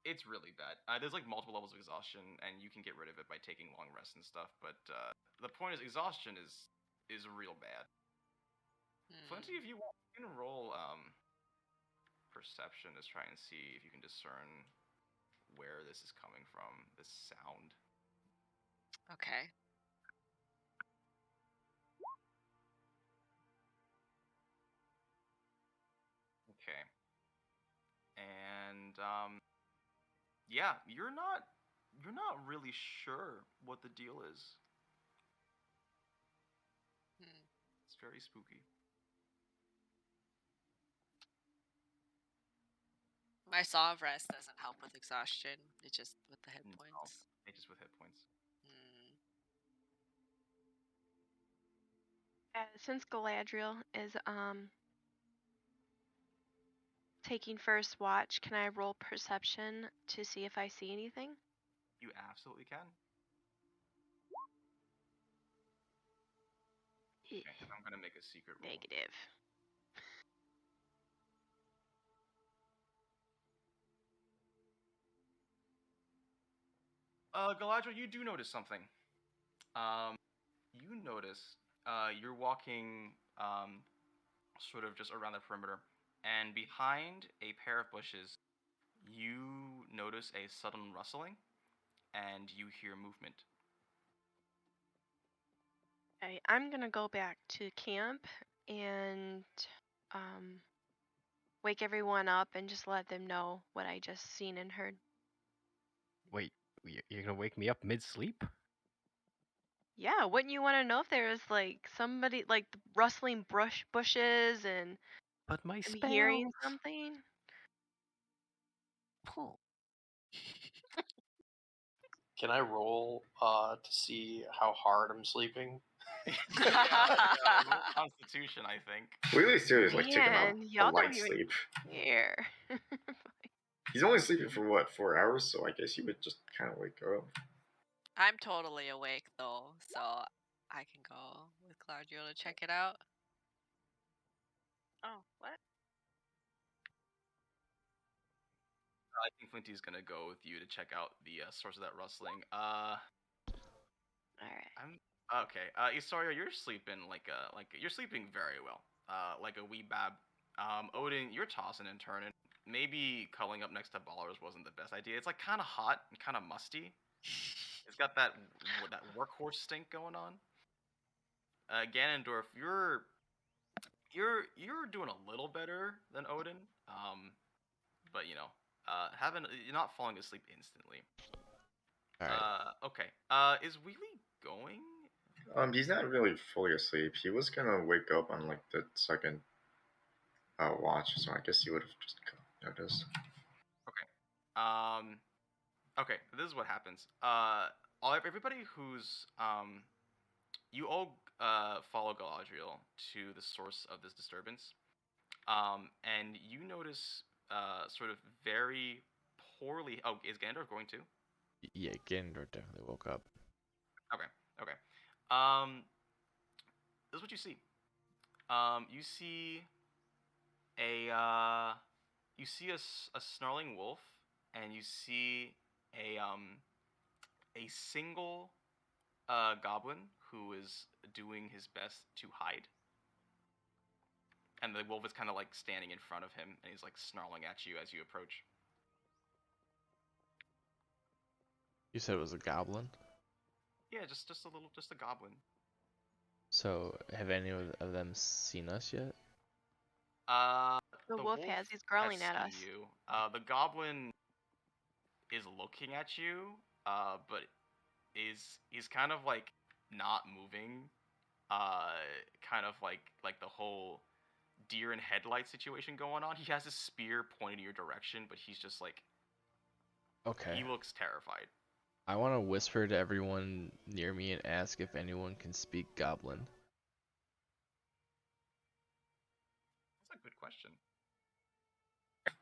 It's really bad. There's like multiple levels of exhaustion, and you can get rid of it by taking long rests and stuff. But the point is, exhaustion is real bad. Flinty, if you want, you can roll perception to try and see if you can discern where this is coming from. This sound. Okay. Okay. And yeah, you're not really sure what the deal is. It's very spooky. My Saw of Rest doesn't help with exhaustion. It's just with the hit points. It's just with hit points. Since Galadriel is taking first watch, can I roll perception to see if I see anything? You absolutely can. Okay, I'm gonna make a secret roll. Negative. Galadriel, you do notice something. You notice you're walking sort of just around the perimeter, and behind a pair of bushes, you notice a sudden rustling, and you hear movement. Okay, I'm gonna go back to camp and wake everyone up and just let them know what I just seen and heard. Wait, you're gonna wake me up mid-sleep? Yeah, wouldn't you want to know if there was like somebody like the rustling bushes and But my I'm hearing spells. something? Can I roll to see how hard I'm sleeping? Constitution, I think. Wheeler's serious, like taking Man, a y'all light don't even sleep. care. He's only sleeping for what, 4 hours? So I guess he would just kind of wake up. I'm totally awake though, so I can go with Galadriel to check it out. Oh, what? I think Flinty's gonna go with you to check out the source of that rustling. Alright. I'm okay. Isarya, you're sleeping you're sleeping very well. Like a wee bab. Odin, you're tossing and turning. Maybe cuddling up next to Ballerz wasn't the best idea. It's like kind of hot and kind of musty. It's got that workhorse stink going on. Ganondorf, you're doing a little better than Odin. But you know, you're not falling asleep instantly. All right. Okay. Is Wheelie going? He's not really fully asleep. He was gonna wake up on like the second watch, so I guess he would have just noticed. Okay. Okay. This is what happens. Everybody who's you all follow Galadriel to the source of this disturbance, and you notice sort of very poorly. Oh, is Ganondorf going too? Yeah, Ganondorf definitely woke up. Okay. This is what you see. You see a snarling wolf, and you see a single goblin who is doing his best to hide. And the wolf is kind of like standing in front of him, and he's like snarling at you as you approach. You said it was a goblin. Yeah, just a goblin. So have any of them seen us yet? The wolf has. He's growling at seen us. You. The goblin is looking at you, but he's kind of like not moving. Kind of like the whole deer in headlight situation going on. He has his spear pointed in your direction, but he's just like, Okay. he looks terrified. I want to whisper to everyone near me and ask if anyone can speak Goblin. That's a good question.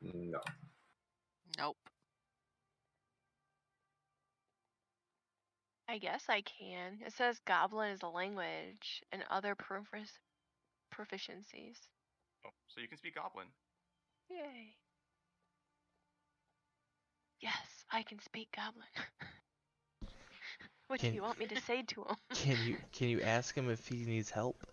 No. Nope. I guess I can. It says Goblin is a language and other proficiencies. Oh, so you can speak Goblin. Yay. Yes, I can speak Goblin. What do you want me to say to him? Can you ask him if he needs help?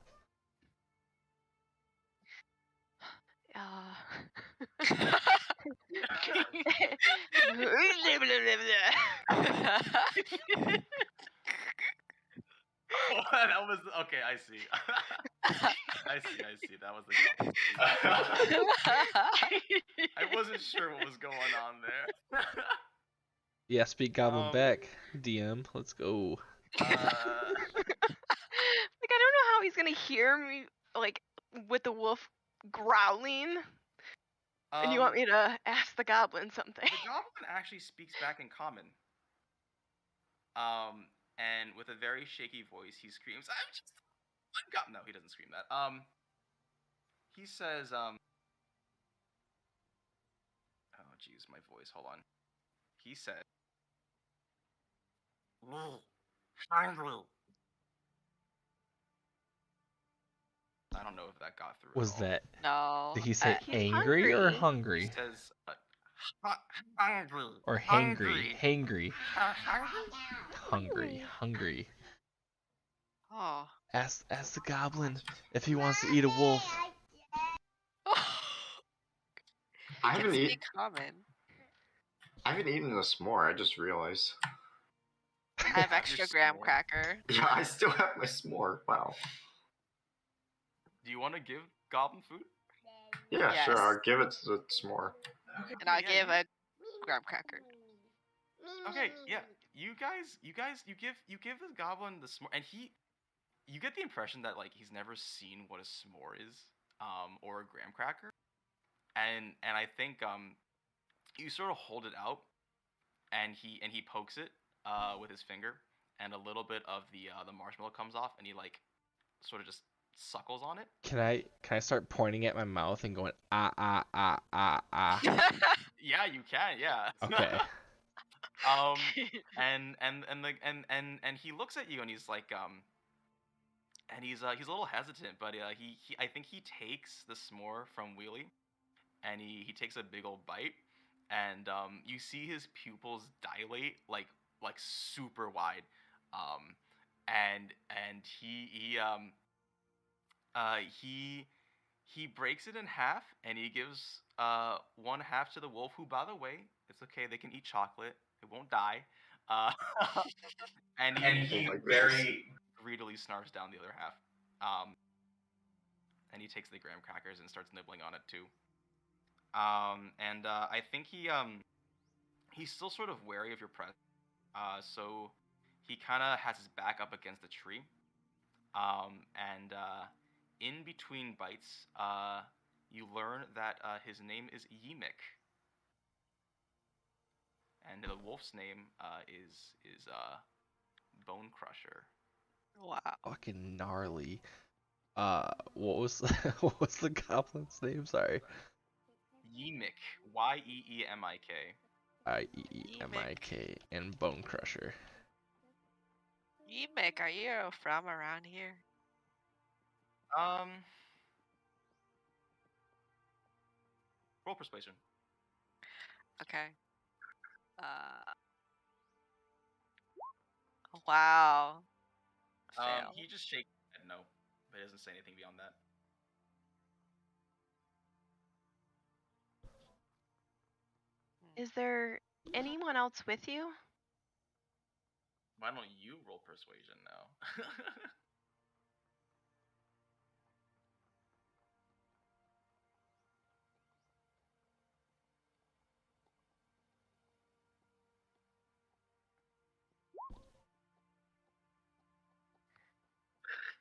That was okay. I see. I see. That was the Goblin. I wasn't sure what was going on there. Yeah, speak Goblin back. DM, let's go. Like, I don't know how he's gonna hear me, like, with the wolf growling. And you want me to ask the goblin something? The goblin actually speaks back in common. And with a very shaky voice, he screams, "I'm just one goblin." No, he doesn't scream that. He says, oh jeez, my voice. Hold on. He said, hungry. I don't know if that got through. Was that? No. Did he say He's angry or hungry. hungry? He says, hungry. Or hangry? Hangry. Hungry. Oh. Ask the goblin if he wants to eat a wolf. I haven't eaten. Common. I haven't eaten a s'more. I just realized. I have extra graham cracker. Yeah, I still have my s'more. Wow. Do you want to give goblin food? Yeah, Yes. sure. I'll give it the s'more. And I'll give a graham cracker. Okay, yeah. You give the goblin the s'more, and you get the impression that like he's never seen what a s'more is, or a graham cracker, and I think you sort of hold it out, and he pokes it with his finger, and a little bit of the marshmallow comes off, and he like sort of just suckles on it. Can I start pointing at my mouth and going ah? Yeah, you can. Yeah. Okay. And he looks at you and he's like and he's a little hesitant, but he I think he takes the s'more from Wheelie, and he takes a big old bite, and you see his pupils dilate like super wide, and he breaks it in half, and he gives one half to the wolf, who, by the way, it's okay, they can eat chocolate, it won't die, and he very greedily snarfs down the other half, and he takes the graham crackers and starts nibbling on it too, and I think he's still sort of wary of your presence, so he kind of has his back up against the tree, and in between bites, you learn that his name is Yeemik, and the wolf's name is Bonecrusher. Wow. Fucking gnarly. What was what was the goblin's name? Sorry. Yeemik. Yeemik. Yeemik and Bonecrusher. Yeemik, are you from around here? Roll persuasion. Okay. Wow. Fail. He just shakes his head no, but he doesn't say anything beyond that. Is there anyone else with you? Why don't you roll persuasion now?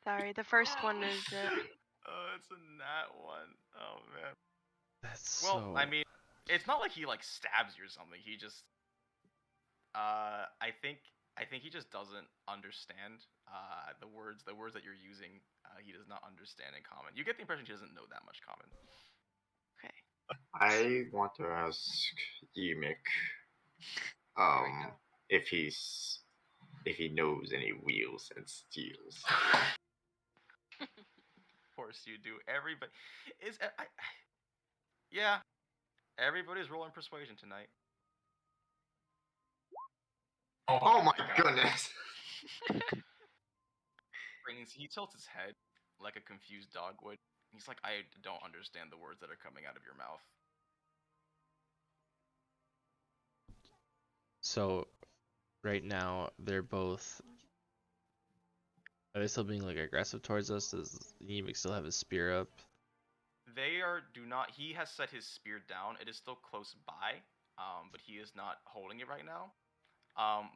Sorry, the first one is. Oh, it's a nat one. Oh man. That's Well, so. I mean, it's not like he like stabs you or something. He just, I think he just doesn't understand the words that you're using. He does not understand in common. You get the impression he doesn't know that much common. Okay. I want to ask Yeemik, if he knows any wheels and steels. Of course you do. Everybody is. Yeah, everybody's rolling persuasion tonight. Oh my goodness! He tilts his head like a confused dog would. He's like, I don't understand the words that are coming out of your mouth. So, right now they're both. Are they still being like aggressive towards us? Does Yeemik still have his spear up? They do not. He has set his spear down. It is still close by, but he is not holding it right now.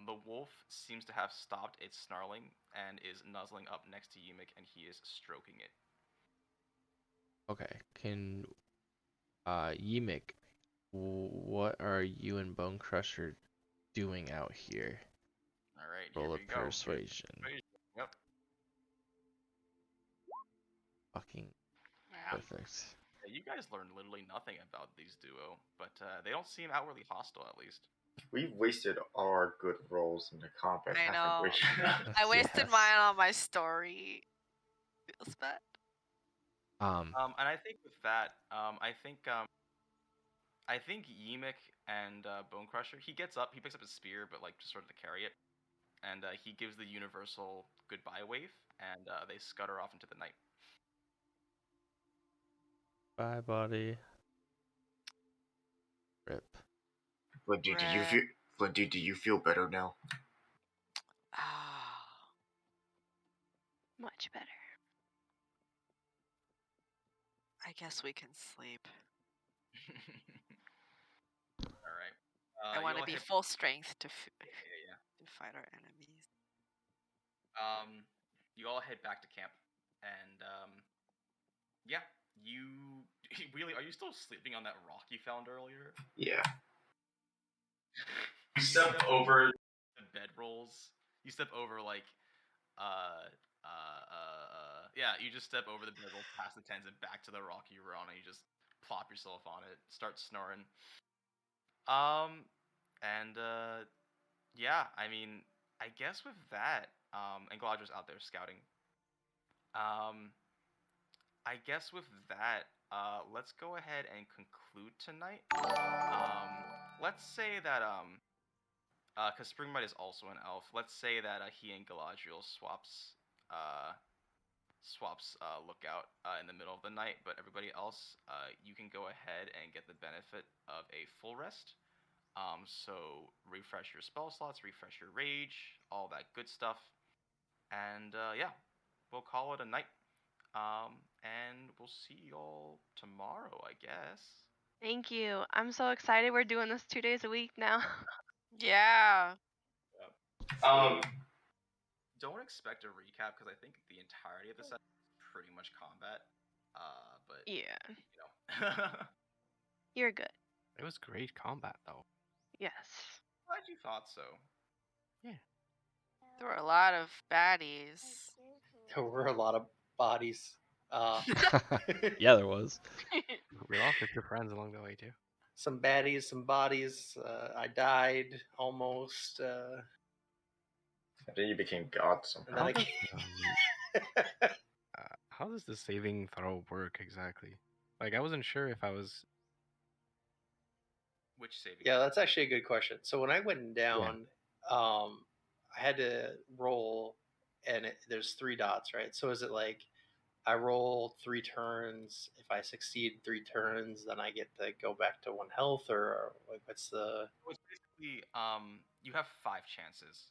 The wolf seems to have stopped its snarling and is nuzzling up next to Yeemik, and he is stroking it. Okay. Can Yeemik, what are you and Bonecrusher doing out here? All right, Roll a here we go. persuasion. Yep. Fucking Yeah. perfect. Yeah, you guys learned literally nothing about these duo, but they don't seem outwardly hostile, at least. We've wasted our good rolls in the combat. I know. haven't I wasted Yes. mine on my story. Feels bad. And I think with that, I think Yeemik and Bonecrusher, he gets up, he picks up his spear, but like just sort of to carry it, and he gives the universal goodbye wave, and they scutter off into the night. Bye, buddy. Rip. Flinty, do you feel better now? Ah. Much better. I guess we can sleep. All right. I want to be full strength to to fight our enemies. You all head back to camp, and yeah, you really are you still sleeping on that rock you found earlier? Yeah. You step over the bedrolls. You step over like yeah, you just step over the bedrolls past the tents and back to the rock you were on, and you just plop yourself on it, start snoring. And yeah, I mean, I guess with that, and Galadriel's out there scouting. I guess with that, let's go ahead and conclude tonight. Let's say that because Springmite is also an elf. Let's say that he and Galadriel swaps lookout in the middle of the night, but everybody else, you can go ahead and get the benefit of a full rest. So refresh your spell slots, refresh your rage, all that good stuff, and yeah, we'll call it a night. And we'll see y'all tomorrow, I guess. Thank you. I'm so excited. We're doing this 2 days a week now. Yeah. Don't expect a recap because I think the entirety of the set is pretty much combat. But Yeah. you know. You're good. It was great combat, though. Yes. Glad you thought so. There were a lot of baddies. There were a lot of bodies. Yeah, there was. We lost a few friends along the way, too. Some baddies, some bodies. I died almost. And then you became God And somehow. then I How does the saving throw work exactly? Like, I wasn't sure if I was... Which saving? Yeah, that's actually a good question. So when I went down, I had to roll, and there's 3 dots, right? So is it like I roll 3 turns? If I succeed 3 turns, then I get to go back to 1 health, or like what's the? It's basically you have 5 chances.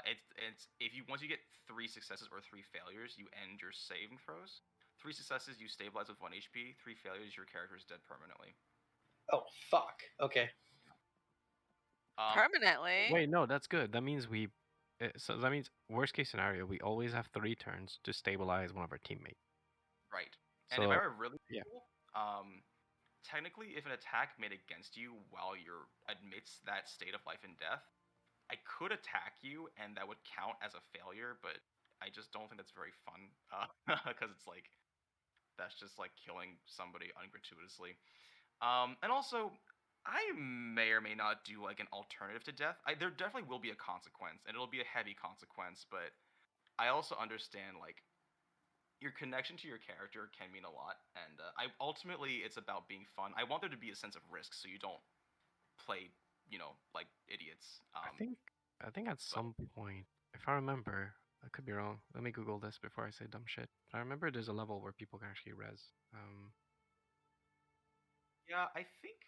It's if you once you get 3 successes or 3 failures, you end your saving throws. 3 successes, you stabilize with 1 HP. 3 failures, your character is dead permanently. Oh fuck. Okay. Permanently? Wait, no, that's good. That means so that means worst case scenario, we always have 3 turns to stabilize one of our teammates. Right. And So if I were really yeah. cool, technically, if an attack made against you while you're amidst that state of life and death, I could attack you, and that would count as a failure. But I just don't think that's very fun, because it's like that's just like killing somebody ungratuitously. And also, I may or may not do like an alternative to death. There definitely will be a consequence, and it'll be a heavy consequence. But I also understand like your connection to your character can mean a lot, and ultimately it's about being fun. I want there to be a sense of risk, so you don't play, like idiots. I think at some point, if I remember, I could be wrong. Let me Google this before I say dumb shit. I remember there's a level where people can actually res. Yeah, I think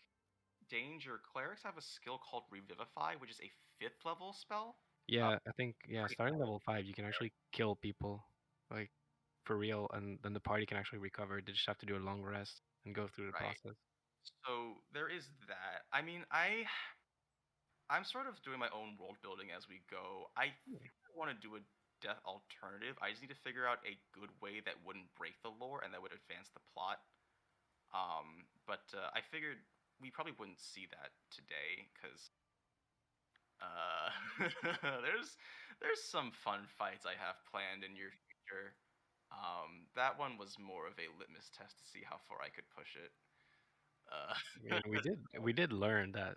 Danger Clerics have a skill called Revivify, which is a 5th level spell. Yeah, I think starting level 5, you can actually kill people, like for real, and then the party can actually recover. They just have to do a long rest and go through the Right. process. So there is that. I mean, I'm sort of doing my own world building as we go. I think I want to do a death alternative. I just need to figure out a good way that wouldn't break the lore and that would advance the plot. But I figured we probably wouldn't see that today because there's some fun fights I have planned in your future. That one was more of a litmus test to see how far I could push it. I mean, we did learn that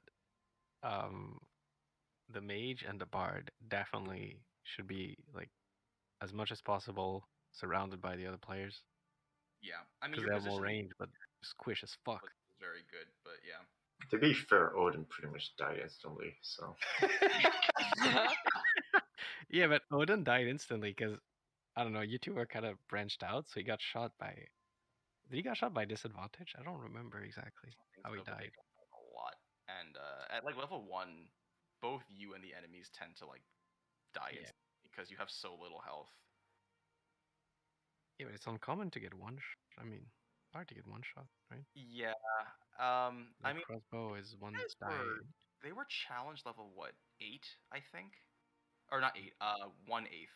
the mage and the bard definitely should be like as much as possible surrounded by the other players. Yeah, I mean, Because your they have more position range, but squish as fuck. was very good, but yeah. To be fair, Odin pretty much died instantly, so. Yeah, but Odin died instantly because I don't know. You two were kind of branched out, so he got shot by. Did he got shot by disadvantage? I don't remember exactly how he So, but they died. got a lot, and at like level 1, both you and the enemies tend to like die Yeah. instantly because you have so little health. Yeah, but it's uncommon to get one. I mean, hard to get one shot, right? Yeah. The I mean, crossbow is one guys die. they were challenge level what 8, I think, or not 8. 1/8.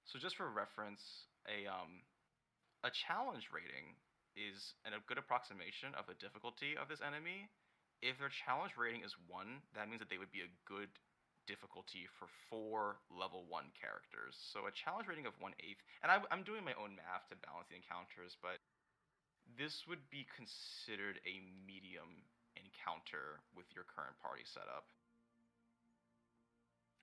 So just for reference, a challenge rating is a good approximation of the difficulty of this enemy. If their challenge rating is 1, that means that they would be a good difficulty for 4 level 1 characters. So a challenge rating of 1/8, and I'm doing my own math to balance the encounters, but this would be considered a medium encounter with your current party setup.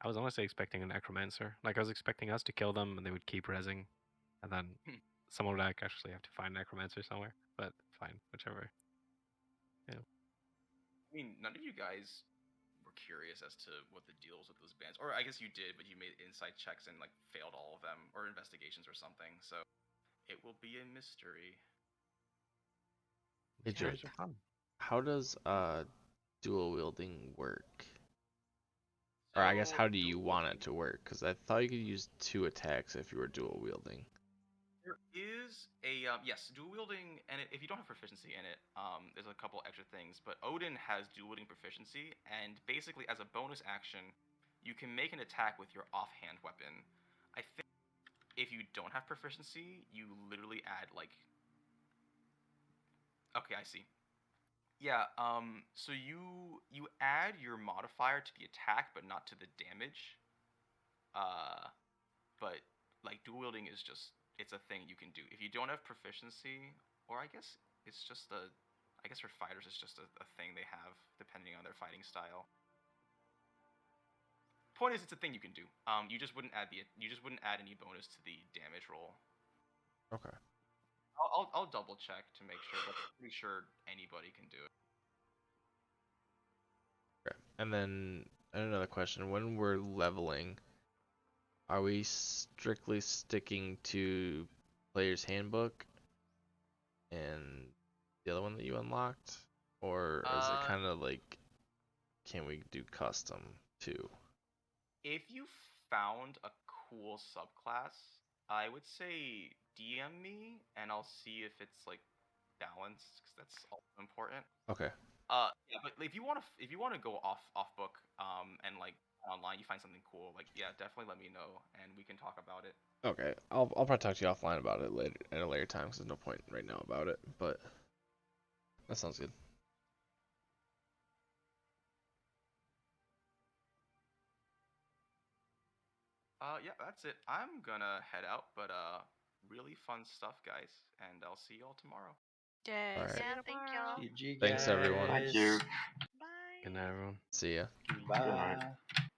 I was honestly expecting a necromancer. Like I was expecting us to kill them, and they would keep resing, and then someone would actually have to find necromancer somewhere. But fine, whichever. Yeah. I mean, none of you guys were curious as to what the deal was with those bands, or I guess you did, but you made insight checks and like failed all of them, or investigations or something. So it will be a mystery. Hey, Jake, how does dual wielding work? Or I guess, how do you want it to work? Because I thought you could use 2 attacks if you were dual wielding. There is a yes, dual wielding, and if you don't have proficiency in it, there's a couple extra things. But Odin has dual wielding proficiency, and basically as a bonus action, you can make an attack with your offhand weapon. I think if you don't have proficiency, you literally add like. Okay, I see. Yeah, so you add your modifier to the attack, but not to the damage. But like dual wielding is just it's a thing you can do if you don't have proficiency, or I guess it's just I guess for fighters it's just a thing they have depending on their fighting style. Point is, it's a thing you can do. You just wouldn't add any bonus to the damage roll. Okay. I'll double check to make sure, but I'm pretty sure anybody can do it. Okay. And then another question: when we're leveling, are we strictly sticking to player's handbook and the other one that you unlocked, or is it kind of like, can we do custom too? if you found a cool subclass, I would say DM me, and I'll see if it's like balanced, because that's also important. Okay. Yeah, but if you want to go off book, and like online, you find something cool, like yeah, definitely let me know, and we can talk about it. Okay. I'll probably talk to you offline about it later at a later time, because there's no point right now about it. But that sounds good. Yeah, that's it. I'm gonna head out, but really fun stuff, guys, and I'll see you all tomorrow. Yay. All right. See you Yeah, thank y'all. tomorrow. GG, Thanks, everyone. Thank you. Bye. Good night, everyone. See ya. Bye. Good night.